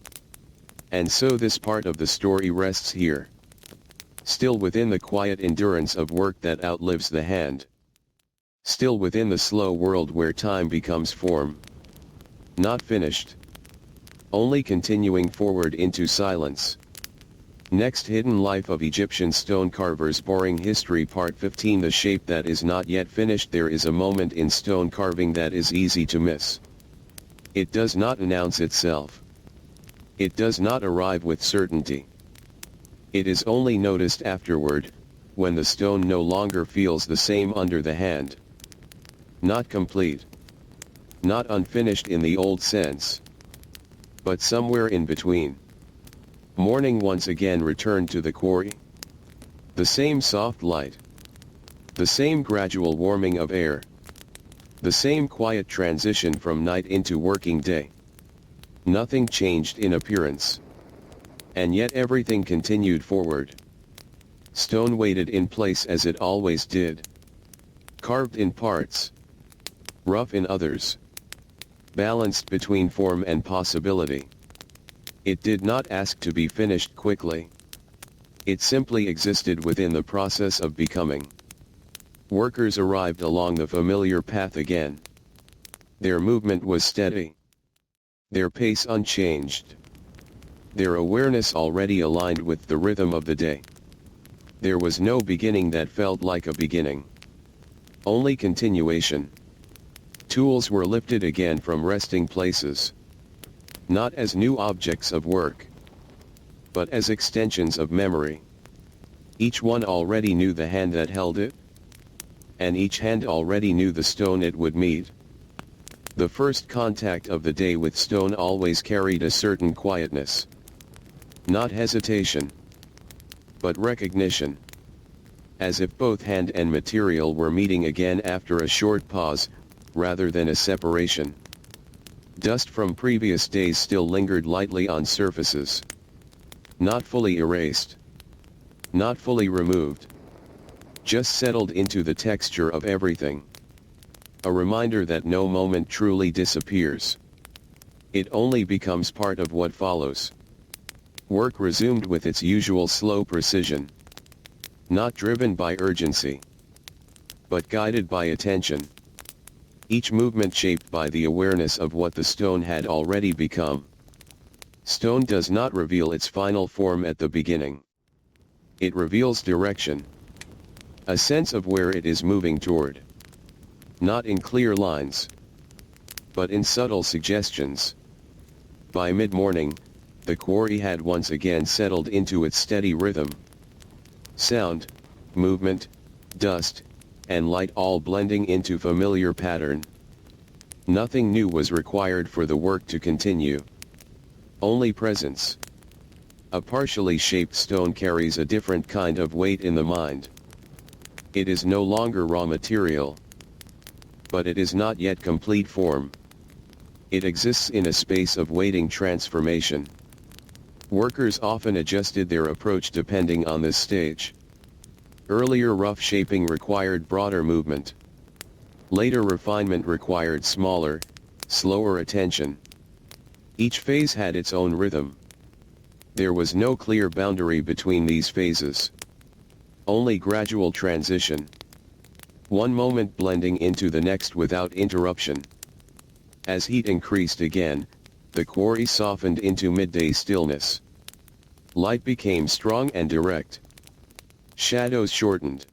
And so this part of the story rests here. Still within the quiet endurance of work that outlives the hand. Still within the slow world where time becomes form. Not finished. Only continuing forward into silence. Next, Hidden Life of Egyptian Stone Carvers. Boring History Part 15. The shape that is not yet finished. There is a moment in stone carving that is easy to miss. It does not announce itself. It does not arrive with certainty. It is only noticed afterward, when the stone no longer feels the same under the hand. Not complete. Not unfinished in the old sense. But somewhere in between. Morning once again returned to the quarry. The same soft light. The same gradual warming of air. The same quiet transition from night into working day. Nothing changed in appearance. And yet everything continued forward. Stone waited in place as it always did. Carved in parts. Rough in others. Balanced between form and possibility. It did not ask to be finished quickly. It simply existed within the process of becoming. Workers arrived along the familiar path again. Their movement was steady. Their pace unchanged. Their awareness already aligned with the rhythm of the day. There was no beginning that felt like a beginning. Only continuation. Tools were lifted again from resting places. Not as new objects of work, but as extensions of memory. Each one already knew the hand that held it, and each hand already knew the stone it would meet. The first contact of the day with stone always carried a certain quietness. Not hesitation, but recognition. as if both hand and material were meeting again after a short pause, rather than a separation. Dust from previous days still lingered lightly on surfaces. Not fully erased. Not fully removed. Just settled into the texture of everything. A reminder that no moment truly disappears. It only becomes part of what follows. Work resumed with its usual slow precision. Not driven by urgency, but guided by attention. Each movement shaped by the awareness of what the stone had already become. Stone does not reveal its final form at the beginning. It reveals direction. A sense of where it is moving toward. Not in clear lines, but in subtle suggestions. By mid-morning, the quarry had once again settled into its steady rhythm. Sound, movement, dust, and light all blending into familiar pattern. Nothing new was required for the work to continue. Only presence. A partially shaped stone carries a different kind of weight in the mind. It is no longer raw material. But it is not yet complete form. It exists in a space of waiting transformation. Workers often adjusted their approach depending on this stage. Earlier rough shaping required broader movement. Later refinement required smaller, slower attention. Each phase had its own rhythm. There was no clear boundary between these phases. Only gradual transition. One moment blending into the next without interruption. As heat increased again, the quarry softened into midday stillness. Light became strong and direct. Shadows shortened.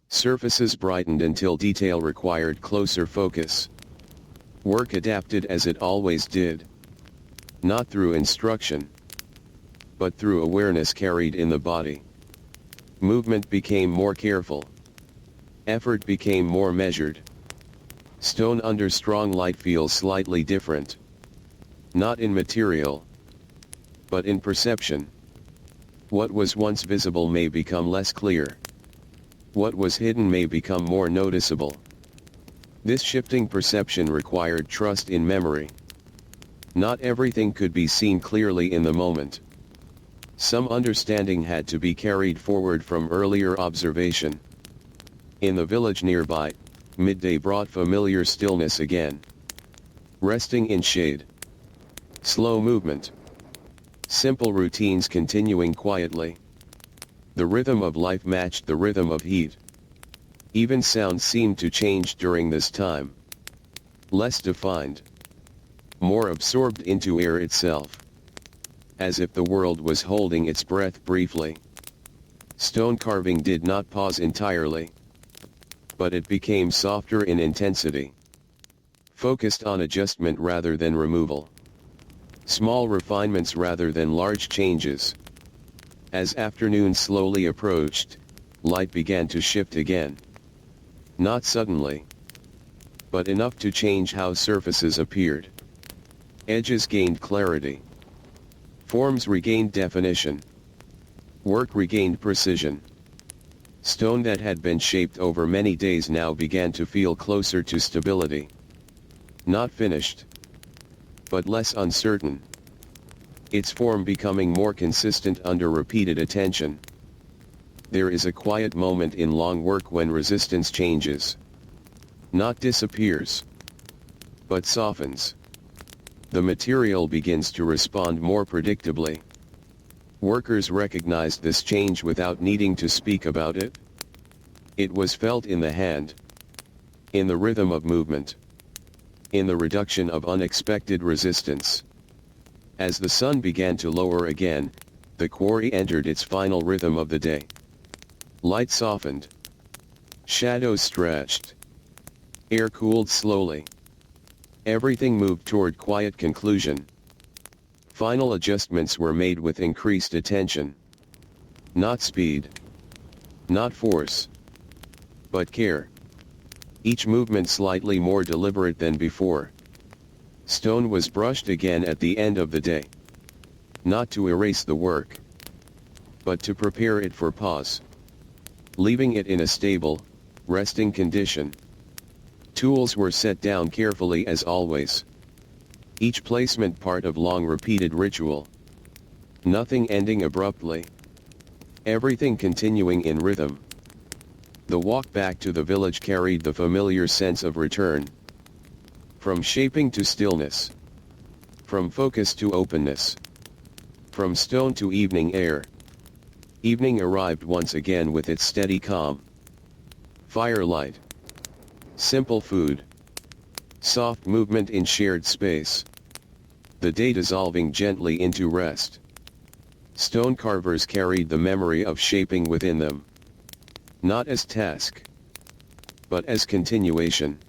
Surfaces brightened until detail required closer focus. Work adapted as it always did. Not through instruction, but through awareness carried in the body. Movement became more careful. Effort became more measured. Stone under strong light feels slightly different. Not in material, but in perception. What was once visible may become less clear. What was hidden may become more noticeable. This shifting perception required trust in memory. Not everything could be seen clearly in the moment. Some understanding had to be carried forward from earlier observation. In the village nearby, midday brought familiar stillness again. Resting in shade. Slow movement. Simple routines continuing quietly. The rhythm of life matched the rhythm of heat. Even sound seemed to change during this time. Less defined. More absorbed into air itself. As if the world was holding its breath briefly. Stone carving did not pause entirely. But it became softer in intensity. Focused on adjustment rather than removal. Small refinements rather than large changes. As afternoon slowly approached, light began to shift again. Not suddenly, but enough to change how surfaces appeared. Edges gained clarity. Forms regained definition. Work regained precision. Stone that had been shaped over many days now began to feel closer to stability. Not finished, but less uncertain. Its form becoming more consistent under repeated attention. There is a quiet moment in long work when resistance changes. Not disappears, but softens. The material begins to respond more predictably. Workers recognized this change without needing to speak about it. It was felt in the hand, in the rhythm of movement, in the reduction of unexpected resistance. As the sun began to lower again, the quarry entered its final rhythm of the day. Light softened. Shadows stretched. Air cooled slowly. Everything moved toward quiet conclusion. Final adjustments were made with increased attention. Not speed. Not force. But care. Each movement slightly more deliberate than before. Stone was brushed again at the end of the day. Not to erase the work, but to prepare it for pause. leaving it in a stable, resting condition. Tools were set down carefully as always. Each placement part of long repeated ritual. Nothing ending abruptly. Everything continuing in rhythm. The walk back to the village carried the familiar sense of return. From shaping to stillness. From focus to openness. From stone to evening air. Evening arrived once again with its steady calm. Firelight. Simple food. Soft movement in shared space. The day dissolving gently into rest. Stone carvers carried the memory of shaping within them. Not as task, but as continuation.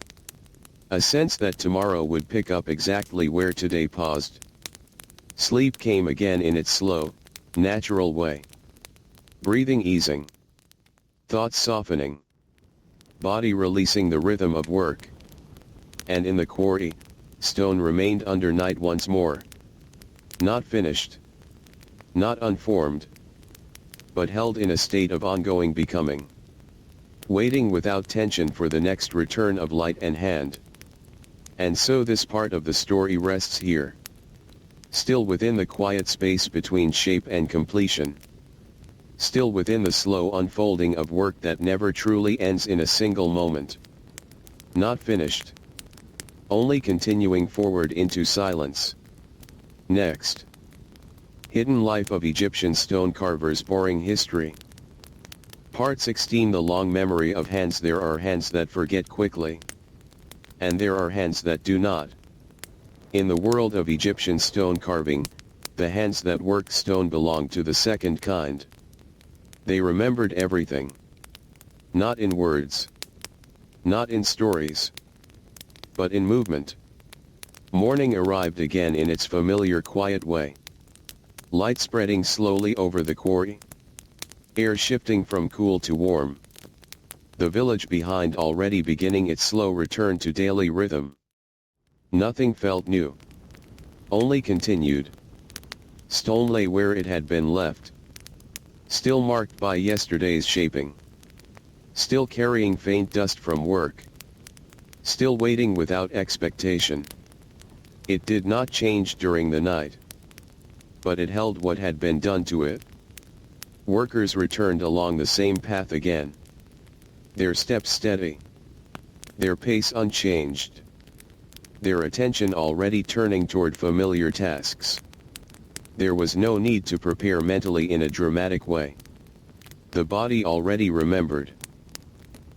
A sense that tomorrow would pick up exactly where today paused. Sleep came again in its slow, natural way. Breathing easing. Thoughts softening. Body releasing the rhythm of work. And in the quarry, stone remained under night once more. Not finished. Not unformed. But held in a state of ongoing becoming. Waiting without tension for the next return of light and hand. And so this part of the story rests here. Still within the quiet space between shape and completion. Still within the slow unfolding of work that never truly ends in a single moment. Not finished. Only continuing forward into silence. Next. Hidden Life of Egyptian Stone Carvers. Boring History. Part 16. The long memory of hands. There are hands that forget quickly. And there are hands that do not. In the world of Egyptian stone carving, the hands that worked stone belonged to the second kind. They remembered everything. Not in words. Not in stories. But in movement. Morning arrived again in its familiar quiet way. Light spreading slowly over the quarry. Air shifting from cool to warm. The village behind already beginning its slow return to daily rhythm. Nothing felt new. Only continued. Stone lay where it had been left. Still marked by yesterday's shaping. Still carrying faint dust from work. Still waiting without expectation. It did not change during the night. But it held what had been done to it. Workers returned along the same path again. Their steps steady. Their pace unchanged. Their attention already turning toward familiar tasks. There was no need to prepare mentally in a dramatic way. The body already remembered.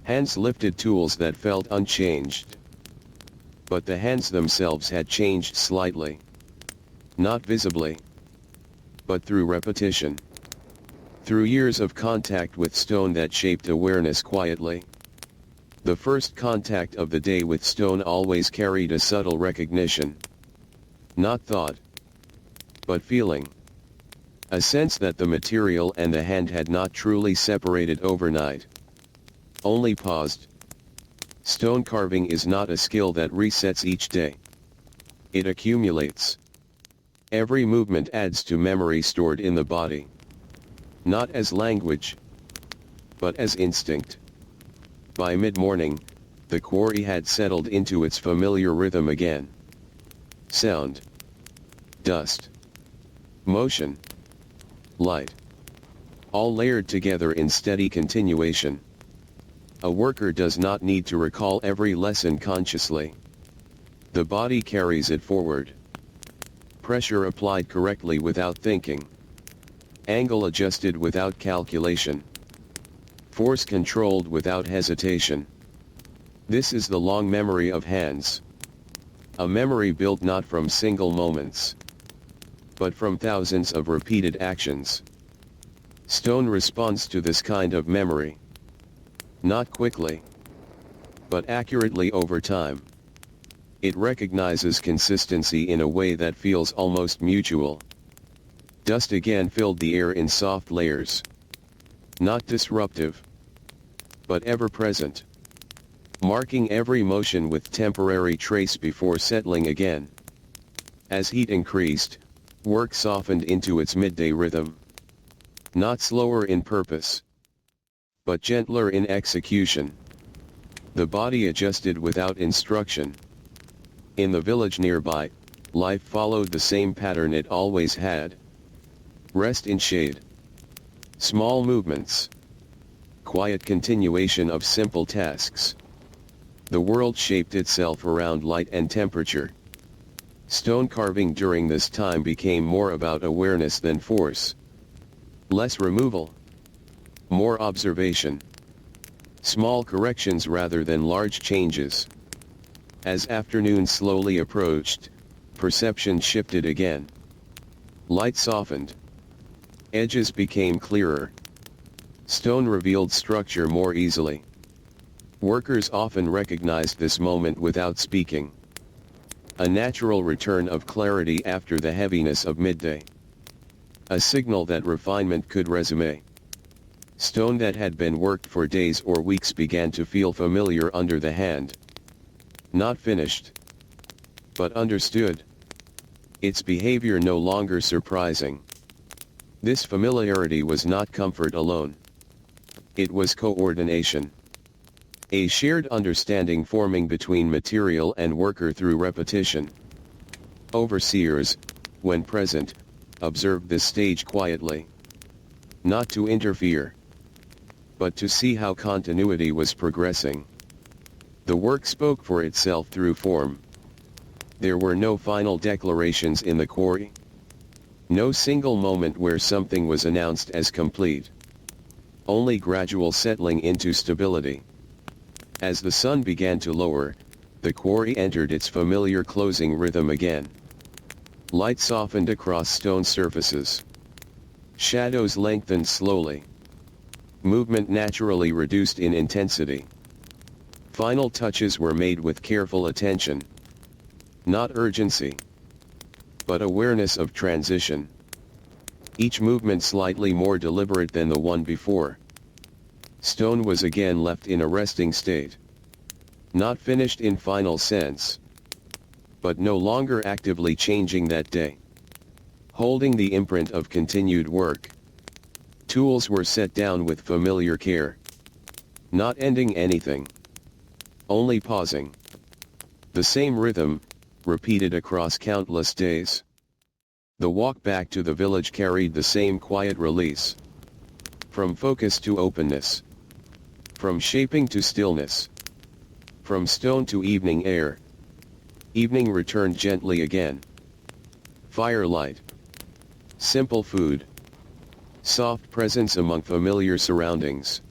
Hands lifted tools that felt unchanged. But the hands themselves had changed slightly. Not visibly. But through repetition. Through years of contact with stone that shaped awareness quietly. The first contact of the day with stone always carried a subtle recognition. Not thought. But feeling. A sense that the material and the hand had not truly separated overnight. Only paused. Stone carving is not a skill that resets each day. It accumulates. Every movement adds to memory stored in the body. Not as language, but as instinct. By mid-morning, the quarry had settled into its familiar rhythm again. Sound. Dust. Motion. Light. All layered together in steady continuation. A worker does not need to recall every lesson consciously. The body carries it forward. Pressure applied correctly without thinking. Angle adjusted without calculation. Force controlled without hesitation. This is the long memory of hands. A memory built not from single moments, but from thousands of repeated actions. Stone responds to this kind of memory. Not quickly, but accurately over time. It recognizes consistency in a way that feels almost mutual. Dust again filled the air in soft layers. Not disruptive, but ever present. Marking every motion with temporary trace before settling again. As heat increased, work softened into its midday rhythm. Not slower in purpose, but gentler in execution. The body adjusted without instruction. In the village nearby, life followed the same pattern it always had. Rest in shade. Small movements. Quiet continuation of simple tasks. The world shaped itself around light and temperature. Stone carving during this time became more about awareness than force. Less removal. More observation. Small corrections rather than large changes. As afternoon slowly approached, perception shifted again. Light softened. Edges became clearer. Stone revealed structure more easily. Workers often recognized this moment without speaking. A natural return of clarity after the heaviness of midday. A signal that refinement could resume. Stone that had been worked for days or weeks began to feel familiar under the hand. Not finished, but understood. Its behavior no longer surprising. This familiarity was not comfort alone. It was coordination. A shared understanding forming between material and worker through repetition. Overseers, when present, observed this stage quietly. Not to interfere, but to see how continuity was progressing. The work spoke for itself through form. There were no final declarations in the quarry. No single moment where something was announced as complete. Only gradual settling into stability. As the sun began to lower, the quarry entered its familiar closing rhythm again. Light softened across stone surfaces. Shadows lengthened slowly. Movement naturally reduced in intensity. Final touches were made with careful attention. Not urgency, but awareness of transition. Each movement slightly more deliberate than the one before. Stone was again left in a resting state. Not finished in final sense, but no longer actively changing that day. Holding the imprint of continued work. Tools were set down with familiar care. Not ending anything. Only pausing. The same rhythm, repeated across countless days. The walk back to the village carried the same quiet release. From focus to openness. From shaping to stillness. From stone to evening air. Evening returned gently again. Firelight. Simple food. Soft presence among familiar surroundings.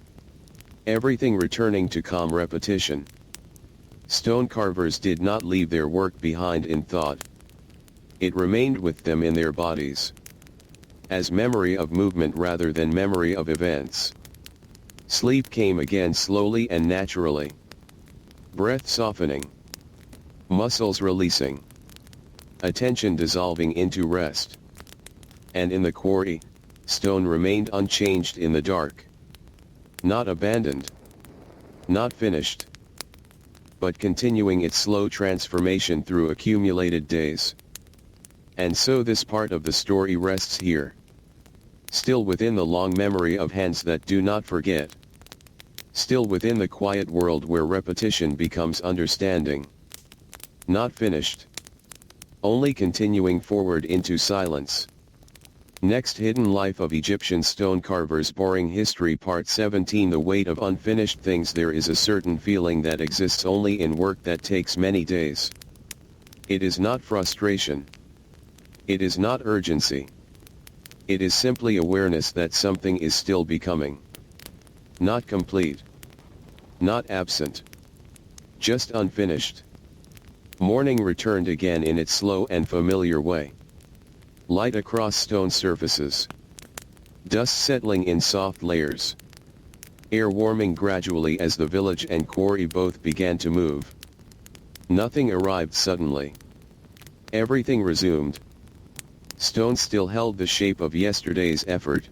Everything returning to calm repetition. Stone carvers did not leave their work behind in thought. It remained with them in their bodies. As memory of movement rather than memory of events. Sleep came again slowly and naturally. Breath softening. Muscles releasing. Attention dissolving into rest. And in the quarry, stone remained unchanged in the dark. Not abandoned. Not finished. But continuing its slow transformation through accumulated days. And so this part of the story rests here. Still within the long memory of hands that do not forget. Still within the quiet world where repetition becomes understanding. Not finished. Only continuing forward into silence. Next, Hidden Life of Egyptian Stone Carvers. Boring History Part 17. The weight of unfinished things. There is a certain feeling that exists only in work that takes many days. It is not frustration. It is not urgency. It is simply awareness that something is still becoming. Not complete. Not absent. Just unfinished. Morning returned again in its slow and familiar way. Light across stone surfaces. Dust settling in soft layers. Air warming gradually as the village and quarry both began to move. Nothing arrived suddenly. Everything resumed. Stone still held the shape of yesterday's effort.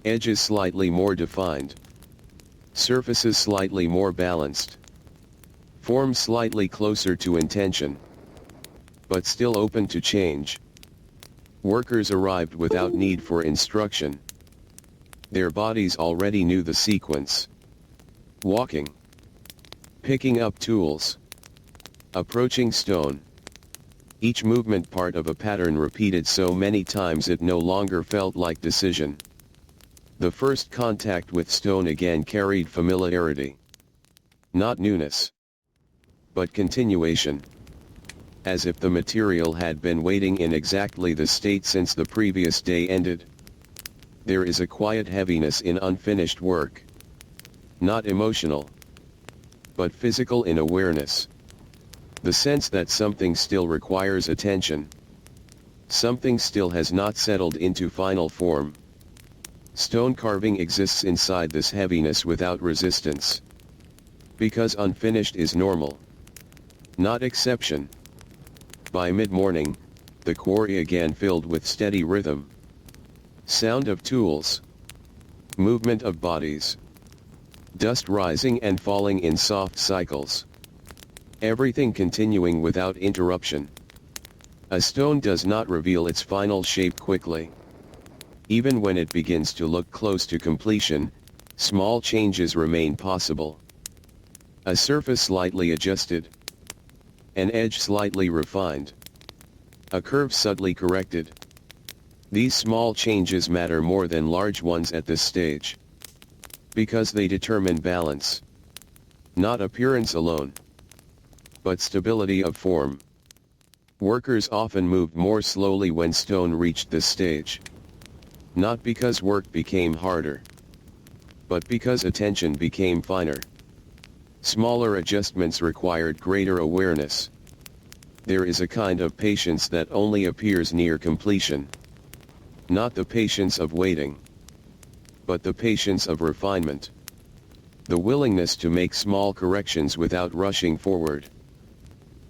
Edges slightly more defined. Surfaces slightly more balanced. Form slightly closer to intention. But still open to change. Workers arrived without need for instruction. Their bodies already knew the sequence. Walking. Picking up tools. Approaching stone. Each movement part of a pattern repeated so many times it no longer felt like decision. The first contact with stone again carried familiarity. Not newness, but continuation. As if the material had been waiting in exactly the state since the previous day ended. There is a quiet heaviness in unfinished work. Not emotional, but physical in awareness. The sense that something still requires attention. Something still has not settled into final form. Stone carving exists inside this heaviness without resistance. Because unfinished is normal. Not exception. By mid-morning, the quarry again filled with steady rhythm. Sound of tools. Movement of bodies. Dust rising and falling in soft cycles. Everything continuing without interruption. A stone does not reveal its final shape quickly. Even when it begins to look close to completion, small changes remain possible. A surface slightly adjusted. An edge slightly refined. A curve subtly corrected. These small changes matter more than large ones at this stage. Because they determine balance. Not appearance alone, but stability of form. Workers often moved more slowly when stone reached this stage. Not because work became harder, but because attention became finer. Smaller adjustments required greater awareness. There is a kind of patience that only appears near completion. Not the patience of waiting, but the patience of refinement. The willingness to make small corrections without rushing forward.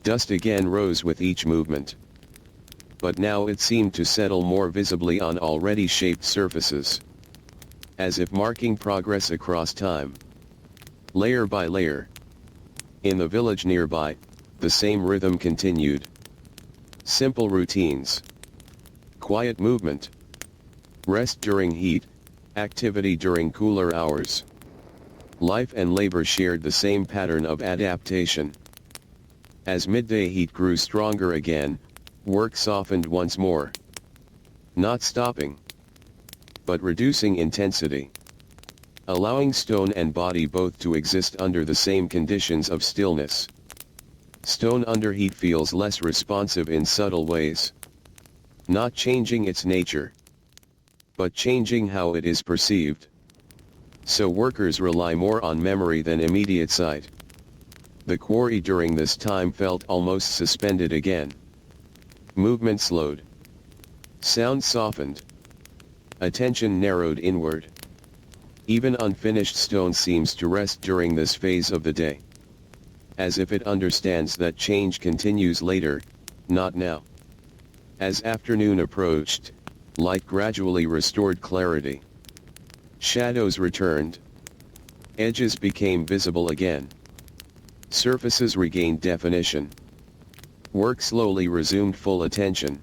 Dust again rose with each movement. But now it seemed to settle more visibly on already shaped surfaces. As if marking progress across time. Layer by layer. In the village nearby, the same rhythm continued. Simple routines. Quiet movement. Rest during heat, activity during cooler hours. Life and labor shared the same pattern of adaptation. As midday heat grew stronger again, work softened once more. Not stopping, but reducing intensity. Allowing stone and body both to exist under the same conditions of stillness. Stone under heat feels less responsive in subtle ways. Not changing its nature, but changing how it is perceived. So workers rely more on memory than immediate sight. The quarry during this time felt almost suspended again. Movement slowed. Sound softened. Attention narrowed inward. Even unfinished stone seems to rest during this phase of the day. As if it understands that change continues later, not now. As afternoon approached, light gradually restored clarity. Shadows returned. Edges became visible again. Surfaces regained definition. Work slowly resumed full attention.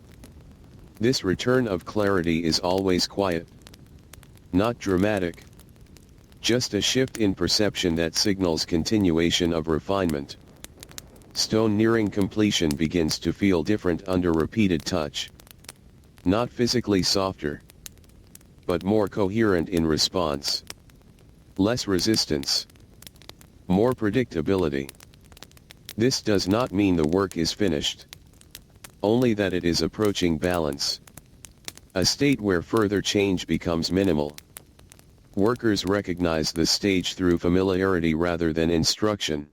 This return of clarity is always quiet. Not dramatic. Just a shift in perception that signals continuation of refinement. Stone nearing completion begins to feel different under repeated touch. Not physically softer, but more coherent in response. Less resistance. More predictability. This does not mean the work is finished. Only that it is approaching balance. A state where further change becomes minimal. Workers recognize this stage through familiarity rather than instruction.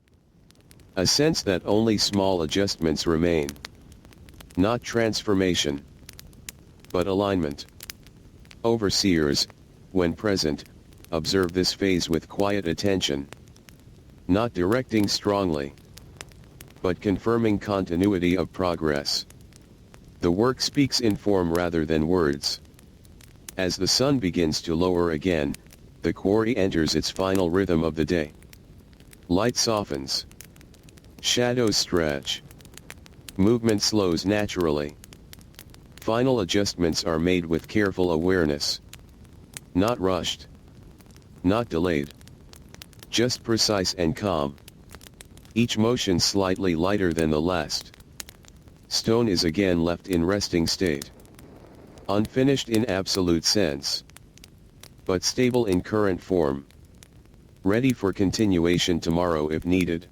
A sense that only small adjustments remain. Not transformation, but alignment. Overseers, when present, observe this phase with quiet attention. Not directing strongly, but confirming continuity of progress. The work speaks in form rather than words. As the sun begins to lower again, the quarry enters its final rhythm of the day. Light softens. Shadows stretch. Movement slows naturally. Final adjustments are made with careful awareness. Not rushed. Not delayed. Just precise and calm. Each motion slightly lighter than the last. Stone is again left in resting state. Unfinished in absolute sense, but stable in current form. Ready for continuation tomorrow if needed.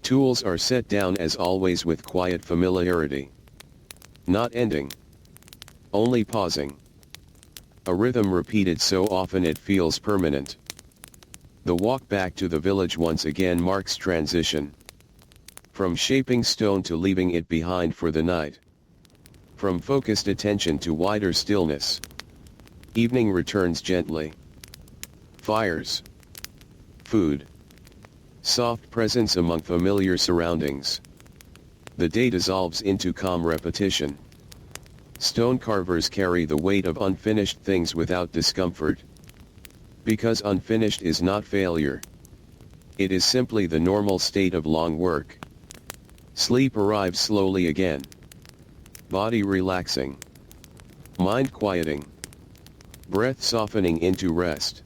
Tools are set down as always with quiet familiarity. Not ending. Only pausing. A rhythm repeated so often it feels permanent. The walk back to the village once again marks transition. From shaping stone to leaving it behind for the night. From focused attention to wider stillness. Evening returns gently. Fires. Food. Soft presence among familiar surroundings. The day dissolves into calm repetition. Stone carvers carry the weight of unfinished things without discomfort. Because unfinished is not failure. It is simply the normal state of long work. Sleep arrives slowly again. Body relaxing. Mind quieting. Breath softening into rest.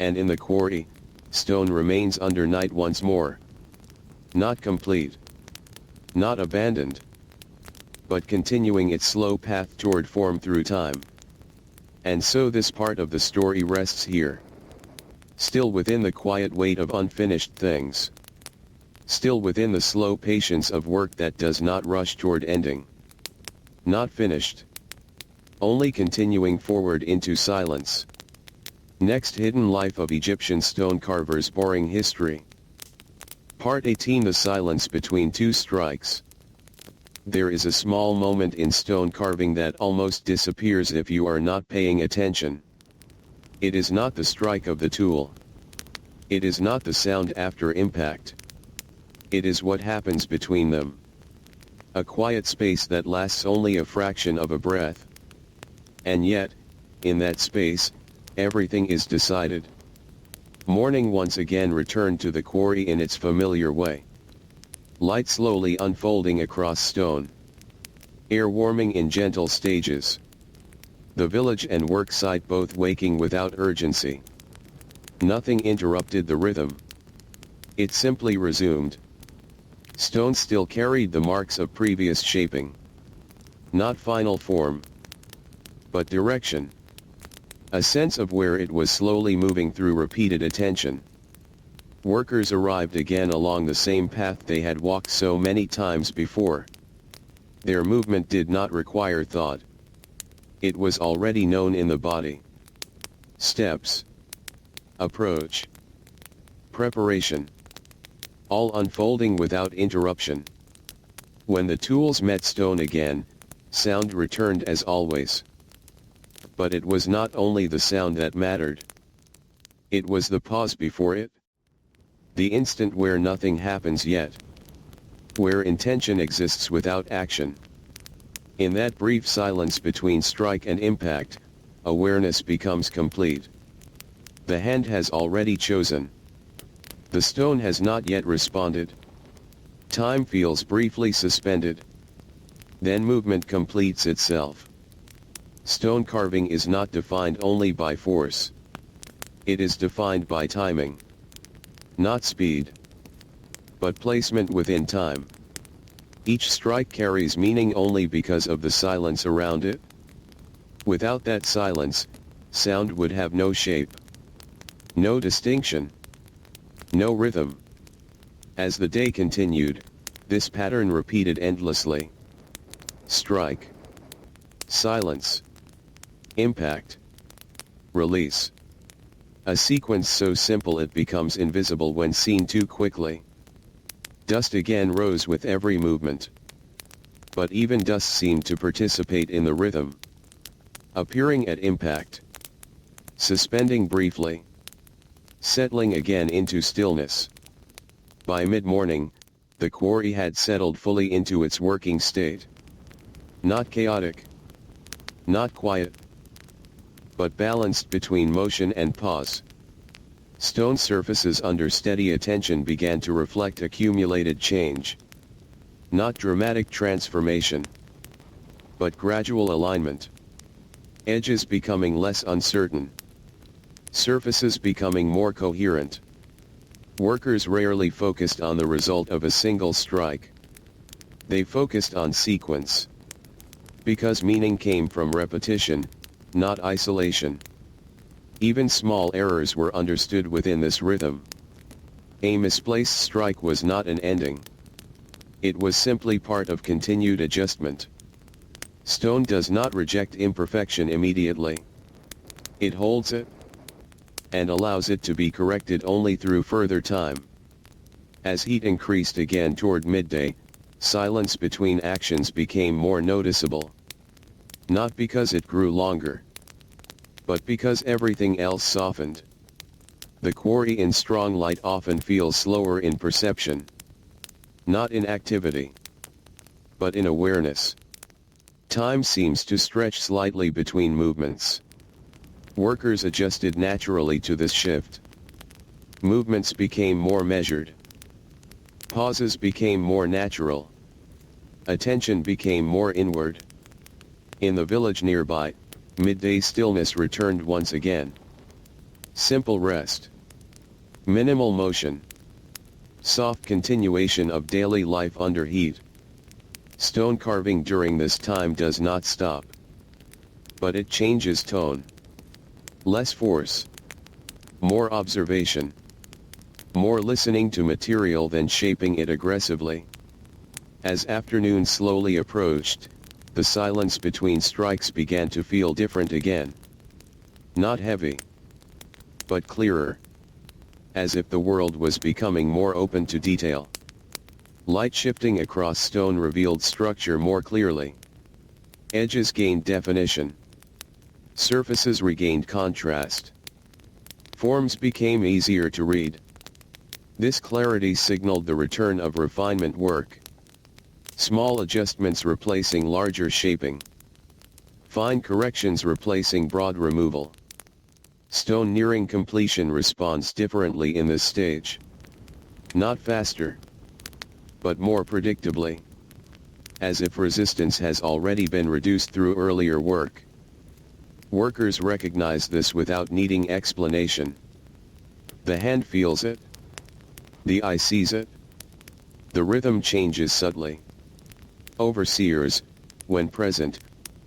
And in the quarry, stone remains under night once more. Not complete. Not abandoned. But continuing its slow path toward form through time. And so this part of the story rests here. Still within the quiet weight of unfinished things. Still within the slow patience of work that does not rush toward ending. Not finished. Only continuing forward into silence. Next, hidden life of Egyptian stone carvers. Boring history. Part 18. The silence between two strikes. There is a small moment in stone carving that almost disappears if you are not paying attention. It is not the strike of the tool. It is not the sound after impact. It is what happens between them. A quiet space that lasts only a fraction of a breath. And yet, in that space, everything is decided. Morning once again returned to the quarry in its familiar way. Light slowly unfolding across stone. Air warming in gentle stages. The village and work site both waking without urgency. Nothing interrupted the rhythm. It simply resumed. Stone still carried the marks of previous shaping. Not final form, but direction. A sense of where it was slowly moving through repeated attention. Workers arrived again along the same path they had walked so many times before. Their movement did not require thought. It was already known in the body. Steps. Approach. Preparation. All unfolding without interruption. When the tools met stone again, sound returned as always. But it was not only the sound that mattered. It was the pause before it. The instant where nothing happens yet. Where intention exists without action. In that brief silence between strike and impact, awareness becomes complete. The hand has already chosen. The stone has not yet responded. Time feels briefly suspended. Then movement completes itself. Stone carving is not defined only by force. It is defined by timing. Not speed, but placement within time. Each strike carries meaning only because of the silence around it. Without that silence, sound would have no shape. No distinction. No rhythm. As the day continued, this pattern repeated endlessly. Strike. Silence. Impact. Release. A sequence so simple it becomes invisible when seen too quickly. Dust again rose with every movement. But even dust seemed to participate in the rhythm. Appearing at impact. Suspending briefly. Settling again into stillness. By mid-morning, the quarry had settled fully into its working state. Not chaotic. Not quiet. But balanced between motion and pause. Stone surfaces under steady attention began to reflect accumulated change. Not dramatic transformation, but gradual alignment. Edges becoming less uncertain. Surfaces becoming more coherent. Workers rarely focused on the result of a single strike. They focused on sequence. Because meaning came from repetition, not isolation. Even small errors were understood within this rhythm. A misplaced strike was not an ending. It was simply part of continued adjustment. Stone does not reject imperfection immediately. It holds it, and allows it to be corrected only through further time. As heat increased again toward midday, silence between actions became more noticeable. Not because it grew longer, but because everything else softened. The quarry in strong light often feels slower in perception. Not in activity, but in awareness. Time seems to stretch slightly between movements. Workers adjusted naturally to this shift. Movements became more measured. Pauses became more natural. Attention became more inward. In the village nearby, midday stillness returned once again. Simple rest. Minimal motion. Soft continuation of daily life under heat. Stone carving during this time does not stop. But it changes tone. Less force. More observation. More listening to material than shaping it aggressively. As afternoon slowly approached, the silence between strikes began to feel different again. Not heavy, but clearer. As if the world was becoming more open to detail. Light shifting across stone revealed structure more clearly. Edges gained definition. Surfaces regained contrast. Forms became easier to read. This clarity signaled the return of refinement work. Small adjustments replacing larger shaping. Fine corrections replacing broad removal. Stone nearing completion responds differently in this stage. Not faster, but more predictably. As if resistance has already been reduced through earlier work. Workers recognize this without needing explanation. The hand feels it. The eye sees it. The rhythm changes subtly. Overseers, when present,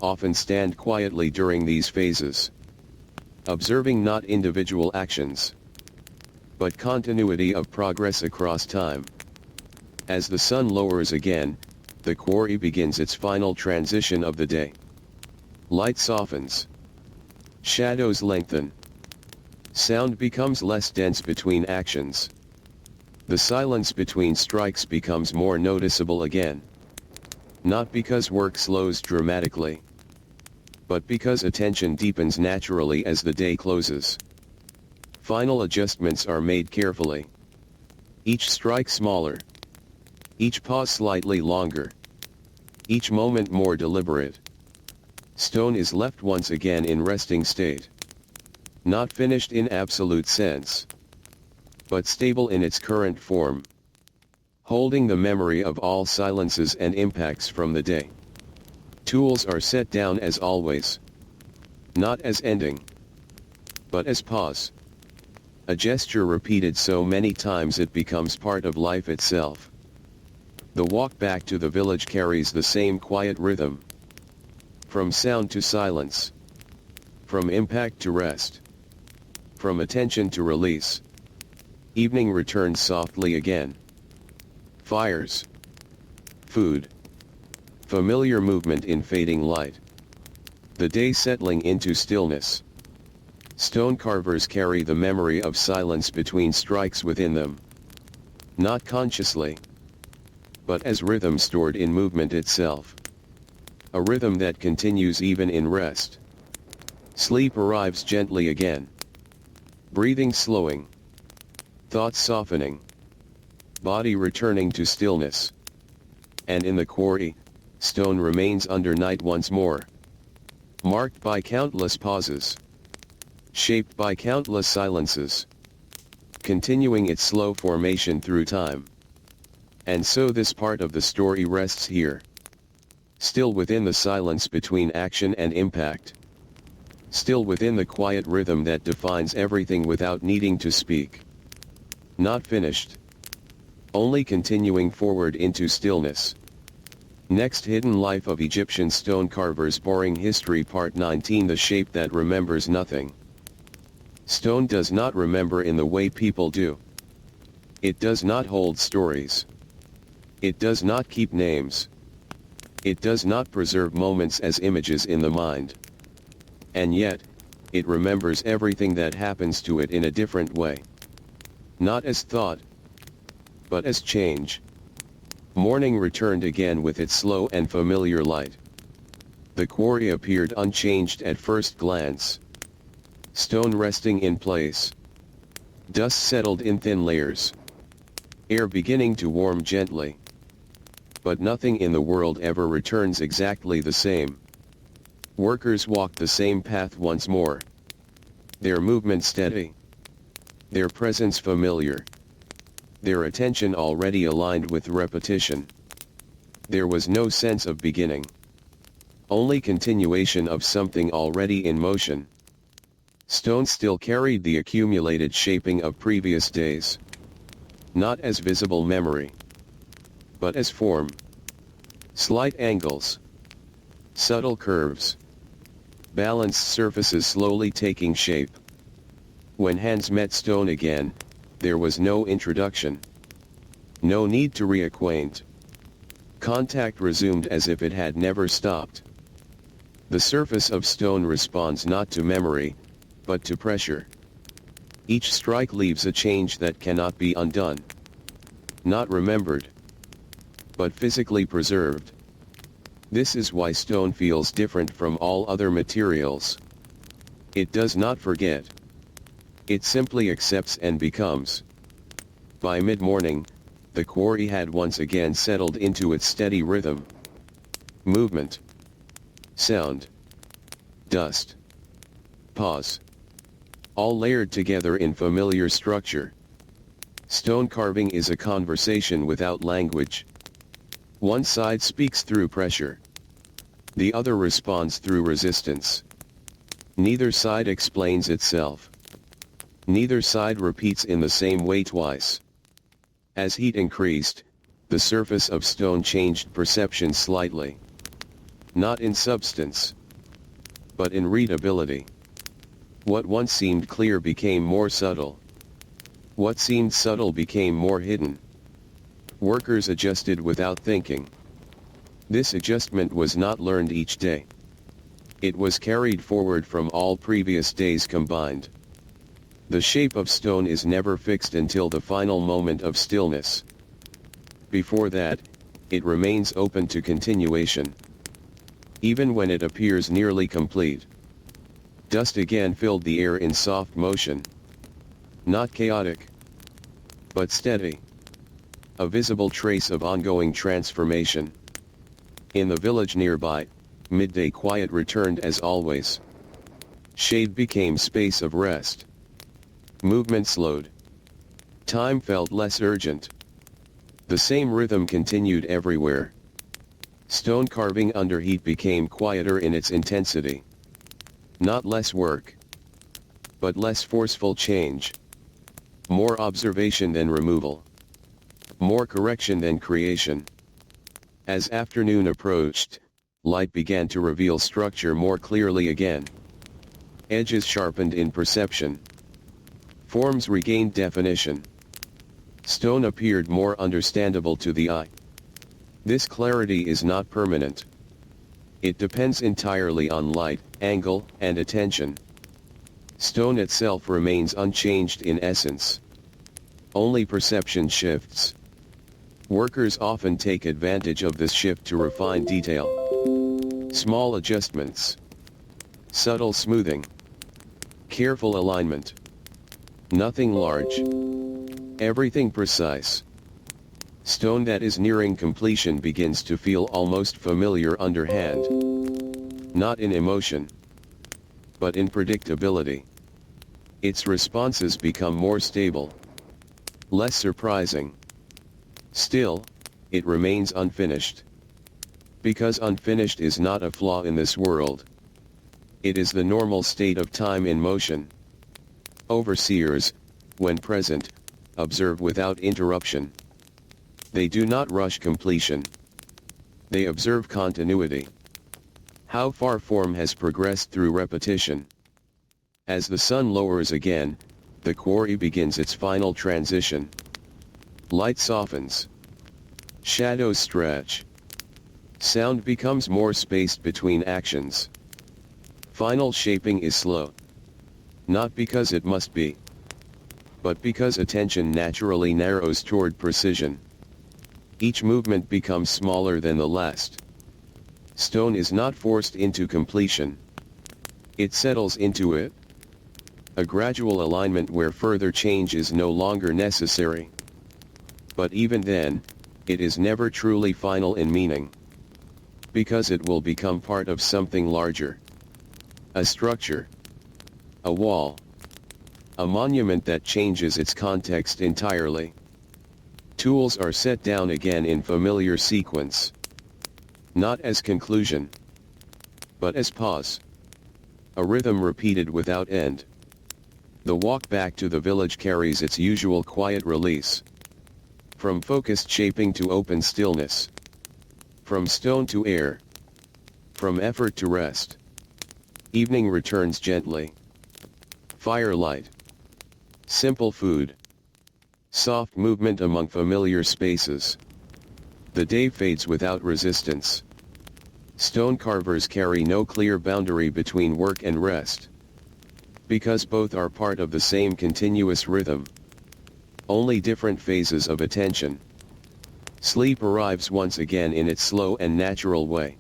often stand quietly during these phases. Observing not individual actions, but continuity of progress across time. As the sun lowers again, the quarry begins its final transition of the day. Light softens. Shadows lengthen. Sound becomes less dense between actions. The silence between strikes becomes more noticeable again. Not because work slows dramatically, but because attention deepens naturally as the day closes. Final adjustments are made carefully. Each strike smaller. Each pause slightly longer. Each moment more deliberate. Stone is left once again in resting state. Not finished in absolute sense, but stable in its current form. Holding the memory of all silences and impacts from the day. Tools are set down as always. Not as ending, but as pause. A gesture repeated so many times it becomes part of life itself. The walk back to the village carries the same quiet rhythm. From sound to silence. From impact to rest. From attention to release. Evening returns softly again. Fires. Food. Familiar movement in fading light. The day settling into stillness. Stone carvers carry the memory of silence between strikes within them. Not consciously, but as rhythm stored in movement itself. A rhythm that continues even in rest. Sleep arrives gently again. Breathing slowing. Thoughts softening. Body returning to stillness. And in the quarry, stone remains under night once more. Marked by countless pauses. Shaped by countless silences. Continuing its slow formation through time. And so this part of the story rests here. Still within the silence between action and impact. Still within the quiet rhythm that defines everything without needing to speak. Not finished. Only continuing forward into stillness. Next, Hidden Life of Egyptian Stone Carvers. Boring History Part 19. The shape that remembers nothing. Stone does not remember in the way people do. It does not hold stories. It does not keep names. It does not preserve moments as images in the mind. And yet, it remembers everything that happens to it in a different way. Not as thought, but as change. Morning returned again with its slow and familiar light. The quarry appeared unchanged at first glance. Stone resting in place. Dust settled in thin layers. Air beginning to warm gently. But nothing in the world ever returns exactly the same. Workers walked the same path once more. Their movement steady. Their presence familiar. Their attention already aligned with repetition. There was no sense of beginning. Only continuation of something already in motion. Stone still carried the accumulated shaping of previous days. Not as visible memory, but as form. Slight angles. Subtle curves. Balanced surfaces slowly taking shape. When hands met stone again, there was no introduction. No need to reacquaint. Contact resumed as if it had never stopped. The surface of stone responds not to memory, but to pressure. Each strike leaves a change that cannot be undone. Not remembered, but physically preserved. This is why stone feels different from all other materials. It does not forget. It simply accepts and becomes. By mid-morning, the quarry had once again settled into its steady rhythm. Movement. Sound. Dust. Pause. All layered together in familiar structure. Stone carving is a conversation without language. One side speaks through pressure. The other responds through resistance. Neither side explains itself. Neither side repeats in the same way twice. As heat increased, the surface of stone changed perception slightly. Not in substance, but in readability. What once seemed clear became more subtle. What seemed subtle became more hidden. Workers adjusted without thinking. This adjustment was not learned each day. It was carried forward from all previous days combined. The shape of stone is never fixed until the final moment of stillness. Before that, it remains open to continuation. Even when it appears nearly complete. Dust again filled the air in soft motion. Not chaotic, but steady. A visible trace of ongoing transformation. In the village nearby, midday quiet returned as always. Shade became space of rest. Movement slowed. Time felt less urgent. The same rhythm continued everywhere. Stone carving under heat became quieter in its intensity. Not less work, but less forceful change. More observation than removal. More correction than creation. As afternoon approached, light began to reveal structure more clearly again. Edges sharpened in perception. Forms regained definition. Stone appeared more understandable to the eye. This clarity is not permanent. It depends entirely on light, angle, and attention. Stone itself remains unchanged in essence. Only perception shifts. Workers often take advantage of this shift to refine detail. Small adjustments. Subtle smoothing. Careful alignment. Nothing large. Everything precise. Stone that is nearing completion begins to feel almost familiar underhand. Not in emotion, but in predictability. Its responses become more stable. Less surprising. Still, it remains unfinished. Because unfinished is not a flaw in this world. It is the normal state of time in motion. Overseers, when present, observe without interruption. They do not rush completion. They observe continuity. How far form has progressed through repetition. As the sun lowers again, the quarry begins its final transition. Light softens. Shadows stretch. Sound becomes more spaced between actions. Final shaping is slow. Not because it must be, but because attention naturally narrows toward precision. Each movement becomes smaller than the last. Stone is not forced into completion. It settles into it. A gradual alignment where further change is no longer necessary. But even then, it is never truly final in meaning. Because it will become part of something larger. A structure. A wall. A monument that changes its context entirely. Tools are set down again in familiar sequence. Not as conclusion, but as pause. A rhythm repeated without end. The walk back to the village carries its usual quiet release. From focused shaping to open stillness. From stone to air. From effort to rest. Evening returns gently. Firelight. Simple food. Soft movement among familiar spaces. The day fades without resistance. Stone carvers carry no clear boundary between work and rest. Because both are part of the same continuous rhythm. Only different phases of attention. Sleep arrives once again in its slow and natural way.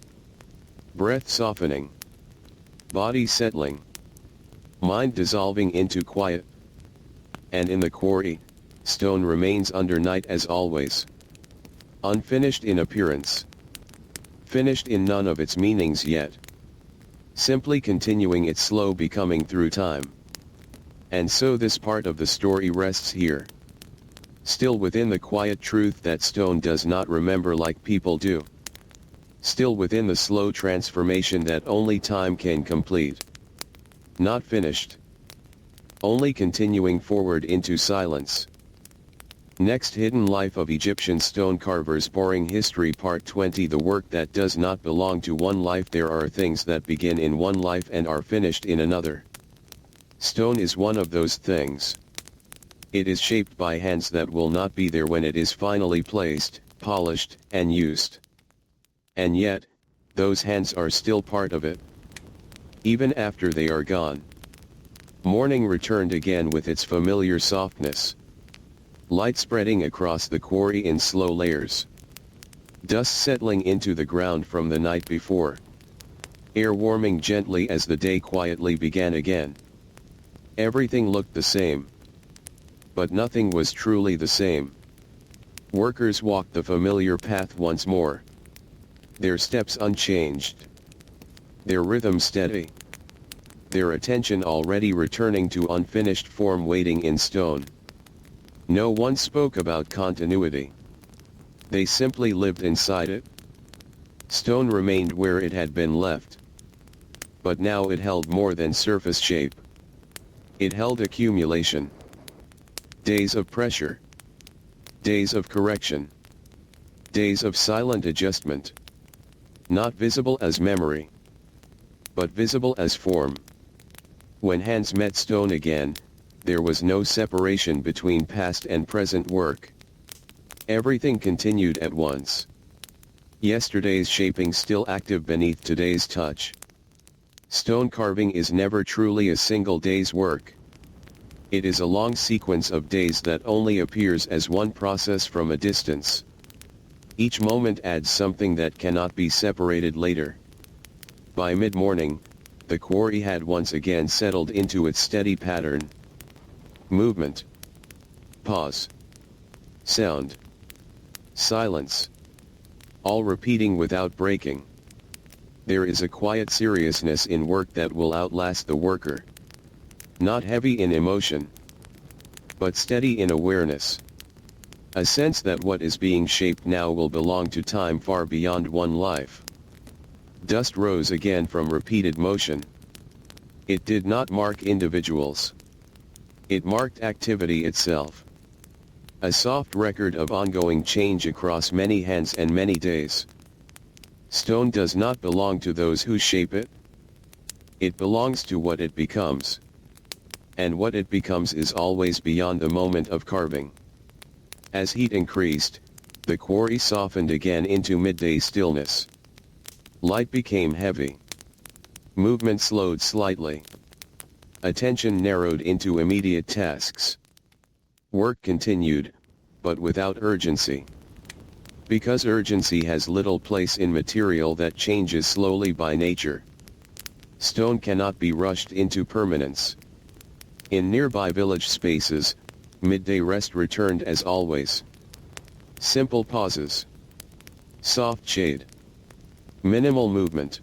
Breath softening. Body settling. Mind dissolving into quiet. And in the quarry, stone remains under night as always. Unfinished in appearance. Finished in none of its meanings yet. Simply continuing its slow becoming through time. And so this part of the story rests here. Still within the quiet truth that stone does not remember like people do. Still within the slow transformation that only time can complete. Not finished. Only continuing forward into silence. Next, Hidden Life of Egyptian Stone Carvers. Boring History Part 20. The work that does not belong to one life. There are things that begin in one life and are finished in another. Stone is one of those things. It is shaped by hands that will not be there when it is finally placed, polished, and used. And yet, those hands are still part of it. Even after they are gone. Morning returned again with its familiar softness. Light spreading across the quarry in slow layers. Dust settling into the ground from the night before. Air warming gently as the day quietly began again. Everything looked the same. But nothing was truly the same. Workers walked the familiar path once more. Their steps unchanged. Their rhythm steady. Their attention already returning to unfinished form waiting in stone. No one spoke about continuity. They simply lived inside it. Stone remained where it had been left. But now it held more than surface shape. It held accumulation. Days of pressure. Days of correction. Days of silent adjustment. Not visible as memory, but visible as form. When hands met stone again, there was no separation between past and present work. Everything continued at once. Yesterday's shaping still active beneath today's touch. Stone carving is never truly a single day's work. It is a long sequence of days that only appears as one process from a distance. Each moment adds something that cannot be separated later. By mid-morning, the quarry had once again settled into its steady pattern. Movement. Pause. Sound. Silence. All repeating without breaking. There is a quiet seriousness in work that will outlast the worker. Not heavy in emotion, but steady in awareness. A sense that what is being shaped now will belong to time far beyond one life. Dust rose again from repeated motion. It did not mark individuals. It marked activity itself. A soft record of ongoing change across many hands and many days. Stone does not belong to those who shape it. It belongs to what it becomes. And what it becomes is always beyond the moment of carving. As heat increased, the quarry softened again into midday stillness. Light became heavy. Movement slowed slightly. Attention narrowed into immediate tasks. Work continued, but without urgency. Because urgency has little place in material that changes slowly by nature. Stone cannot be rushed into permanence. In nearby village spaces, midday rest returned as always. Simple pauses. Soft shade. Minimal movement.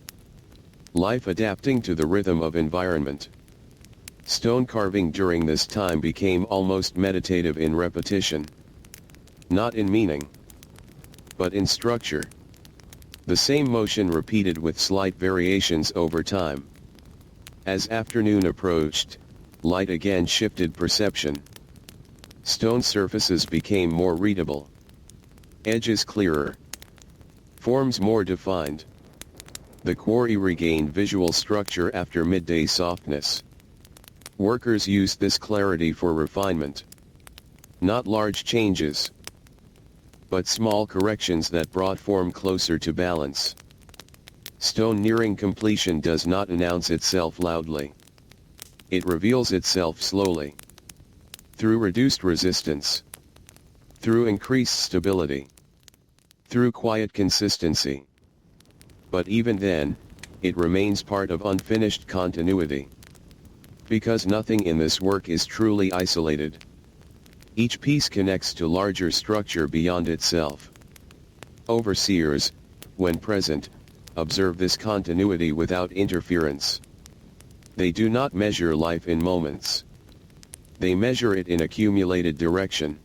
Life adapting to the rhythm of environment. Stone carving during this time became almost meditative in repetition. Not in meaning, but in structure. The same motion repeated with slight variations over time. As afternoon approached, light again shifted perception. Stone surfaces became more readable. Edges clearer. Forms more defined. The quarry regained visual structure after midday softness. Workers used this clarity for refinement. Not large changes, but small corrections that brought form closer to balance. Stone nearing completion does not announce itself loudly. It reveals itself slowly. Through reduced resistance. Through increased stability. Through quiet consistency. But even then, it remains part of unfinished continuity. Because nothing in this work is truly isolated. Each piece connects to larger structure beyond itself. Overseers, when present, observe this continuity without interference. They do not measure life in moments. They measure it in accumulated direction.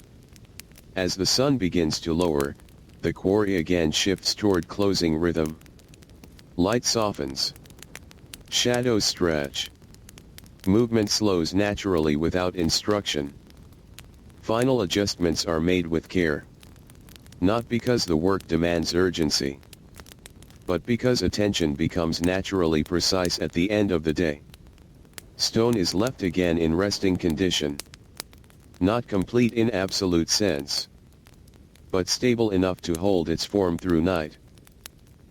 As the sun begins to lower, the quarry again shifts toward closing rhythm. Light softens. Shadows stretch. Movement slows naturally without instruction. Final adjustments are made with care. Not because the work demands urgency, but because attention becomes naturally precise at the end of the day. Stone is left again in resting condition. Not complete in absolute sense, but stable enough to hold its form through night.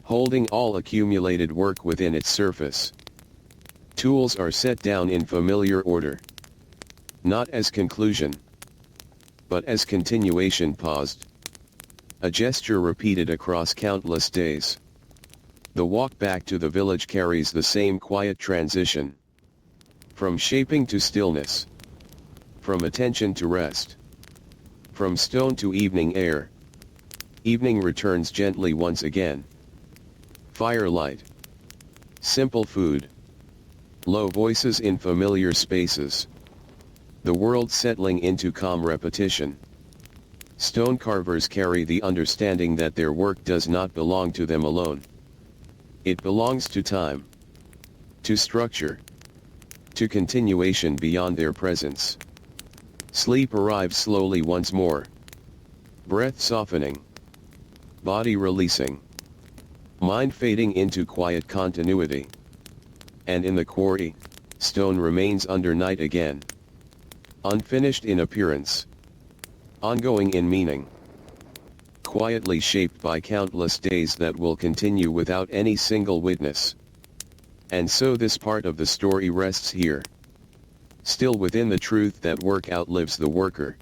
Holding all accumulated work within its surface. Tools are set down in familiar order. Not as conclusion, but as continuation paused. A gesture repeated across countless days. The walk back to the village carries the same quiet transition. From shaping to stillness. From attention to rest. From stone to evening air. Evening returns gently once again. Firelight. Simple food. Low voices in familiar spaces. The world settling into calm repetition. Stone carvers carry the understanding that their work does not belong to them alone. It belongs to time. To structure. To continuation beyond their presence. Sleep arrives slowly once more. Breath softening. Body releasing. Mind fading into quiet continuity. And in the quarry, stone remains under night again. Unfinished in appearance. Ongoing in meaning. Quietly shaped by countless days that will continue without any single witness. And so this part of the story rests here. Still within the truth that work outlives the worker.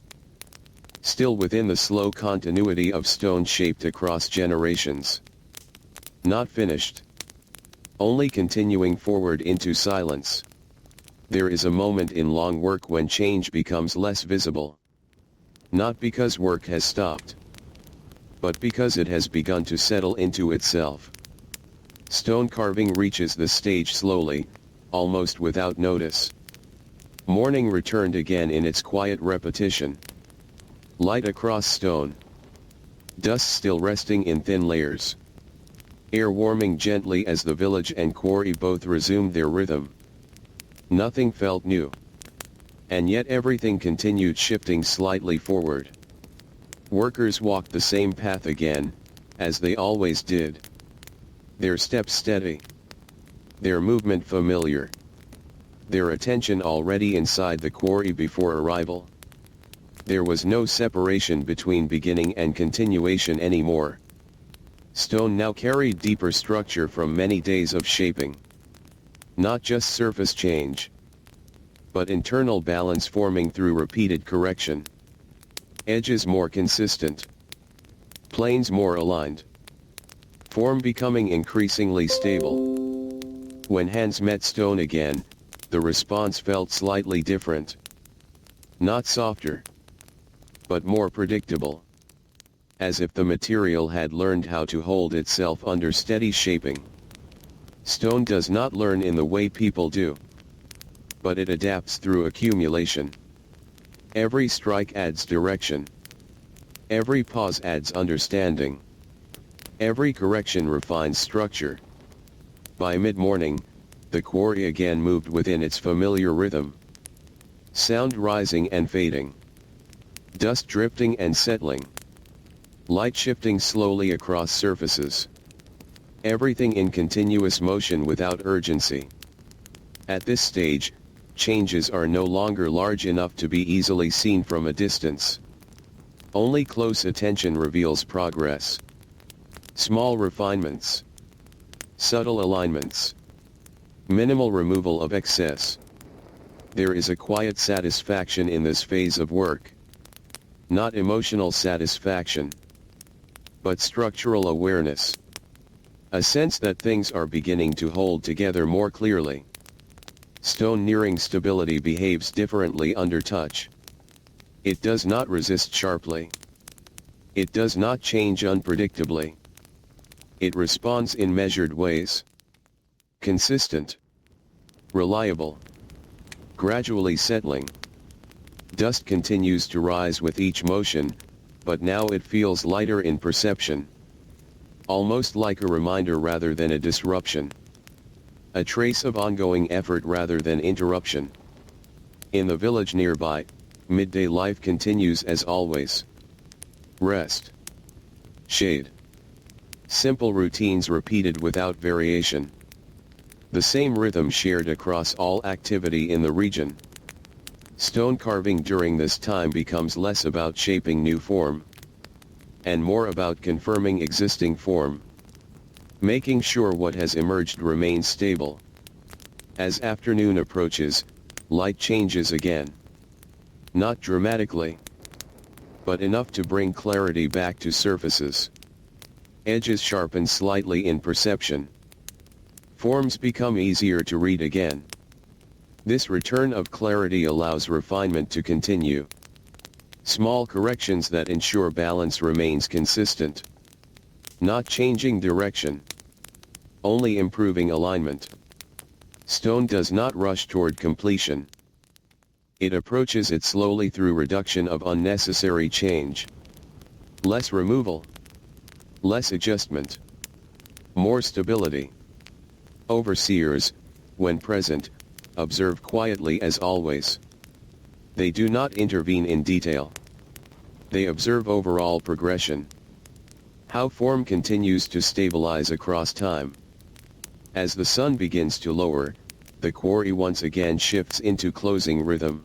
Still within the slow continuity of stone shaped across generations. Not finished. Only continuing forward into silence. There is a moment in long work when change becomes less visible. Not because work has stopped, but because it has begun to settle into itself. Stone carving reaches the stage slowly, almost without notice. Morning returned again in its quiet repetition. Light across stone. Dust still resting in thin layers. Air warming gently as the village and quarry both resumed their rhythm. Nothing felt new. And yet everything continued shifting slightly forward. Workers walked the same path again, as they always did. Their steps steady. Their movement familiar. Their attention already inside the quarry before arrival. There was no separation between beginning and continuation anymore. Stone now carried deeper structure from many days of shaping. Not just surface change, but internal balance forming through repeated correction. Edges more consistent. Planes more aligned. Form becoming increasingly stable. When hands met stone again, the response felt slightly different. Not softer, but more predictable. As if the material had learned how to hold itself under steady shaping. Stone does not learn in the way people do, but it adapts through accumulation. Every strike adds direction. Every pause adds understanding. Every correction refines structure. By mid-morning, the quarry again moved within its familiar rhythm. Sound rising and fading. Dust drifting and settling. Light shifting slowly across surfaces. Everything in continuous motion without urgency. At this stage, changes are no longer large enough to be easily seen from a distance. Only close attention reveals progress. Small refinements. Subtle alignments. Minimal removal of excess. There is a quiet satisfaction in this phase of work. Not emotional satisfaction, but structural awareness. A sense that things are beginning to hold together more clearly. Stone nearing stability behaves differently under touch. It does not resist sharply. It does not change unpredictably. It responds in measured ways. Consistent. Reliable. Gradually settling. Dust continues to rise with each motion, but now it feels lighter in perception. Almost like a reminder rather than a disruption. A trace of ongoing effort rather than interruption. In the village nearby, midday life continues as always. Rest. Shade. Simple routines repeated without variation. The same rhythm shared across all activity in the region. Stone carving during this time becomes less about shaping new form, and more about confirming existing form. Making sure what has emerged remains stable. As afternoon approaches, light changes again. Not dramatically, but enough to bring clarity back to surfaces. Edges sharpen slightly in perception. Forms become easier to read again. This return of clarity allows refinement to continue. Small corrections that ensure balance remains consistent. Not changing direction. Only improving alignment. Stone does not rush toward completion. It approaches it slowly through reduction of unnecessary change. Less removal. Less adjustment. More stability. Overseers, when present, observe quietly as always. They do not intervene in detail. They observe overall progression. How form continues to stabilize across time. As the sun begins to lower, the quarry once again shifts into closing rhythm.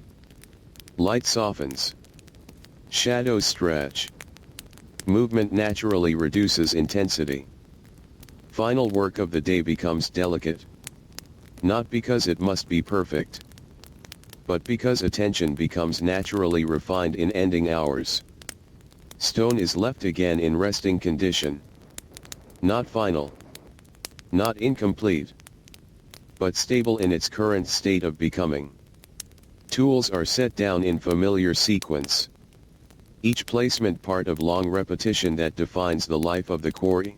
Light softens. Shadows stretch. Movement naturally reduces intensity. Final work of the day becomes delicate. Not because it must be perfect, but because attention becomes naturally refined in ending hours. Stone is left again in resting condition. Not final. Not incomplete. But stable in its current state of becoming. Tools are set down in familiar sequence. Each placement part of long repetition that defines the life of the quarry.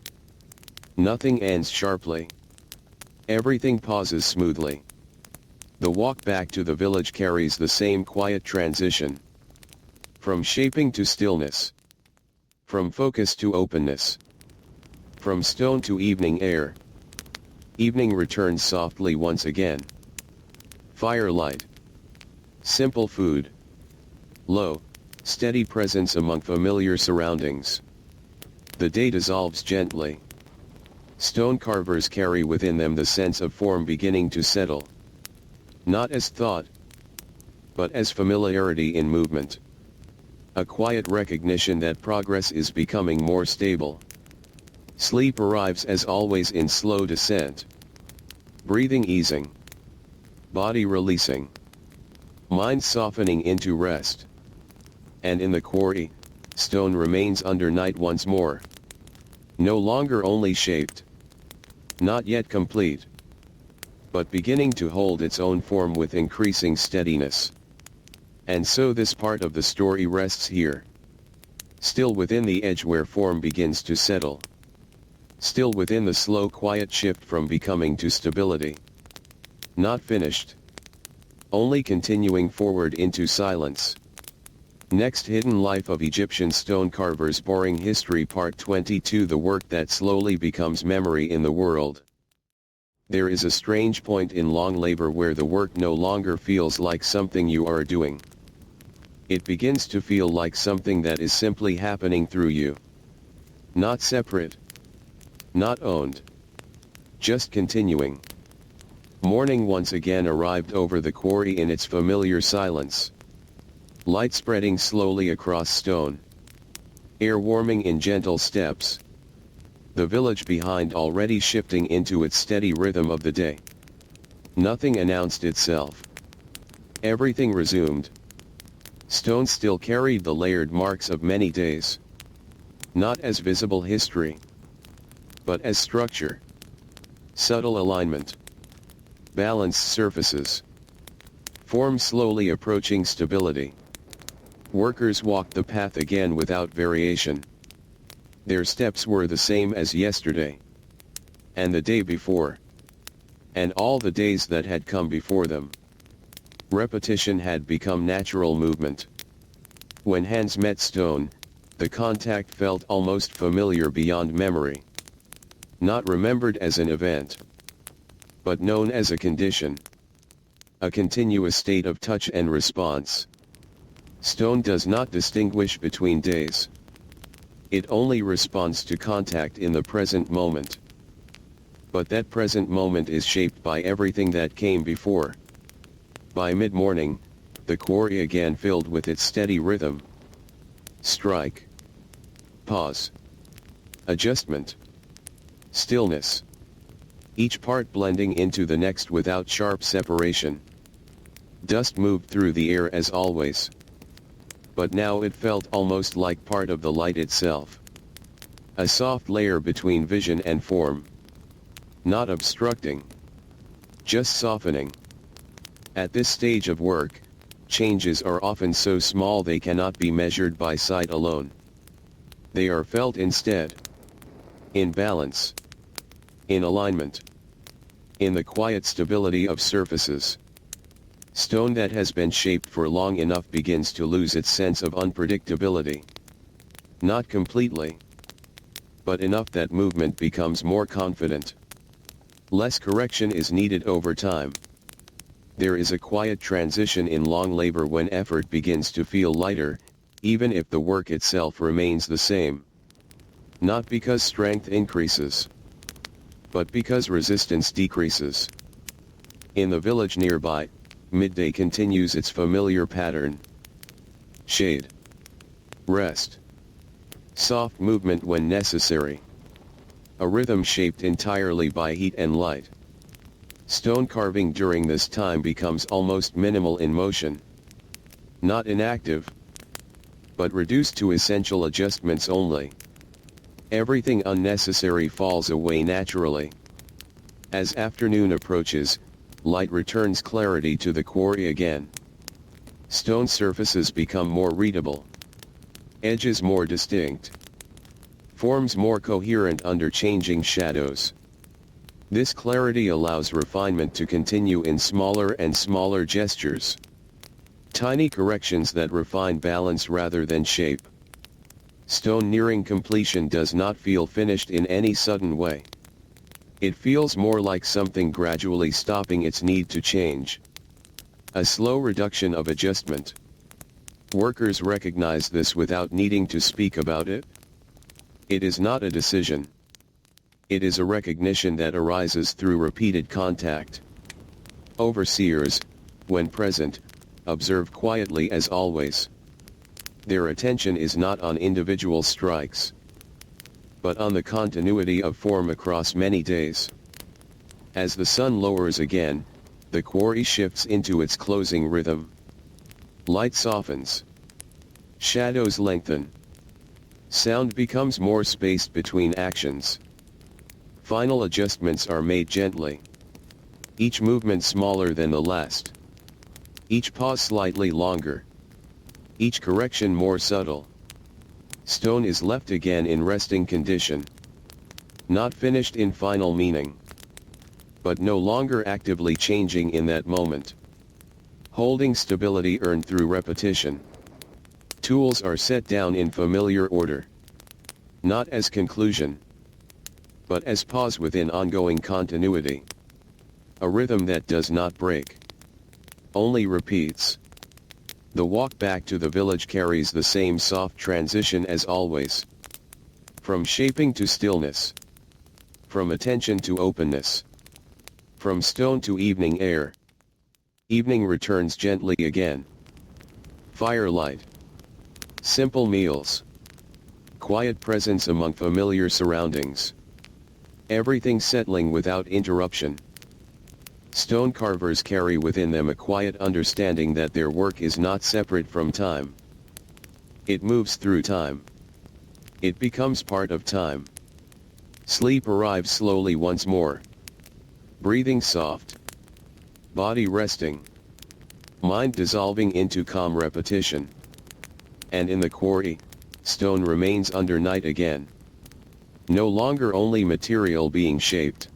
Nothing ends sharply. Everything pauses smoothly. The walk back to the village carries the same quiet transition. From shaping to stillness. From focus to openness. From stone to evening air. Evening returns softly once again. Firelight. Simple food. Low, steady presence among familiar surroundings. The day dissolves gently. Stone carvers carry within them the sense of form beginning to settle. Not as thought, but as familiarity in movement. A quiet recognition that progress is becoming more stable. Sleep arrives as always in slow descent. Breathing easing. Body releasing. Mind softening into rest. And in the quarry, stone remains under night once more. No longer only shaped. Not yet complete. But beginning to hold its own form with increasing steadiness. And so this part of the story rests here. Still within the edge where form begins to settle. Still within the slow quiet shift from becoming to stability. Not finished. Only continuing forward into silence. Next, Hidden Life of Egyptian Stone Carvers. Boring History Part 22. The work that slowly becomes memory in the world. There is a strange point in long labor where the work no longer feels like something you are doing. It begins to feel like something that is simply happening through you. Not separate. Not owned. Just continuing. Morning once again arrived over the quarry in its familiar silence. Light spreading slowly across stone. Air warming in gentle steps. The village behind already shifting into its steady rhythm of the day. Nothing announced itself. Everything resumed. Stone still carried the layered marks of many days. Not as visible history, but as structure. Subtle alignment. Balanced surfaces. Form slowly approaching stability. Workers walked the path again without variation. Their steps were the same as yesterday. And the day before. And all the days that had come before them. Repetition had become natural movement. When hands met stone, the contact felt almost familiar beyond memory. Not remembered as an event, but known as a condition. A continuous state of touch and response. Stone does not distinguish between days. It only responds to contact in the present moment. But that present moment is shaped by everything that came before. By mid-morning, the quarry again filled with its steady rhythm. Strike. Pause. Adjustment. Stillness. Each part blending into the next without sharp separation. Dust moved through the air as always. But now it felt almost like part of the light itself. A soft layer between vision and form. Not obstructing. Just softening. At this stage of work, changes are often so small they cannot be measured by sight alone. They are felt instead. In balance. In alignment. In the quiet stability of surfaces. Stone that has been shaped for long enough begins to lose its sense of unpredictability. Not completely, but enough that movement becomes more confident. Less correction is needed over time. There is a quiet transition in long labor when effort begins to feel lighter, even if the work itself remains the same. Not because strength increases, but because resistance decreases. In the village nearby, midday continues its familiar pattern. Shade. Rest. Soft movement when necessary. A rhythm shaped entirely by heat and light. Stone carving during this time becomes almost minimal in motion. Not inactive, but reduced to essential adjustments only. Everything unnecessary falls away naturally. As afternoon approaches, light returns clarity to the quarry again. Stone surfaces become more readable. Edges more distinct. Forms more coherent under changing shadows. This clarity allows refinement to continue in smaller and smaller gestures. Tiny corrections that refine balance rather than shape. Stone nearing completion does not feel finished in any sudden way. It feels more like something gradually stopping its need to change. A slow reduction of adjustment. Workers recognize this without needing to speak about it. It is not a decision. It is a recognition that arises through repeated contact. Overseers, when present, observe quietly as always. Their attention is not on individual strikes, but on the continuity of form across many days. As the sun lowers again, the quarry shifts into its closing rhythm. Light softens. Shadows lengthen. Sound becomes more spaced between actions. Final adjustments are made gently. Each movement smaller than the last. Each pause slightly longer. Each correction more subtle. Stone is left again in resting condition. Not finished in final meaning, but no longer actively changing in that moment. Holding stability earned through repetition. Tools are set down in familiar order. Not as conclusion, but as pause within ongoing continuity. A rhythm that does not break, only repeats. The walk back to the village carries the same soft transition as always. From shaping to stillness. From attention to openness. From stone to evening air. Evening returns gently again. Firelight. Simple meals. Quiet presence among familiar surroundings. Everything settling without interruption. Stone carvers carry within them a quiet understanding that their work is not separate from time. It moves through time. It becomes part of time. Sleep arrives slowly once more. Breathing soft. Body resting. Mind dissolving into calm repetition. And in the quarry, stone remains under night again. No longer only material being shaped,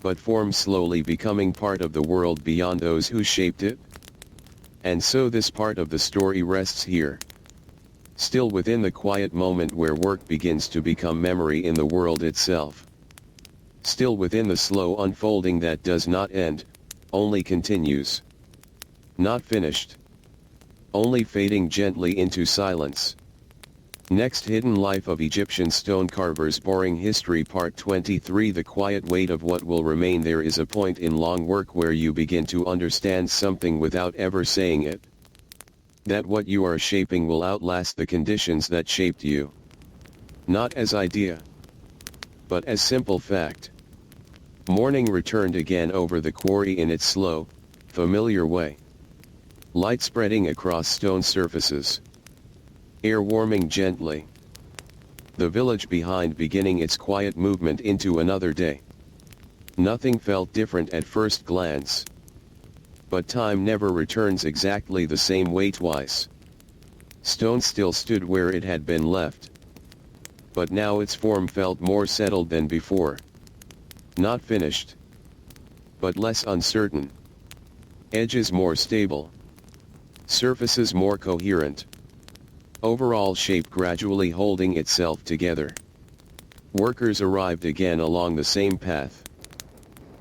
but form slowly becoming part of the world beyond those who shaped it. And so this part of the story rests here. Still within the quiet moment where work begins to become memory in the world itself. Still within the slow unfolding that does not end, only continues. Not finished. Only fading gently into silence. Next, Hidden Life of Egyptian Stone Carvers. Boring History Part 23. The quiet weight of what will remain. There is a point in long work where you begin to understand something without ever saying it. That what you are shaping will outlast the conditions that shaped you. Not as idea, but as simple fact. Morning returned again over the quarry in its slow, familiar way. Light spreading across stone surfaces. Air warming gently. The village behind beginning its quiet movement into another day. Nothing felt different at first glance. But time never returns exactly the same way twice. Stone still stood where it had been left. But now its form felt more settled than before. Not finished, but less uncertain. Edges more stable. Surfaces more coherent. Overall shape gradually holding itself together. Workers arrived again along the same path.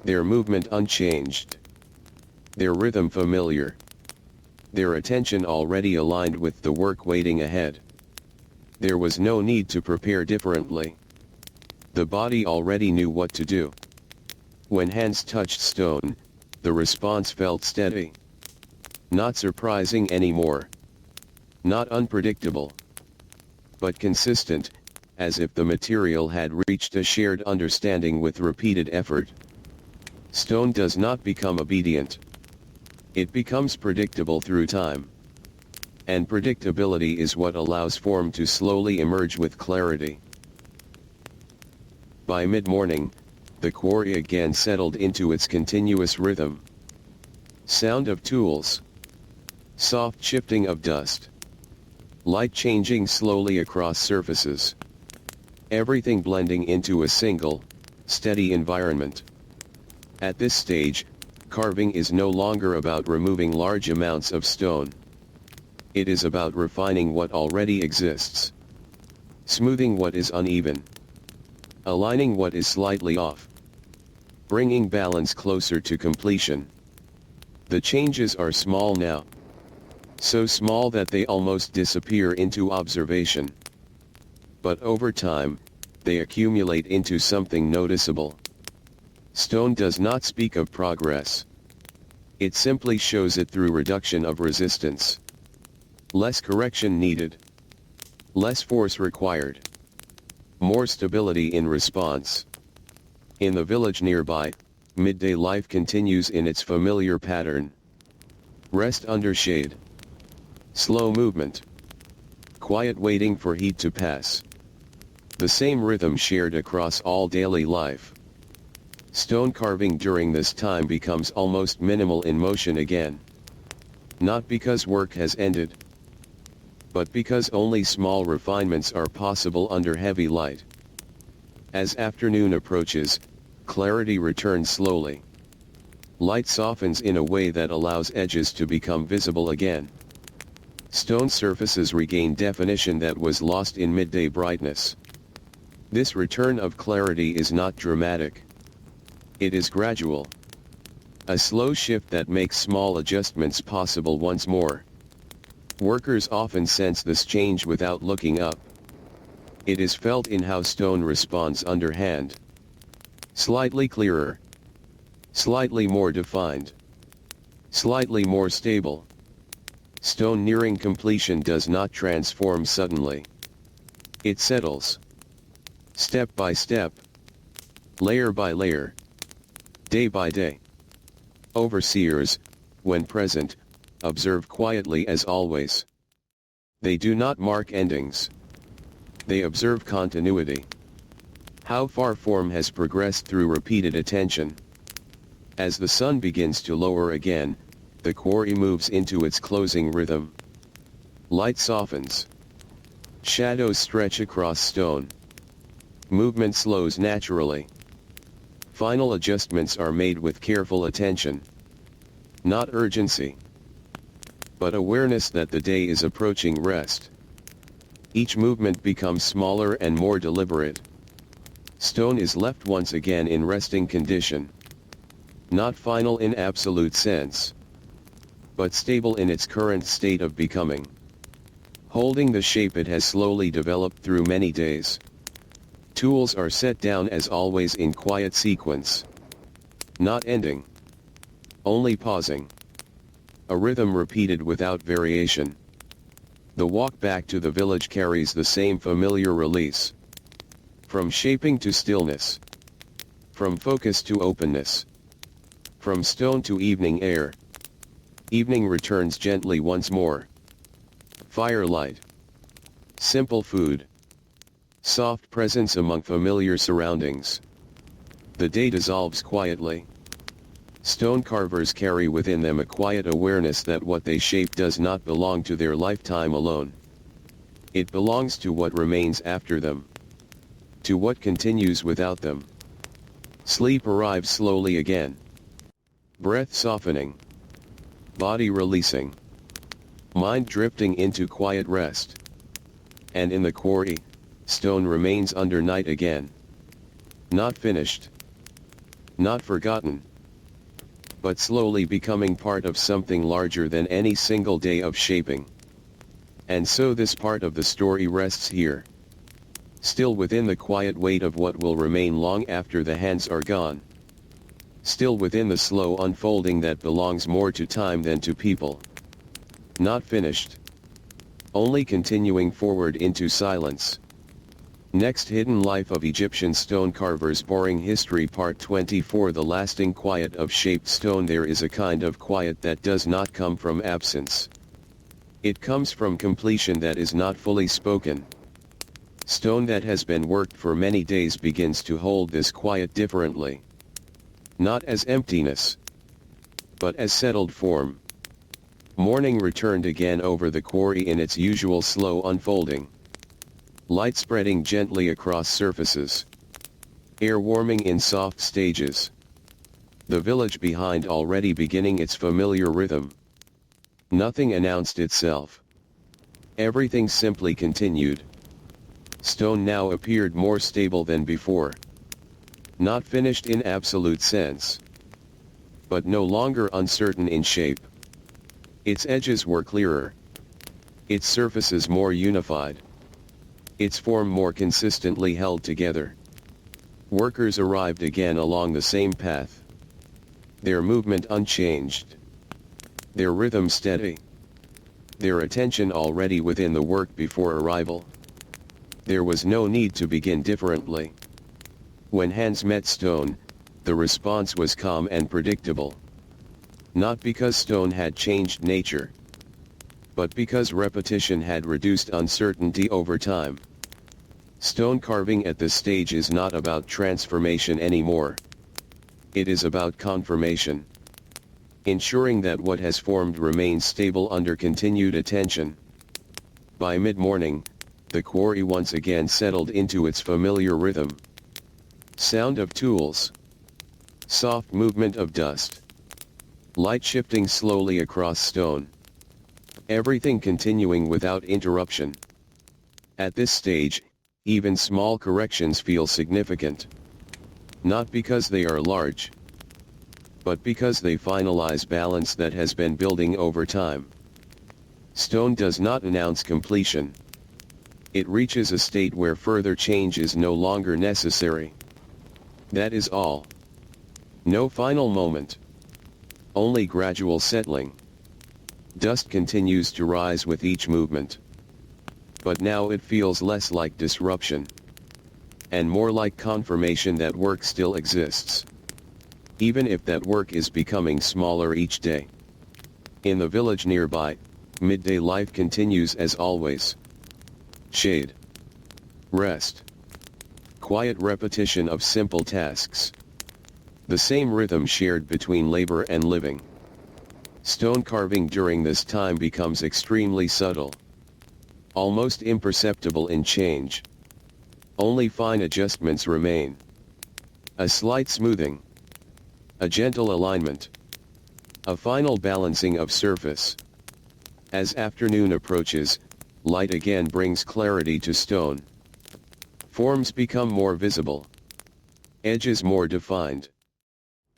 Their movement unchanged. Their rhythm familiar. Their attention already aligned with the work waiting ahead. There was no need to prepare differently. The body already knew what to do. When hands touched stone, the response felt steady. Not surprising anymore. Not unpredictable, but consistent, as if the material had reached a shared understanding with repeated effort. Stone does not become obedient. It becomes predictable through time. And predictability is what allows form to slowly emerge with clarity. By mid-morning, the quarry again settled into its continuous rhythm. Sound of tools. Soft shifting of dust. Light changing slowly across surfaces. Everything blending into a single, steady environment. At this stage, carving is no longer about removing large amounts of stone. It is about refining what already exists. Smoothing what is uneven. Aligning what is slightly off. Bringing balance closer to completion. The changes are small now. So small that they almost disappear into observation. But over time, they accumulate into something noticeable. Stone does not speak of progress. It simply shows it through reduction of resistance. Less correction needed. Less force required. More stability in response. In the village nearby, midday life continues in its familiar pattern. Rest under shade. Slow movement. Quiet waiting for heat to pass. The same rhythm shared across all daily life. Stone carving during this time becomes almost minimal in motion again. Not because work has ended, but because only small refinements are possible under heavy light. As afternoon approaches, clarity returns slowly. Light softens in a way that allows edges to become visible again. Stone surfaces regain definition that was lost in midday brightness. This return of clarity is not dramatic. It is gradual. A slow shift that makes small adjustments possible once more. Workers often sense this change without looking up. It is felt in how stone responds underhand. Slightly clearer. Slightly more defined. Slightly more stable. Stone nearing completion does not transform suddenly. It settles. Step by step. Layer by layer. Day by day. Overseers, when present, observe quietly as always. They do not mark endings. They observe continuity. How far form has progressed through repeated attention. As the sun begins to lower again, the quarry moves into its closing rhythm. Light softens. Shadows stretch across stone. Movement slows naturally. Final adjustments are made with careful attention. Not urgency, but awareness that the day is approaching rest. Each movement becomes smaller and more deliberate. Stone is left once again in resting condition. Not final in absolute sense, but stable in its current state of becoming. Holding the shape it has slowly developed through many days. Tools are set down as always in quiet sequence. Not ending. Only pausing. A rhythm repeated without variation. The walk back to the village carries the same familiar release. From shaping to stillness. From focus to openness. From stone to evening air. Evening returns gently once more. Firelight. Simple food. Soft presence among familiar surroundings. The day dissolves quietly. Stone carvers carry within them a quiet awareness that what they shape does not belong to their lifetime alone. It belongs to what remains after them. To what continues without them. Sleep arrives slowly again. Breath softening. Body releasing. Mind drifting into quiet rest. And in the quarry, stone remains under night again. Not finished. Not forgotten. But slowly becoming part of something larger than any single day of shaping. And so this part of the story rests here. Still within the quiet weight of what will remain long after the hands are gone. Still within the slow unfolding that belongs more to time than to people. Not finished. Only continuing forward into silence. Next, Hidden Life of Egyptian Stone Carvers. Boring History Part 24. The lasting quiet of shaped stone. There is a kind of quiet that does not come from absence. It comes from completion that is not fully spoken. Stone that has been worked for many days begins to hold this quiet differently. Not as emptiness, but as settled form. Morning returned again over the quarry in its usual slow unfolding. Light spreading gently across surfaces. Air warming in soft stages. The village behind already beginning its familiar rhythm. Nothing announced itself. Everything simply continued. Stone now appeared more stable than before. Not finished in absolute sense. but no longer uncertain in shape. Its edges were clearer. Its surfaces more unified. Its form more consistently held together. Workers arrived again along the same path. Their movement unchanged. Their rhythm steady. Their attention already within the work before arrival. There was no need to begin differently. When hands met stone, the response was calm and predictable. Not because stone had changed nature, but because repetition had reduced uncertainty over time. Stone carving at this stage is not about transformation anymore. It is about confirmation. Ensuring that what has formed remains stable under continued attention. By mid-morning, the quarry once again settled into its familiar rhythm. Sound of tools. Soft movement of dust. Light shifting slowly across stone. Everything continuing without interruption. At this stage, even small corrections feel significant. Not because they are large, but because they finalize balance that has been building over time. Stone does not announce completion. It reaches a state where further change is no longer necessary. That is all. No final moment. Only gradual settling. Dust continues to rise with each movement. But now it feels less like disruption, and more like confirmation that work still exists. Even if that work is becoming smaller each day. In the village nearby, midday life continues as always. Shade. Rest. Quiet repetition of simple tasks. The same rhythm shared between labor and living. Stone carving during this time becomes extremely subtle. Almost imperceptible in change. Only fine adjustments remain. A slight smoothing. A gentle alignment. A final balancing of surface. As afternoon approaches, light again brings clarity to stone. Forms become more visible. Edges more defined.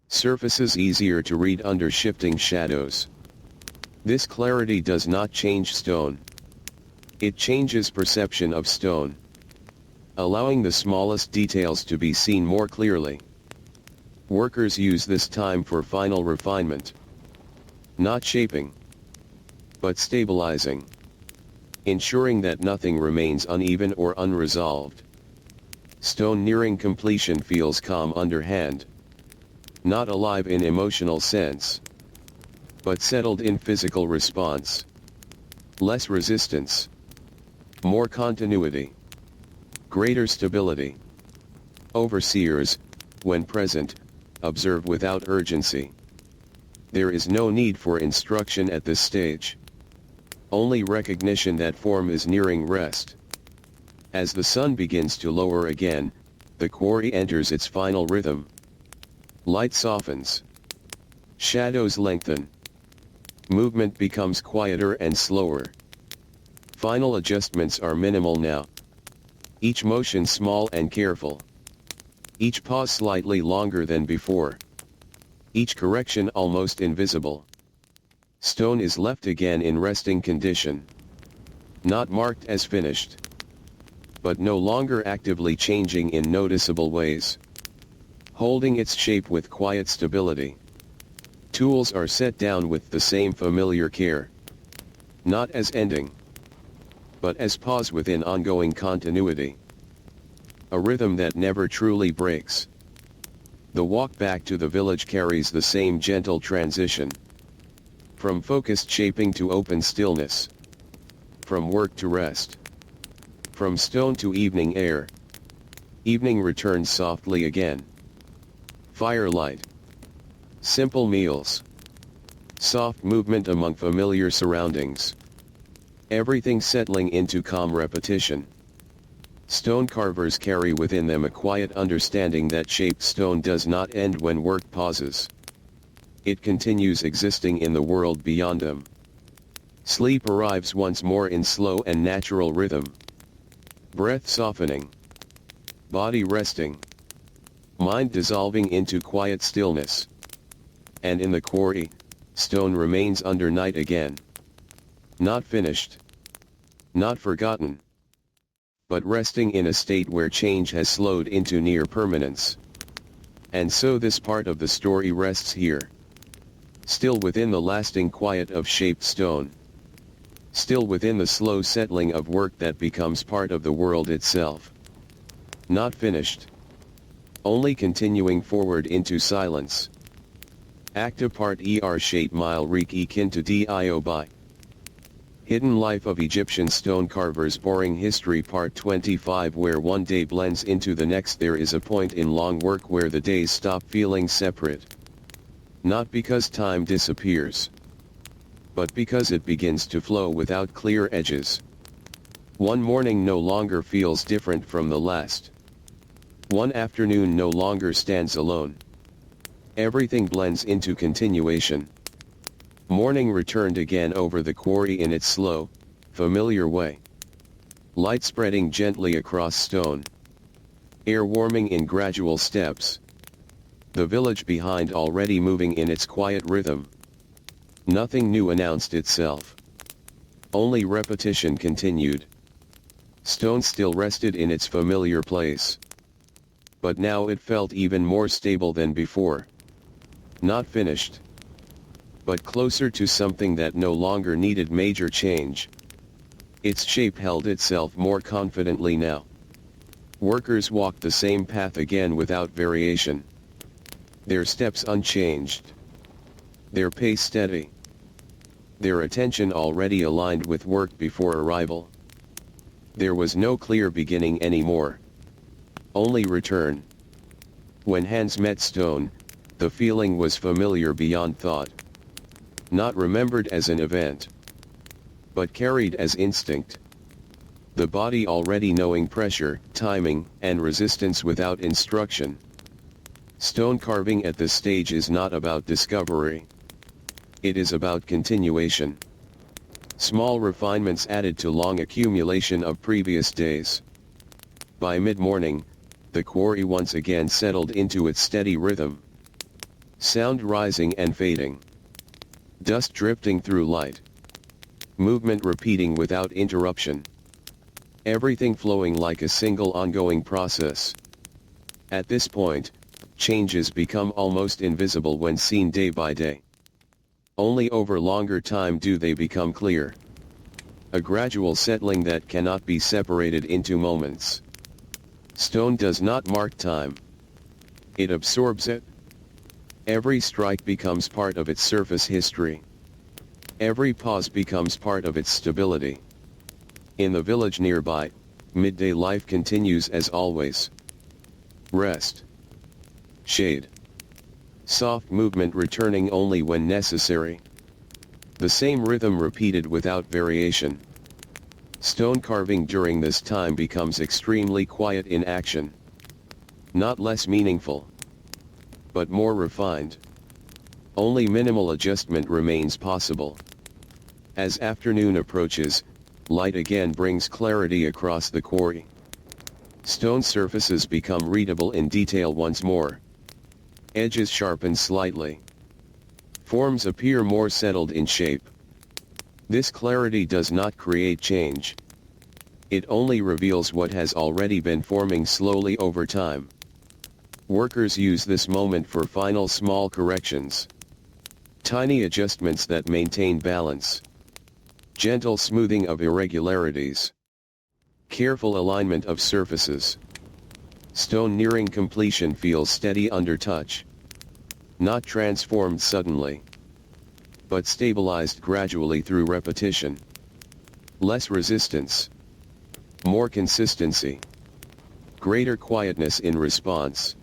Surfaces easier to read under shifting shadows. This clarity does not change stone. It changes perception of stone, allowing the smallest details to be seen more clearly. Workers use this time for final refinement. Not shaping, but stabilizing. Ensuring that nothing remains uneven or unresolved. Stone nearing completion feels calm underhand. Not alive in emotional sense, but settled in physical response. Less resistance. More continuity. Greater stability. Overseers, when present, observe without urgency. There is no need for instruction at this stage. Only recognition that form is nearing rest. As the sun begins to lower again, the quarry enters its final rhythm. Light softens. Shadows lengthen. Movement becomes quieter and slower. Final adjustments are minimal now. Each motion small and careful. Each pause slightly longer than before. Each correction almost invisible. Stone is left again in resting condition. Not marked as finished, but no longer actively changing in noticeable ways. Holding its shape with quiet stability. Tools are set down with the same familiar care. Not as ending, but as pause within ongoing continuity. A rhythm that never truly breaks. The walk back to the village carries the same gentle transition. From focused shaping to open stillness. From work to rest. From stone to evening air. Evening returns softly again. Firelight. Simple meals. Soft movement among familiar surroundings. Everything settling into calm repetition. Stone carvers carry within them a quiet understanding that shaped stone does not end when work pauses. It continues existing in the world beyond them. Sleep arrives once more in slow and natural rhythm. Breath softening. Body resting. Mind dissolving into quiet stillness. and in the quarry, stone remains under night again. Not finished. Not forgotten. But resting in a state where change has slowed into near permanence. And so this part of the story rests here. Still within the lasting quiet of shaped stone. Still within the slow settling of work that becomes part of the world itself. Not finished. Only continuing forward into silence. Acta part shape mile reek kinta dio by. Hidden Life of Egyptian Stone Carvers Boring History Part 25 Where one day blends into the next. There is a point in long work where the days stop feeling separate. Not because time disappears, but because it begins to flow without clear edges. One morning no longer feels different from the last. One afternoon no longer stands alone. Everything blends into continuation. Morning returned again over the quarry in its slow, familiar way. Light spreading gently across stone. Air warming in gradual steps. The village behind already moving in its quiet rhythm. Nothing new announced itself. Only repetition continued. Stone still rested in its familiar place. But now it felt even more stable than before. Not finished, but closer to something that no longer needed major change. Its shape held itself more confidently now. Workers walked the same path again without variation. Their steps unchanged. Their pace steady. Their attention already aligned with work before arrival. There was no clear beginning anymore. Only return. When hands met stone, the feeling was familiar beyond thought. Not remembered as an event, but carried as instinct. The body already knowing pressure, timing, and resistance without instruction. Stone carving at this stage is not about discovery. It is about continuation. Small refinements added to long accumulation of previous days. By mid-morning, the quarry once again settled into its steady rhythm. Sound rising and fading. Dust drifting through light. Movement repeating without interruption. Everything flowing like a single ongoing process. At this point, changes become almost invisible when seen day by day. Only over longer time do they become clear. A gradual settling that cannot be separated into moments. Stone does not mark time. It absorbs it. Every strike becomes part of its surface history. Every pause becomes part of its stability. In the village nearby, midday life continues as always. Rest. Shade. Soft movement returning only when necessary. The same rhythm repeated without variation. Stone carving during this time becomes extremely quiet in action. Not less meaningful, but more refined. Only minimal adjustment remains possible. As afternoon approaches, light again brings clarity across the quarry. Stone surfaces become readable in detail once more. Edges sharpen slightly. Forms appear more settled in shape. This clarity does not create change. It only reveals what has already been forming slowly over time. Workers use this moment for final small corrections. Tiny adjustments that maintain balance. Gentle smoothing of irregularities. Careful alignment of surfaces. Stone nearing completion feels steady under touch. Not transformed suddenly, but stabilized gradually through repetition. Less resistance. More consistency. Greater quietness in response.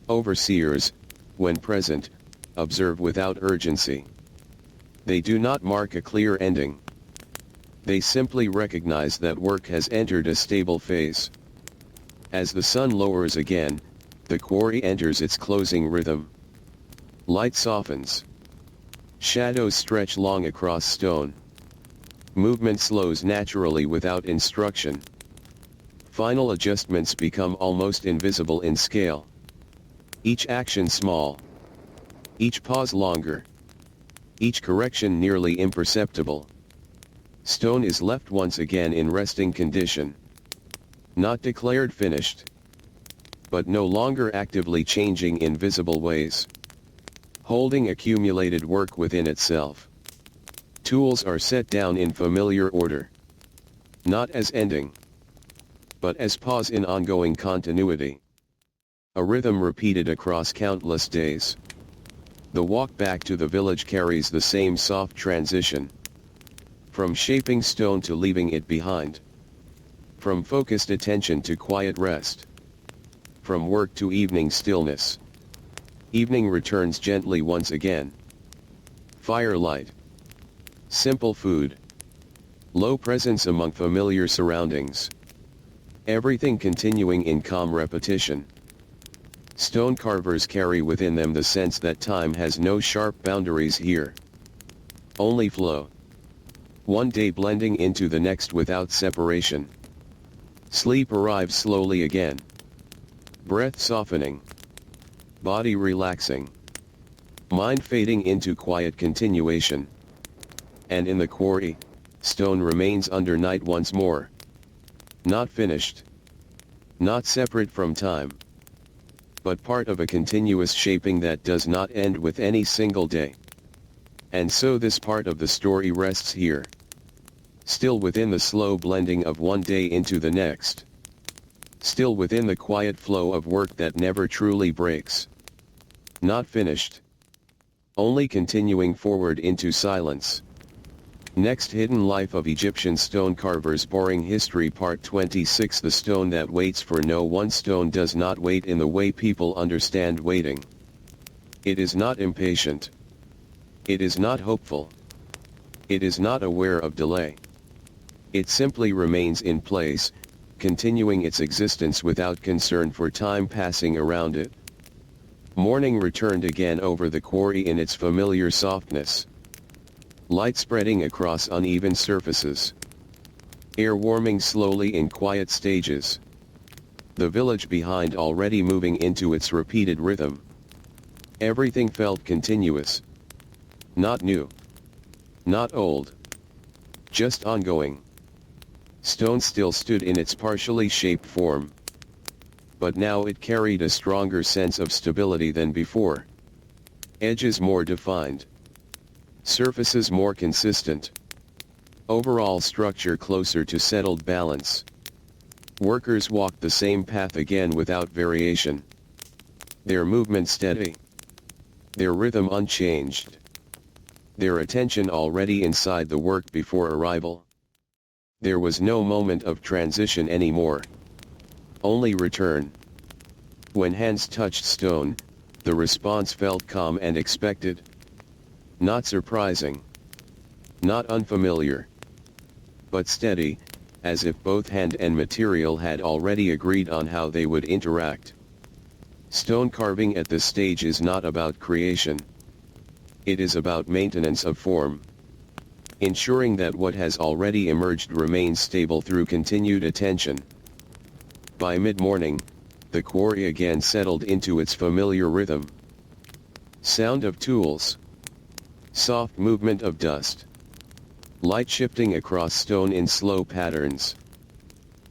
Overseers, when present, observe without urgency. They do not mark a clear ending. They simply recognize that work has entered a stable phase. As the sun lowers again, the quarry enters its closing rhythm. Light softens. Shadows stretch long across stone. Movement slows naturally without instruction. Final adjustments become almost invisible in scale. Each action small, Each pause longer. Each correction nearly imperceptible. Stone is left once again in resting condition. Not declared finished, but no longer actively changing in visible ways. Holding accumulated work within itself. Tools are set down in familiar order. Not as ending, but as pause in ongoing continuity. A rhythm repeated across countless days. The walk back to the village carries the same soft transition. From shaping stone to leaving it behind. From focused attention to quiet rest. From work to evening stillness. Evening returns gently once again. Firelight. Simple food. Low presence among familiar surroundings. Everything continuing in calm repetition. Stone carvers carry within them the sense that time has no sharp boundaries here. Only flow. One day blending into the next without separation. Sleep arrives slowly again. Breath softening. Body relaxing. Mind fading into quiet continuation. And in the quarry, stone remains under night once more. Not finished. Not separate from time. But part of a continuous shaping that does not end with any single day. And so this part of the story rests here. Still within the slow blending of one day into the next. Still within the quiet flow of work that never truly breaks. Not finished. Only continuing forward into silence. Next, Hidden Life of Egyptian Stone Carvers. Boring History Part 26. The stone that waits for no one. Stone does not wait in the way people understand waiting. It is not impatient. It is not hopeful. It is not aware of delay. It simply remains in place, continuing its existence without concern for time passing around it. Morning returned again over the quarry in its familiar softness. Light spreading across uneven surfaces. Air warming slowly in quiet stages. The village behind already moving into its repeated rhythm. Everything felt continuous. Not new. Not old. Just ongoing. Stone still stood in its partially shaped form. But now it carried a stronger sense of stability than before. Edges more defined. Surfaces more consistent. Overall structure closer to settled balance. Workers walked the same path again without variation. Their movement steady. Their rhythm unchanged. Their attention already inside the work before arrival. There was no moment of transition anymore. Only return. When hands touched stone, the response felt calm and expected. Not surprising. Not unfamiliar. But steady, as if both hand and material had already agreed on how they would interact. Stone carving at this stage is not about creation. It is about maintenance of form. Ensuring that what has already emerged remains stable through continued attention. By mid-morning, the quarry again settled into its familiar rhythm. Sound of tools. Soft movement of dust. Light shifting across stone in slow patterns.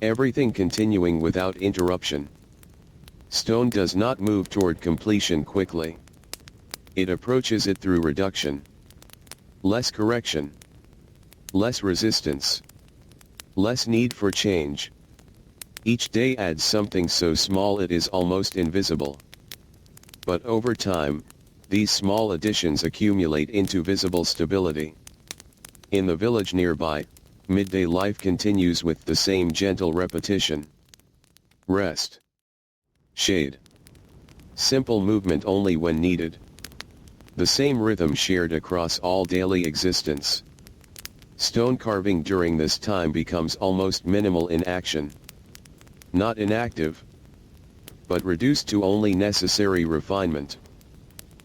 Everything continuing without interruption. Stone does not move toward completion quickly. It approaches it through reduction. Less correction. Less resistance. Less need for change. Each day adds something so small it is almost invisible. But over time, these small additions accumulate into visible stability. In the village nearby, midday life continues with the same gentle repetition. Rest. Shade. Simple movement only when needed. The same rhythm shared across all daily existence. Stone carving during this time becomes almost minimal in action. Not inactive, but reduced to only necessary refinement.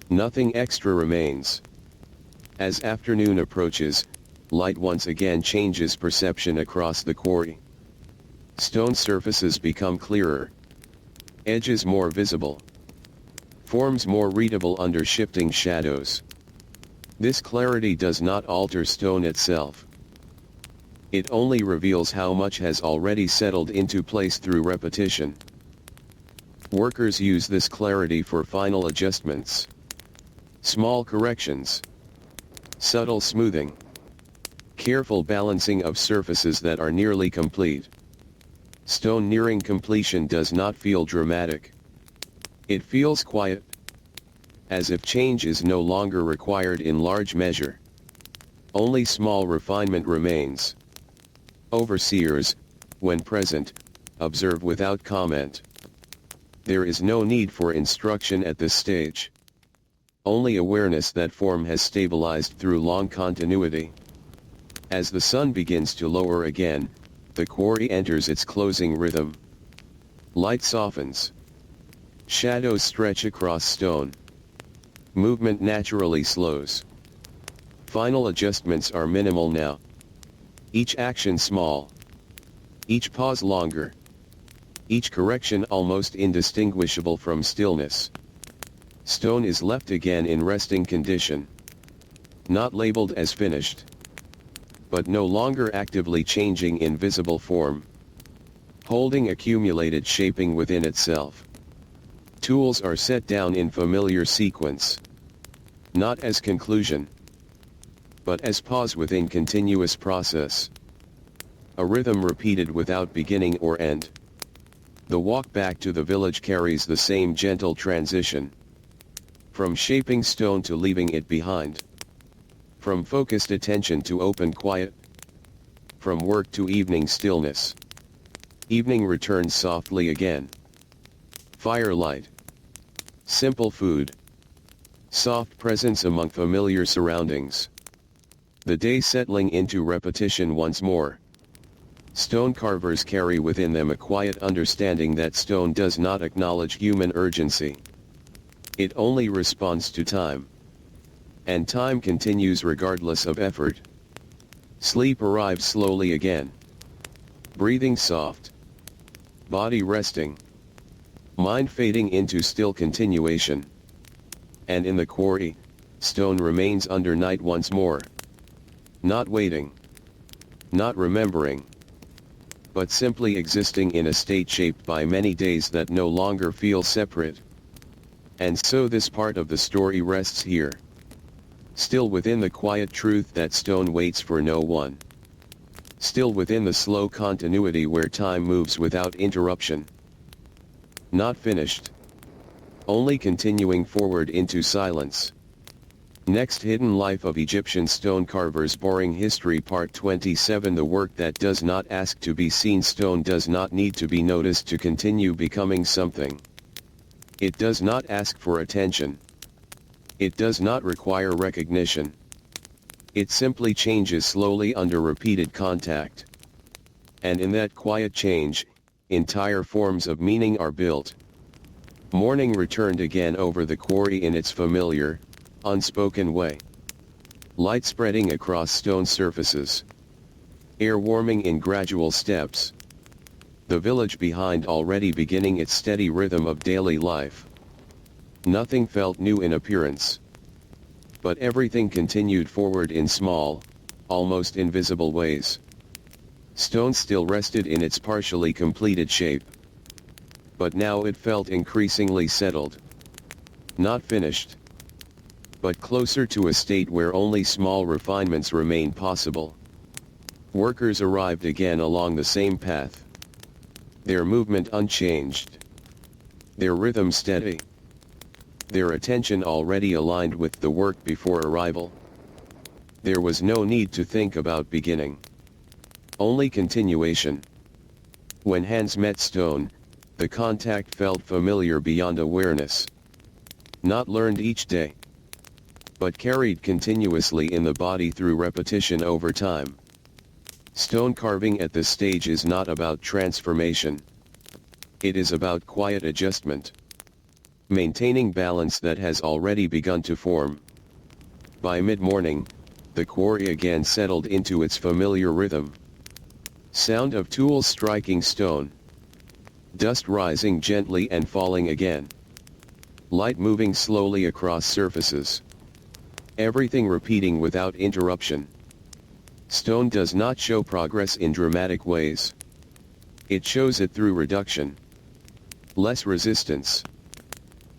Nothing extra remains. As afternoon approaches, light once again changes perception across the quarry. Stone surfaces become clearer. Edges more visible. Forms more readable under shifting shadows. This clarity does not alter stone itself. It only reveals how much has already settled into place through repetition. Workers use this clarity for final adjustments, small corrections, subtle smoothing, careful balancing of surfaces that are nearly complete. Stone nearing completion does not feel dramatic. It feels quiet, as if change is no longer required in large measure. Only small refinement remains. Overseers, when present, observe without comment. There is no need for instruction at this stage. Only awareness that form has stabilized through long continuity. As the sun begins to lower again, the quarry enters its closing rhythm. Light softens. Shadows stretch across stone. Movement naturally slows. Final adjustments are minimal now. Each action small. Each pause longer. Each correction almost indistinguishable from stillness. Stone is left again in resting condition. Not labeled as finished, but no longer actively changing in visible form. Holding accumulated shaping within itself. Tools are set down in familiar sequence. Not as conclusion, but as pause within continuous process. A rhythm repeated without beginning or end. The walk back to the village carries the same gentle transition. From shaping stone to leaving it behind. From focused attention to open quiet. From work to evening stillness. Evening returns softly again. Firelight. Simple food. Soft presence among familiar surroundings. The day settling into repetition once more. Stone carvers carry within them a quiet understanding that stone does not acknowledge human urgency. It only responds to time. And time continues regardless of effort. Sleep arrives slowly again. Breathing soft. Body resting. Mind fading into still continuation. And in the quarry, stone remains under night once more. Not waiting. Not remembering. But simply existing in a state shaped by many days that no longer feel separate. And so this part of the story rests here. Still within the quiet truth that stone waits for no one. Still within the slow continuity where time moves without interruption. Not finished. Only continuing forward into silence. Next, Hidden Life of Egyptian Stone Carvers. Boring History Part 27. The work that does not ask to be seen. Stone does not need to be noticed to continue becoming something. It does not ask for attention. It does not require recognition. It simply changes slowly under repeated contact. And in that quiet change, entire forms of meaning are built. Morning returned again over the quarry in its familiar, unspoken way. Light spreading across stone surfaces. Air warming in gradual steps. The village behind already beginning its steady rhythm of daily life. Nothing felt new in appearance. But everything continued forward in small, almost invisible ways. Stone still rested in its partially completed shape. But now it felt increasingly settled. Not finished. But closer to a state where only small refinements remain possible. Workers arrived again along the same path. Their movement unchanged. Their rhythm steady. Their attention already aligned with the work before arrival. There was no need to think about beginning. Only continuation. When hands met stone, the contact felt familiar beyond awareness. Not learned each day, but carried continuously in the body through repetition over time. Stone carving at this stage is not about transformation. It is about quiet adjustment. Maintaining balance that has already begun to form. By mid-morning, the quarry again settled into its familiar rhythm. Sound of tools striking stone. Dust rising gently and falling again. Light moving slowly across surfaces. Everything repeating without interruption. Stone does not show progress in dramatic ways. It shows it through reduction. Less resistance.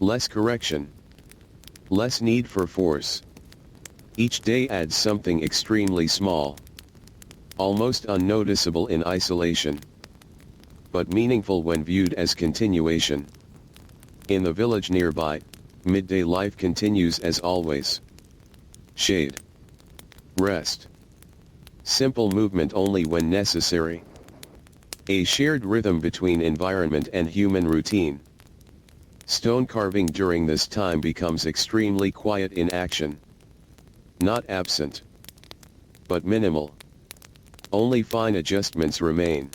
Less correction. Less need for force. Each day adds something extremely small. Almost unnoticeable in isolation. But meaningful when viewed as continuation. In the village nearby, midday life continues as always. Shade. Rest. Simple movement only when necessary. A shared rhythm between environment and human routine. Stone carving during this time becomes extremely quiet in action. Not absent, but minimal. Only fine adjustments remain.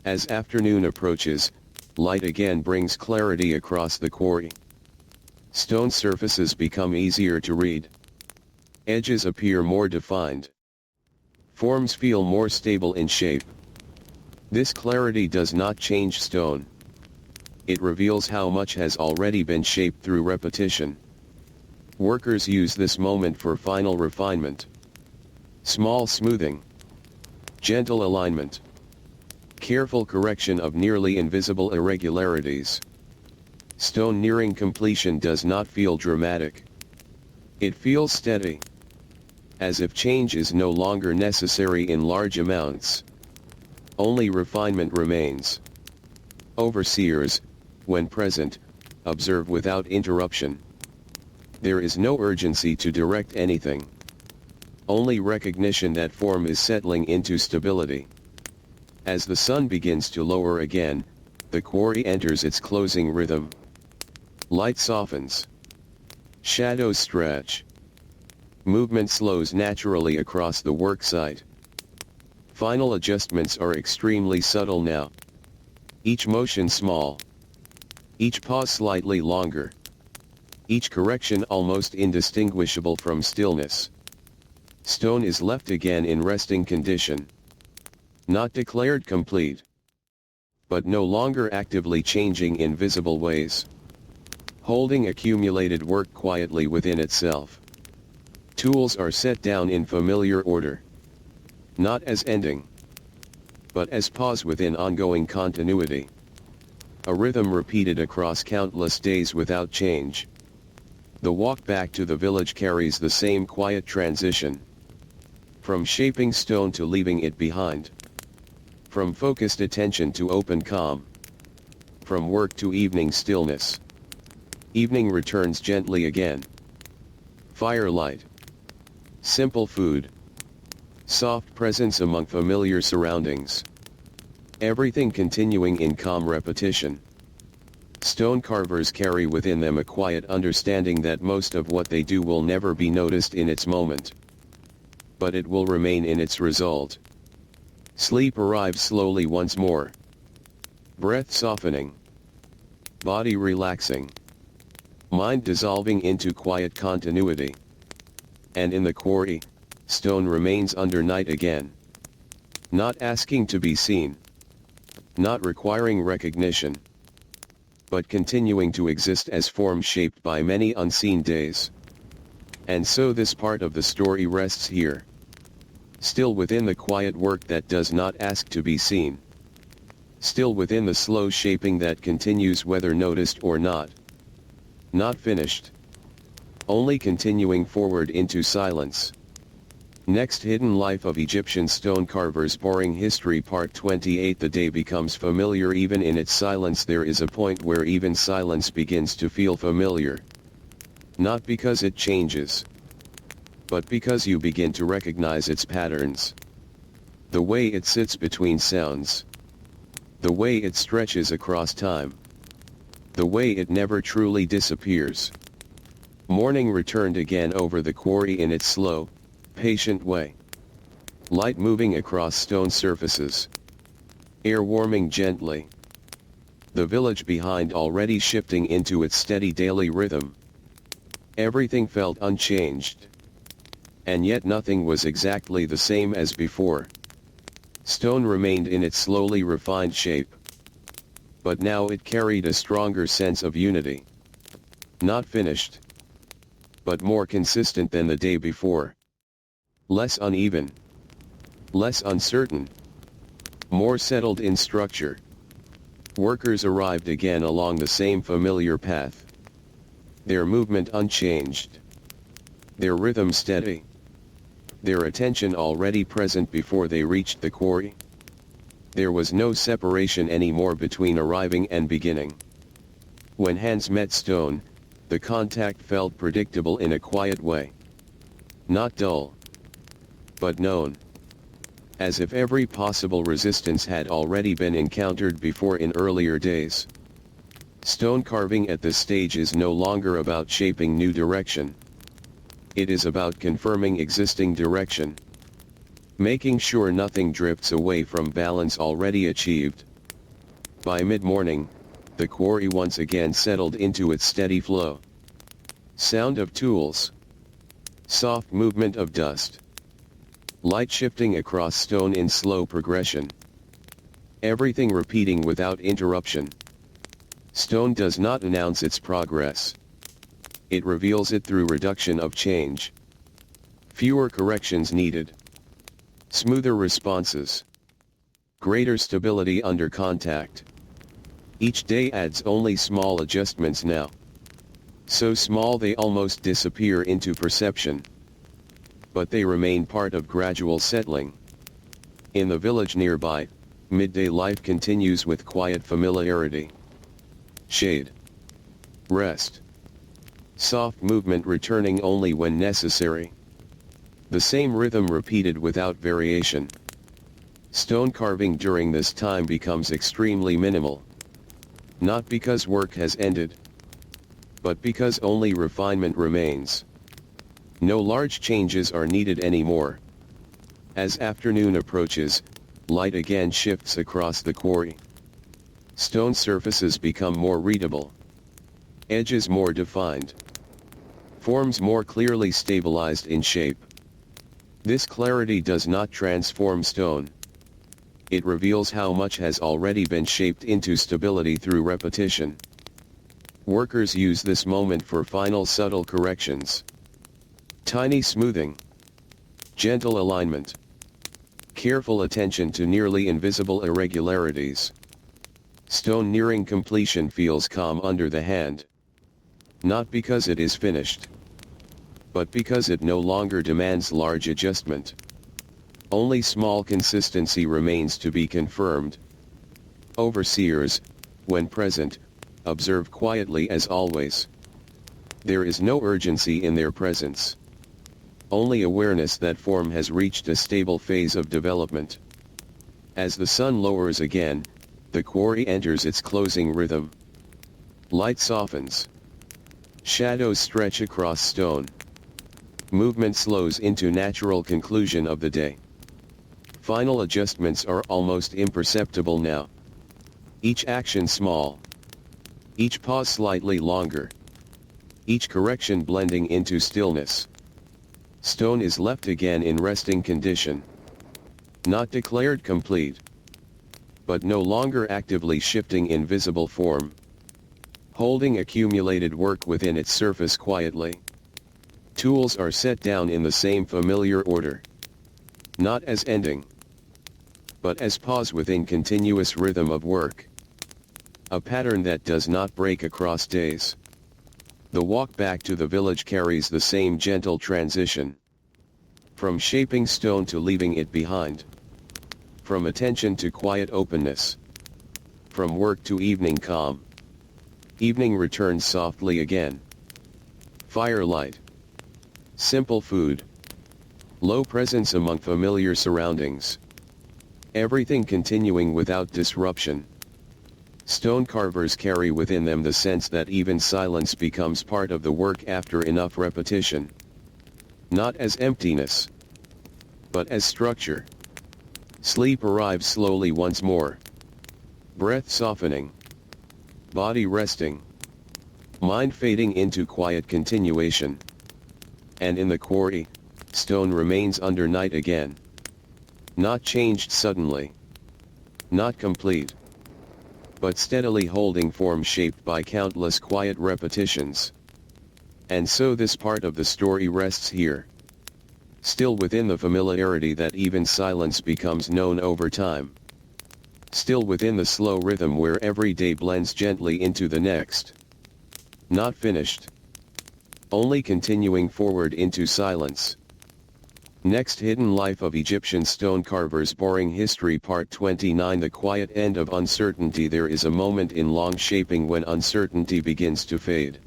As afternoon approaches, light again brings clarity across the quarry. Stone surfaces become easier to read. Edges appear more defined. Forms feel more stable in shape. This clarity does not change stone. It reveals how much has already been shaped through repetition. Workers use this moment for final refinement. Small smoothing. Gentle alignment. Careful correction of nearly invisible irregularities. Stone nearing completion does not feel dramatic. It feels steady. As if change is no longer necessary in large amounts. Only refinement remains. Overseers, when present, observe without interruption. There is no urgency to direct anything. Only recognition that form is settling into stability. As the sun begins to lower again, the quarry enters its closing rhythm. Light softens. Shadows stretch. Movement slows naturally across the work site. Final adjustments are extremely subtle now. Each motion small. Each pause slightly longer. Each correction almost indistinguishable from stillness. Stone is left again in resting condition. Not declared complete. But no longer actively changing in visible ways. Holding accumulated work quietly within itself. Tools are set down in familiar order. Not as ending, but as pause within ongoing continuity. A rhythm repeated across countless days without change. The walk back to the village carries the same quiet transition. From shaping stone to leaving it behind. From focused attention to open calm. From work to evening stillness. Evening returns gently again. Firelight. Simple food. Soft presence among familiar surroundings. Everything continuing in calm repetition. Stone carvers carry within them a quiet understanding that most of what they do will never be noticed in its moment. But it will remain in its result. Sleep arrives slowly once more. Breath softening. Body relaxing. Mind dissolving into quiet continuity. And in the quarry, stone remains under night again. Not asking to be seen. Not requiring recognition. But continuing to exist as form shaped by many unseen days. And so this part of the story rests here. Still within the quiet work that does not ask to be seen. Still within the slow shaping that continues whether noticed or not. Not finished. Only continuing forward into silence. Next, Hidden Life of Egyptian Stone Carvers. Boring History Part 28. The day becomes familiar even in its silence. There is a point where even silence begins to feel familiar. Not because it changes, but because you begin to recognize its patterns. The way it sits between sounds. The way it stretches across time. The way it never truly disappears. Morning returned again over the quarry in its slow, patient way. Light moving across stone surfaces. Air warming gently. The village behind already shifting into its steady daily rhythm. Everything felt unchanged. And yet nothing was exactly the same as before. Stone remained in its slowly refined shape. But now it carried a stronger sense of unity. Not finished, but more consistent than the day before. Less uneven, less uncertain, more settled in structure. Workers arrived again along the same familiar path. Their movement unchanged. Their rhythm steady. Their attention already present before they reached the quarry. There was no separation anymore between arriving and beginning. When hands met stone, the contact felt predictable in a quiet way. Not dull, but known. As if every possible resistance had already been encountered before in earlier days. Stone carving at this stage is no longer about shaping new direction. It is about confirming existing direction. Making sure nothing drifts away from balance already achieved. By mid-morning, the quarry once again settled into its steady flow. Sound of tools. Soft movement of dust. Light shifting across stone in slow progression. Everything repeating without interruption. Stone does not announce its progress. It reveals it through reduction of change. Fewer corrections needed. Smoother responses. Greater stability under contact. Each day adds only small adjustments now. So small they almost disappear into perception. But they remain part of gradual settling. In the village nearby, midday life continues with quiet familiarity. Shade. Rest. Soft movement returning only when necessary. The same rhythm repeated without variation. Stone carving during this time becomes extremely minimal. Not because work has ended, but because only refinement remains. No large changes are needed anymore. As afternoon approaches, light again shifts across the quarry. Stone surfaces become more readable. Edges more defined. Forms more clearly stabilized in shape. This clarity does not transform stone. It reveals how much has already been shaped into stability through repetition. Workers use this moment for final subtle corrections. Tiny smoothing. Gentle alignment. Careful attention to nearly invisible irregularities. Stone nearing completion feels calm under the hand. Not because it is finished, but because it no longer demands large adjustment. Only small consistency remains to be confirmed. Overseers, when present, observe quietly as always. There is no urgency in their presence. Only awareness that form has reached a stable phase of development. As the sun lowers again, the quarry enters its closing rhythm. Light softens. Shadows stretch across stone. Movement slows into natural conclusion of the day. Final adjustments are almost imperceptible now. Each action small. Each pause slightly longer. Each correction blending into stillness. Stone is left again in resting condition. Not declared complete, but no longer actively shifting in visible form. Holding accumulated work within its surface quietly. Tools are set down in the same familiar order. Not as ending, but as pause within continuous rhythm of work. A pattern that does not break across days. The walk back to the village carries the same gentle transition. From shaping stone to leaving it behind. From attention to quiet openness. From work to evening calm. Evening returns softly again. Firelight. Simple food. Low presence among familiar surroundings. Everything continuing without disruption. Stone carvers carry within them the sense that even silence becomes part of the work after enough repetition. Not as emptiness, but as structure. Sleep arrives slowly once more. Breath softening. Body resting. Mind fading into quiet continuation. And in the quarry, stone remains under night again. Not changed suddenly. Not complete. But steadily holding form shaped by countless quiet repetitions. And so this part of the story rests here. Still within the familiarity that even silence becomes known over time. Still within the slow rhythm where every day blends gently into the next. Not finished. Only continuing forward into silence. Next, Hidden Life of Egyptian Stone Carvers. Boring History Part 29. The quiet end of uncertainty. There is a moment in long shaping when uncertainty begins to fade.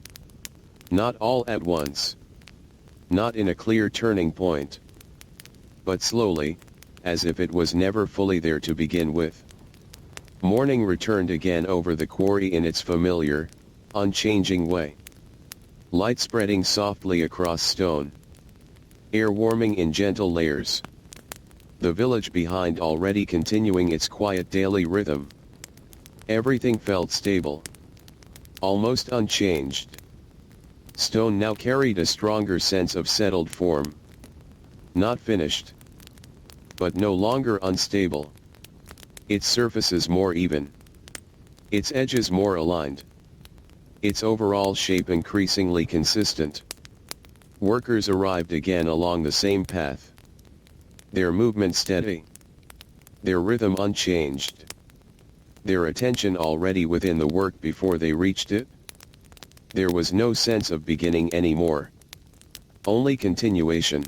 Not all at once. Not in a clear turning point. But slowly, as if it was never fully there to begin with. Morning returned again over the quarry in its familiar, unchanging way. Light spreading softly across stone. Air warming in gentle layers. The village behind already continuing its quiet daily rhythm. Everything felt stable. Almost unchanged. Stone now carried a stronger sense of settled form. Not finished. But no longer unstable. Its surfaces more even. Its edges more aligned. Its overall shape increasingly consistent. Workers arrived again along the same path. Their movement steady. Their rhythm unchanged. Their attention already within the work before they reached it. There was no sense of beginning anymore. Only continuation.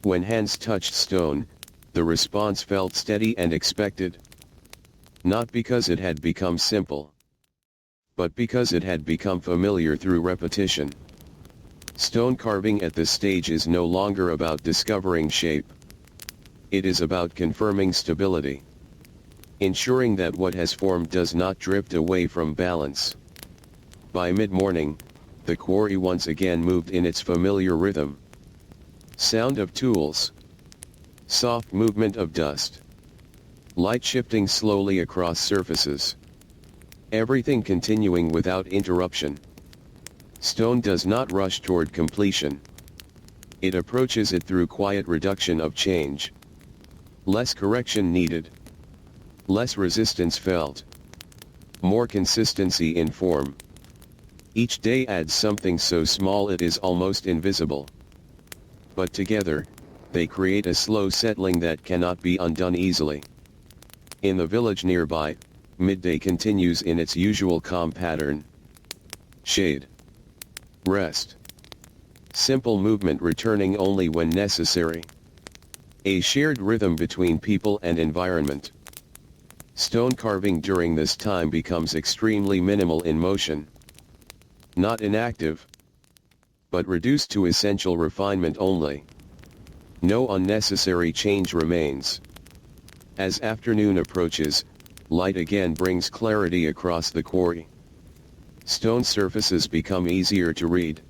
When hands touched stone, the response felt steady and expected. Not because it had become simple, but because it had become familiar through repetition. Stone carving at this stage is no longer about discovering shape. It is about confirming stability. Ensuring that what has formed does not drift away from balance. By mid-morning, the quarry once again moved in its familiar rhythm. Sound of tools. Soft movement of dust. Light shifting slowly across surfaces. Everything continuing without interruption. Stone does not rush toward completion. It approaches it through quiet reduction of change. Less correction needed. Less resistance felt. More consistency in form. Each day adds something so small it is almost invisible. But together, they create a slow settling that cannot be undone easily. In the village nearby, midday continues in its usual calm pattern. Shade. Rest. Simple movement returning only when necessary. A shared rhythm between people and environment. Stone carving during this time becomes extremely minimal in motion. Not inactive, but reduced to essential refinement only. No unnecessary change remains. As afternoon approaches, light again brings clarity across the quarry. Stone surfaces become easier to read.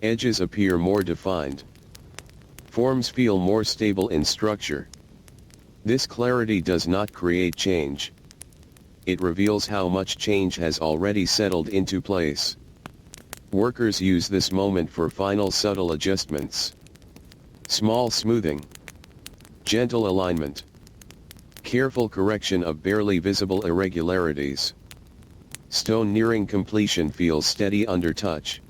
Edges appear more defined. Forms feel more stable in structure. This clarity does not create change. It reveals how much change has already settled into place. Workers use this moment for final subtle adjustments. Small smoothing. Gentle alignment. Careful correction of barely visible irregularities. Stone nearing completion feels steady under touch.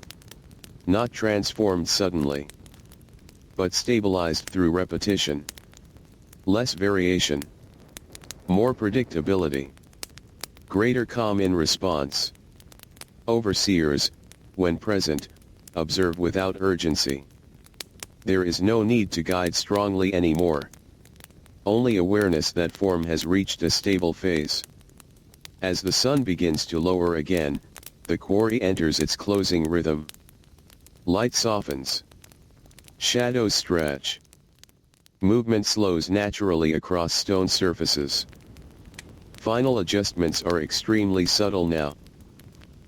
Not transformed suddenly, but stabilized through repetition. Less variation. More predictability. Greater calm in response. Overseers, when present, observe without urgency. There is no need to guide strongly anymore. Only awareness that form has reached a stable phase. As the sun begins to lower again, the quarry enters its closing rhythm. Light softens. Shadows stretch. Movement slows naturally across stone surfaces. Final adjustments are extremely subtle now.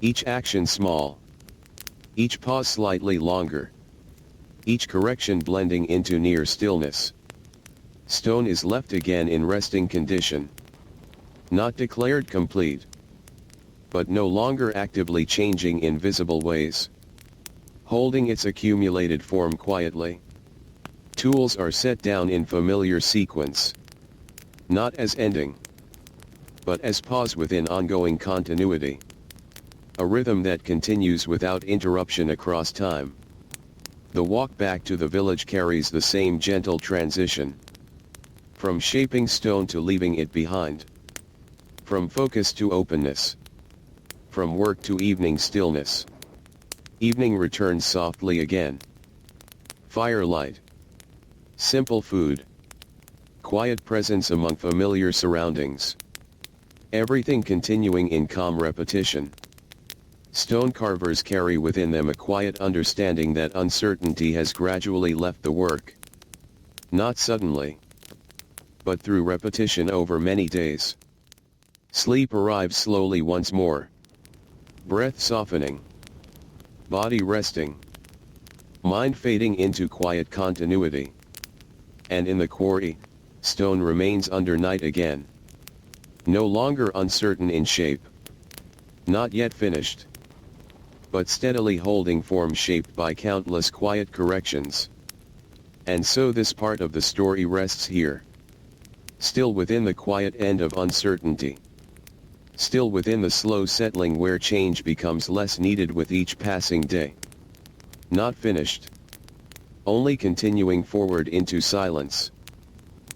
Each action small. Each pause slightly longer. Each correction blending into near stillness. Stone is left again in resting condition. Not declared complete, but no longer actively changing in visible ways. Holding its accumulated form quietly. Tools are set down in familiar sequence. Not as ending, but as pause within ongoing continuity. a rhythm that continues without interruption across time. The walk back to the village carries the same gentle transition. From shaping stone to leaving it behind. From focus to openness. From work to evening stillness. Evening returns softly again. Firelight. Simple food. Quiet presence among familiar surroundings. Everything continuing in calm repetition. Stone carvers carry within them a quiet understanding that uncertainty has gradually left the work. Not suddenly, but through repetition over many days. Sleep arrives slowly once more. Breath softening. Body resting. Mind fading into quiet continuity. And in the quarry, stone remains under night again. No longer uncertain in shape. Not yet finished. But steadily holding form shaped by countless quiet corrections. And so this part of the story rests here. Still within the quiet end of uncertainty. Still within the slow settling where change becomes less needed with each passing day. Not finished. Only continuing forward into silence.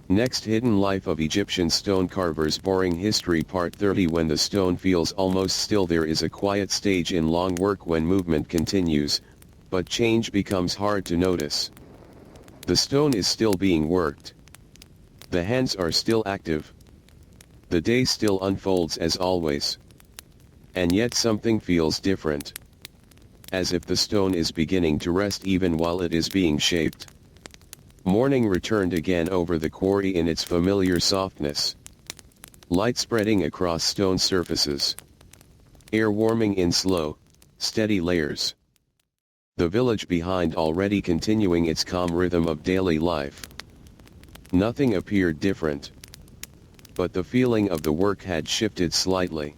Next, Hidden Life of Egyptian Stone Carvers. Boring History Part 30. When the stone feels almost still, there is a quiet stage in long work when movement continues, but change becomes hard to notice. The stone is still being worked. The hands are still active. The day still unfolds as always. And yet something feels different. As if the stone is beginning to rest even while it is being shaped. Morning returned again over the quarry in its familiar softness. Light spreading across stone surfaces. Air warming in slow, steady layers. The village behind already continuing its calm rhythm of daily life. Nothing appeared different. But the feeling of the work had shifted slightly.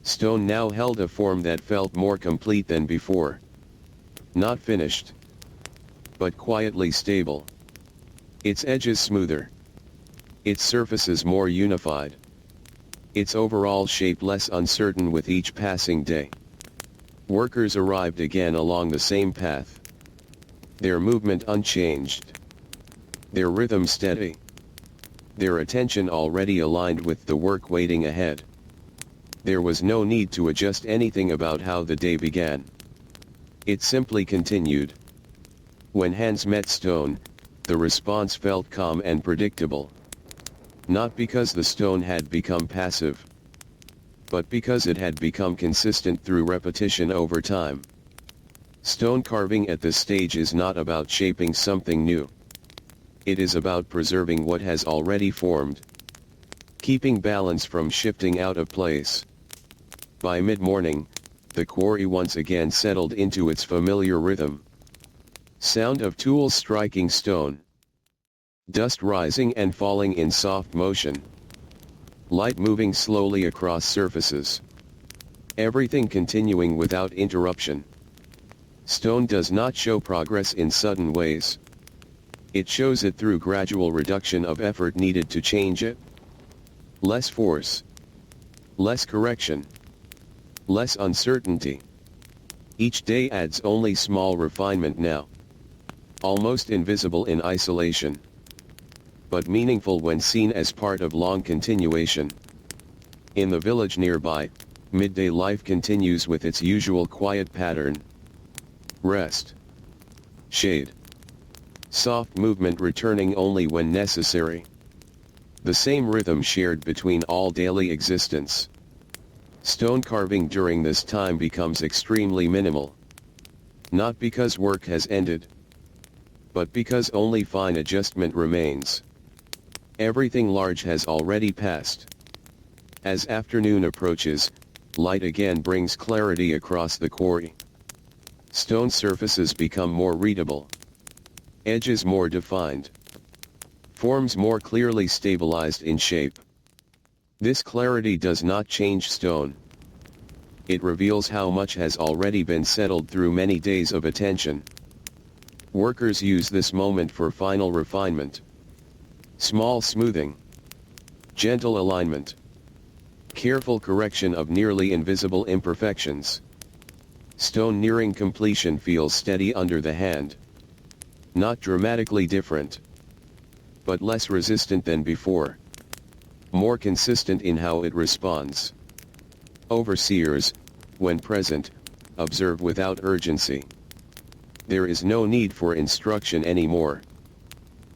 Stone now held a form that felt more complete than before. Not finished, but quietly stable. Its edges smoother. Its surfaces more unified. Its overall shape less uncertain with each passing day. Workers arrived again along the same path. Their movement unchanged. Their rhythm steady. Their attention already aligned with the work waiting ahead. There was no need to adjust anything about how the day began. It simply continued. When hands met stone, the response felt calm and predictable. Not because the stone had become passive, but because it had become consistent through repetition over time. Stone carving at this stage is not about shaping something new. It is about preserving what has already formed. Keeping balance from shifting out of place. By mid-morning, the quarry once again settled into its familiar rhythm. Sound of tools striking stone. Dust rising and falling in soft motion. Light moving slowly across surfaces. Everything continuing without interruption. Stone does not show progress in sudden ways. It shows it through gradual reduction of effort needed to change it. Less force. Less correction. Less uncertainty. Each day adds only small refinement now. Almost invisible in isolation. But meaningful when seen as part of long continuation. In the village nearby, midday life continues with its usual quiet pattern. Rest. Shade. Soft movement returning only when necessary. The same rhythm shared between all daily existence. Stone carving during this time becomes extremely minimal. Not because work has ended, but because only fine adjustment remains. Everything large has already passed. As afternoon approaches, light again brings clarity across the quarry. Stone surfaces become more readable. Edges more defined. Forms more clearly stabilized in shape. This clarity does not change stone. It reveals how much has already been settled through many days of attention. Workers use this moment for final refinement. Small smoothing. Gentle alignment. Careful correction of nearly invisible imperfections. Stone nearing completion feels steady under the hand. Not dramatically different, but less resistant than before. More consistent in how it responds. Overseers, when present, observe without urgency. There is no need for instruction anymore.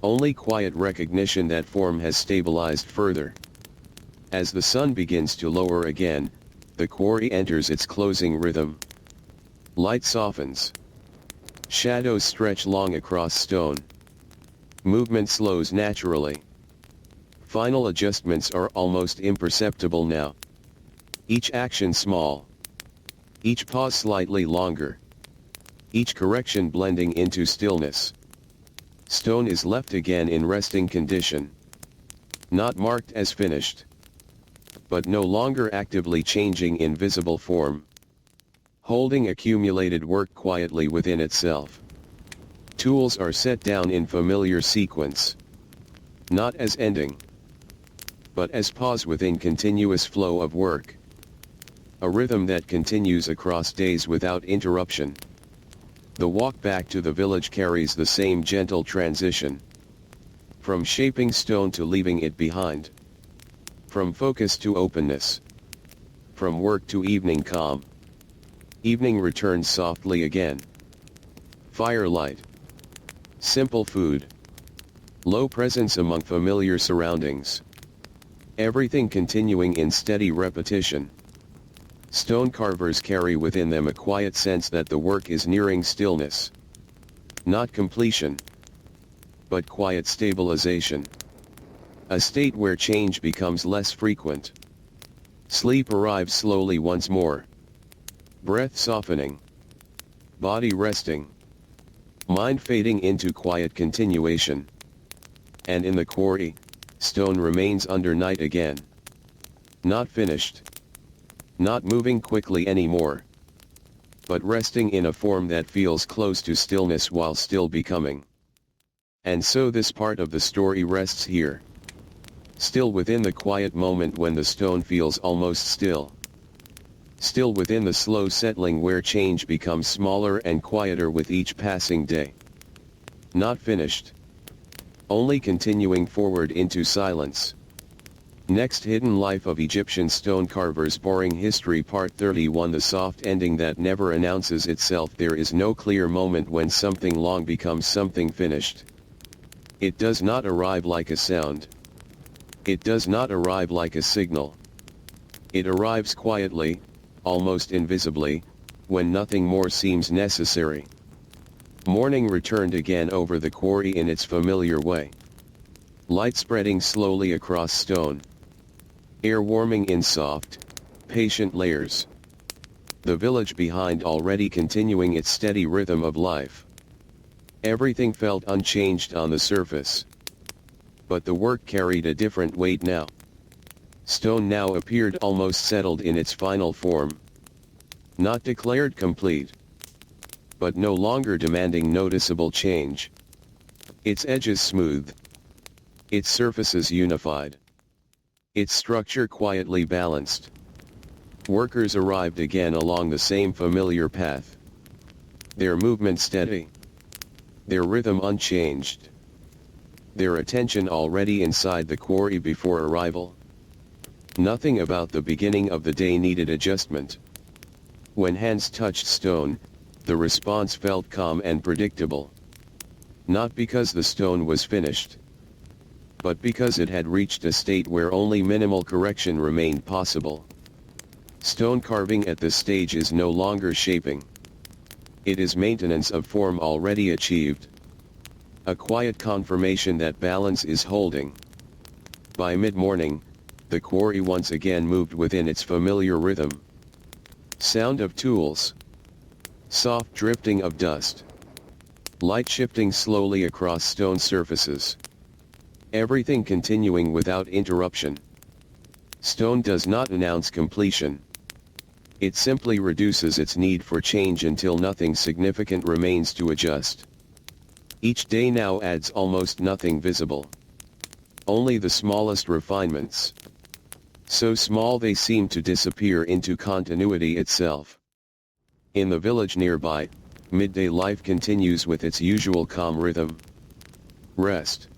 Only quiet recognition that form has stabilized further. As the sun begins to lower again, the quarry enters its closing rhythm. Light softens. Shadows stretch long across stone. Movement slows naturally. Final adjustments are almost imperceptible now. Each action small. Each pause slightly longer. Each correction blending into stillness. Stone is left again in resting condition. Not marked as finished, but no longer actively changing in visible form. Holding accumulated work quietly within itself. Tools are set down in familiar sequence. Not as ending, but as pause within continuous flow of work. A rhythm that continues across days without interruption. The walk back to the village carries the same gentle transition. From shaping stone to leaving it behind. From focus to openness. From work to evening calm. Evening returns softly again. Firelight. Simple food. Low presence among familiar surroundings. Everything continuing in steady repetition. Stone carvers carry within them a quiet sense that the work is nearing stillness. Not completion, but quiet stabilization. A state where change becomes less frequent. Sleep arrives slowly once more. Breath softening. Body resting. Mind fading into quiet continuation. And in the quarry, stone remains under night again. Not finished. Not moving quickly anymore. But resting in a form that feels close to stillness while still becoming. And so this part of the story rests here. Still within the quiet moment when the stone feels almost still. Still within the slow settling where change becomes smaller and quieter with each passing day. Not finished. Only continuing forward into silence. Next, Hidden Life of Egyptian Stone Carvers. Boring History Part 31. The soft ending that never announces itself. There is no clear moment when something long becomes something finished. It does not arrive like a sound. It does not arrive like a signal. It arrives quietly, almost invisibly, when nothing more seems necessary. Morning returned again over the quarry in its familiar way. Light spreading slowly across stone. Air warming in soft, patient layers. The village behind already continuing its steady rhythm of life. Everything felt unchanged on the surface. But the work carried a different weight now. Stone now appeared almost settled in its final form. Not declared complete, but no longer demanding noticeable change. Its edges smooth. Its surfaces unified. Its structure quietly balanced. Workers arrived again along the same familiar path. Their movement steady. Their rhythm unchanged. Their attention already inside the quarry before arrival. Nothing about the beginning of the day needed adjustment. When hands touched stone, the response felt calm and predictable. Not because the stone was finished, but because it had reached a state where only minimal correction remained possible. Stone carving at this stage is no longer shaping. It is maintenance of form already achieved. A quiet confirmation that balance is holding. By mid-morning, the quarry once again moved within its familiar rhythm. Sound of tools. Soft drifting of dust. Light shifting slowly across stone surfaces. Everything continuing without interruption. Stone does not announce completion. It simply reduces its need for change until nothing significant remains to adjust. Each day now adds almost nothing visible. Only the smallest refinements. So small they seem to disappear into continuity itself. In the village nearby, midday life continues with its usual calm rhythm. Rest.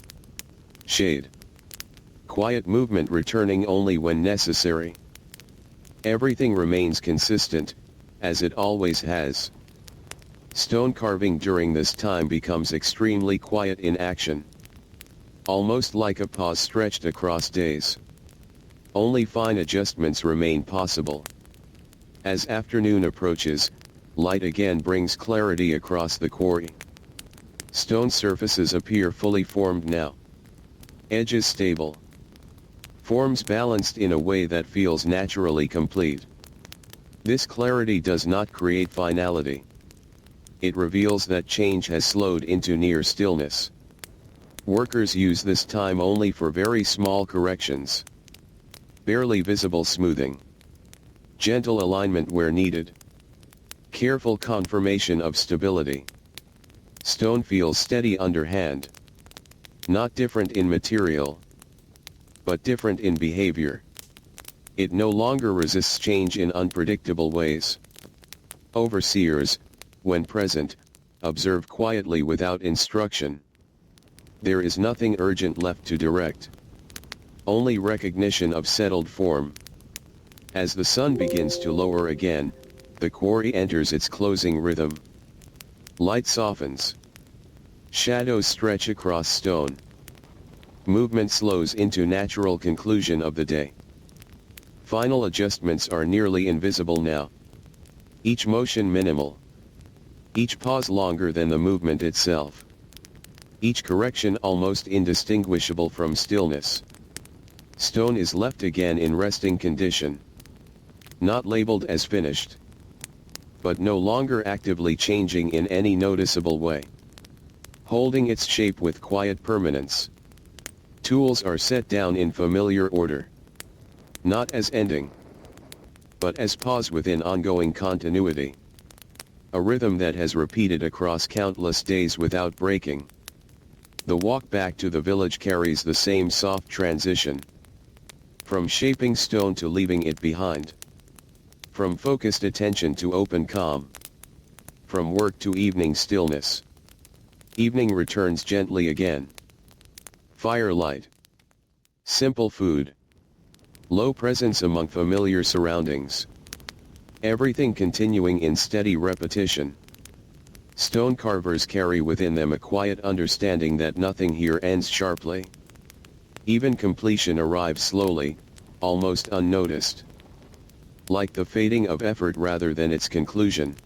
Shade. Quiet movement returning only when necessary. Everything remains consistent, as it always has. Stone carving during this time becomes extremely quiet in action. Almost like a pause stretched across days. Only fine adjustments remain possible. As afternoon approaches, light again brings clarity across the quarry. Stone surfaces appear fully formed now. Edges stable. Forms balanced in a way that feels naturally complete. This clarity does not create finality. It reveals that change has slowed into near stillness. Workers use this time only for very small corrections. Barely visible smoothing. Gentle alignment where needed. Careful confirmation of stability. Stone feels steady underhand. Not different in material, but different in behavior. It no longer resists change in unpredictable ways. Overseers, when present, observe quietly without instruction. There is nothing urgent left to direct. Only recognition of settled form. As the sun begins to lower again, the quarry enters its closing rhythm. Light softens. Shadows stretch across stone. Movement slows into natural conclusion of the day. Final adjustments are nearly invisible now. Each motion minimal. Each pause longer than the movement itself. Each correction almost indistinguishable from stillness. Stone is left again in resting condition. Not labeled as finished, but no longer actively changing in any noticeable way. Holding its shape with quiet permanence. Tools are set down in familiar order. Not as ending, but as pause within ongoing continuity. A rhythm that has repeated across countless days without breaking. The walk back to the village carries the same soft transition. From shaping stone to leaving it behind. From focused attention to open calm. From work to evening stillness. Evening returns gently again. Firelight. Simple food. Low presence among familiar surroundings. Everything continuing in steady repetition. Stone carvers carry within them a quiet understanding that nothing here ends sharply. Even completion arrives slowly, almost unnoticed. Like the fading of effort rather than its conclusion.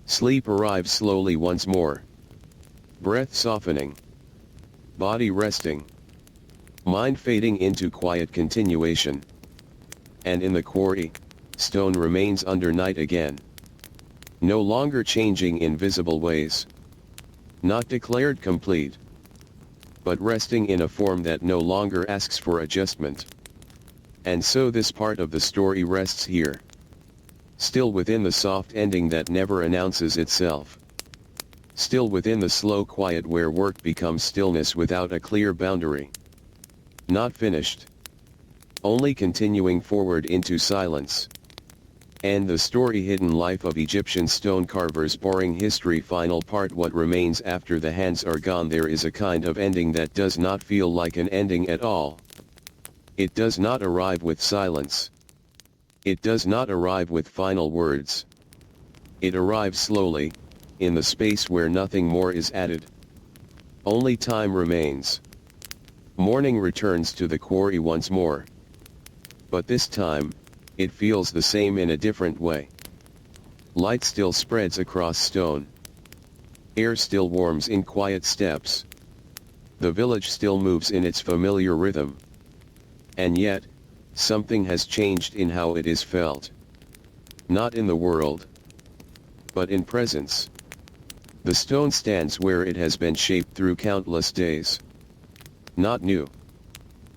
Sleep arrives slowly once more. Breath softening. Body resting. Mind fading into quiet continuation. And in the quarry, stone remains under night again. No longer changing in visible ways. Not declared complete, but resting in a form that no longer asks for adjustment. And so this part of the story rests here. Still within the soft ending that never announces itself. Still within the slow quiet where work becomes stillness without a clear boundary. Not finished. Only continuing forward into silence. And the story Hidden Life of Egyptian Stone Carvers Boring History Final Part What remains after the hands are gone? There is a kind of ending that does not feel like an ending at all. It does not arrive with silence. It does not arrive with final words. It arrives slowly, in the space where nothing more is added. Only time remains. Morning returns to the quarry once more. But this time, it feels the same in a different way. Light still spreads across stone. Air still warms in quiet steps. The village still moves in its familiar rhythm. And yet, something has changed in how it is felt. Not in the world, but in presence. The stone stands where it has been shaped through countless days. Not new.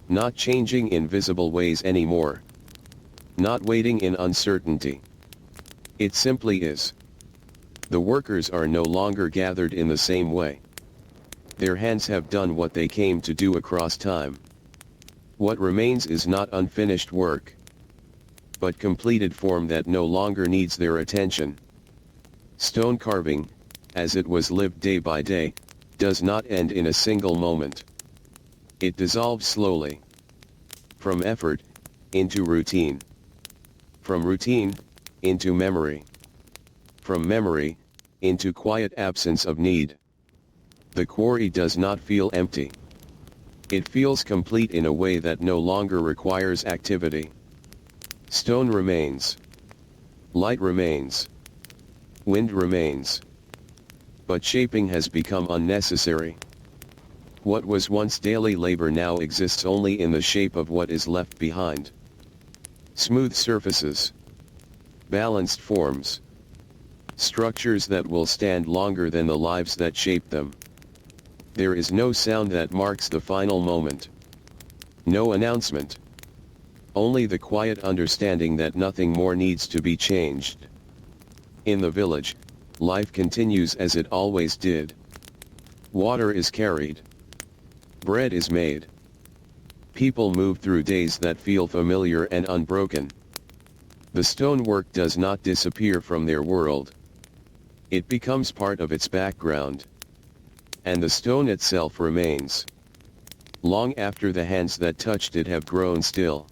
Not changing in visible ways anymore. Not waiting in uncertainty. It simply is. The workers are no longer gathered in the same way. Their hands have done what they came to do across time. What remains is not unfinished work, but completed form that no longer needs their attention. Stone carving, as it was lived day by day, does not end in a single moment. It dissolves slowly. From effort, into routine. From routine, into memory. From memory, into quiet absence of need. The quarry does not feel empty. It feels complete in a way that no longer requires activity. Stone remains. Light remains. Wind remains. But shaping has become unnecessary. What was once daily labor now exists only in the shape of what is left behind. Smooth surfaces. Balanced forms. Structures that will stand longer than the lives that shaped them. There is no sound that marks the final moment. No announcement. Only the quiet understanding that nothing more needs to be changed. In the village, life continues as it always did. Water is carried. Bread is made. People move through days that feel familiar and unbroken. The stonework does not disappear from their world. It becomes part of its background. And the stone itself remains. Long after the hands that touched it have grown still.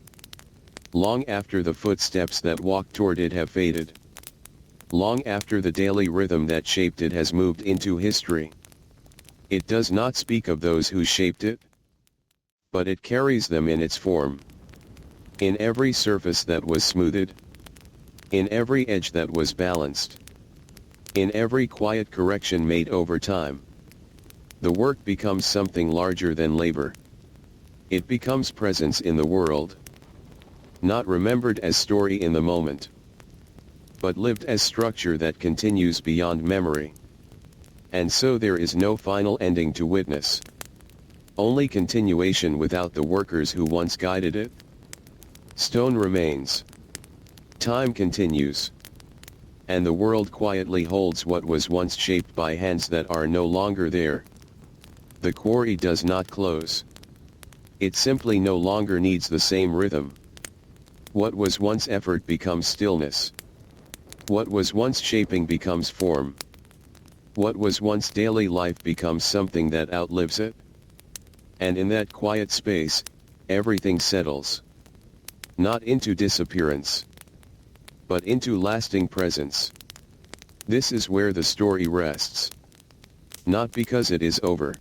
Long after the footsteps that walked toward it have faded. Long after the daily rhythm that shaped it has moved into history. It does not speak of those who shaped it, but it carries them in its form. In every surface that was smoothed. In every edge that was balanced. In every quiet correction made over time. The work becomes something larger than labor. It becomes presence in the world. Not remembered as story in the moment, but lived as structure that continues beyond memory. And so there is no final ending to witness. Only continuation without the workers who once guided it. Stone remains. Time continues. And the world quietly holds what was once shaped by hands that are no longer there. The quarry does not close. It simply no longer needs the same rhythm. What was once effort becomes stillness. What was once shaping becomes form. What was once daily life becomes something that outlives it. And in that quiet space, everything settles. Not into disappearance, but into lasting presence. This is where the story rests. Not because it is over,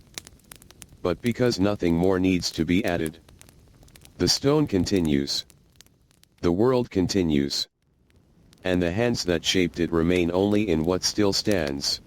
but because nothing more needs to be added. The stone continues. The world continues. And the hands that shaped it remain only in what still stands.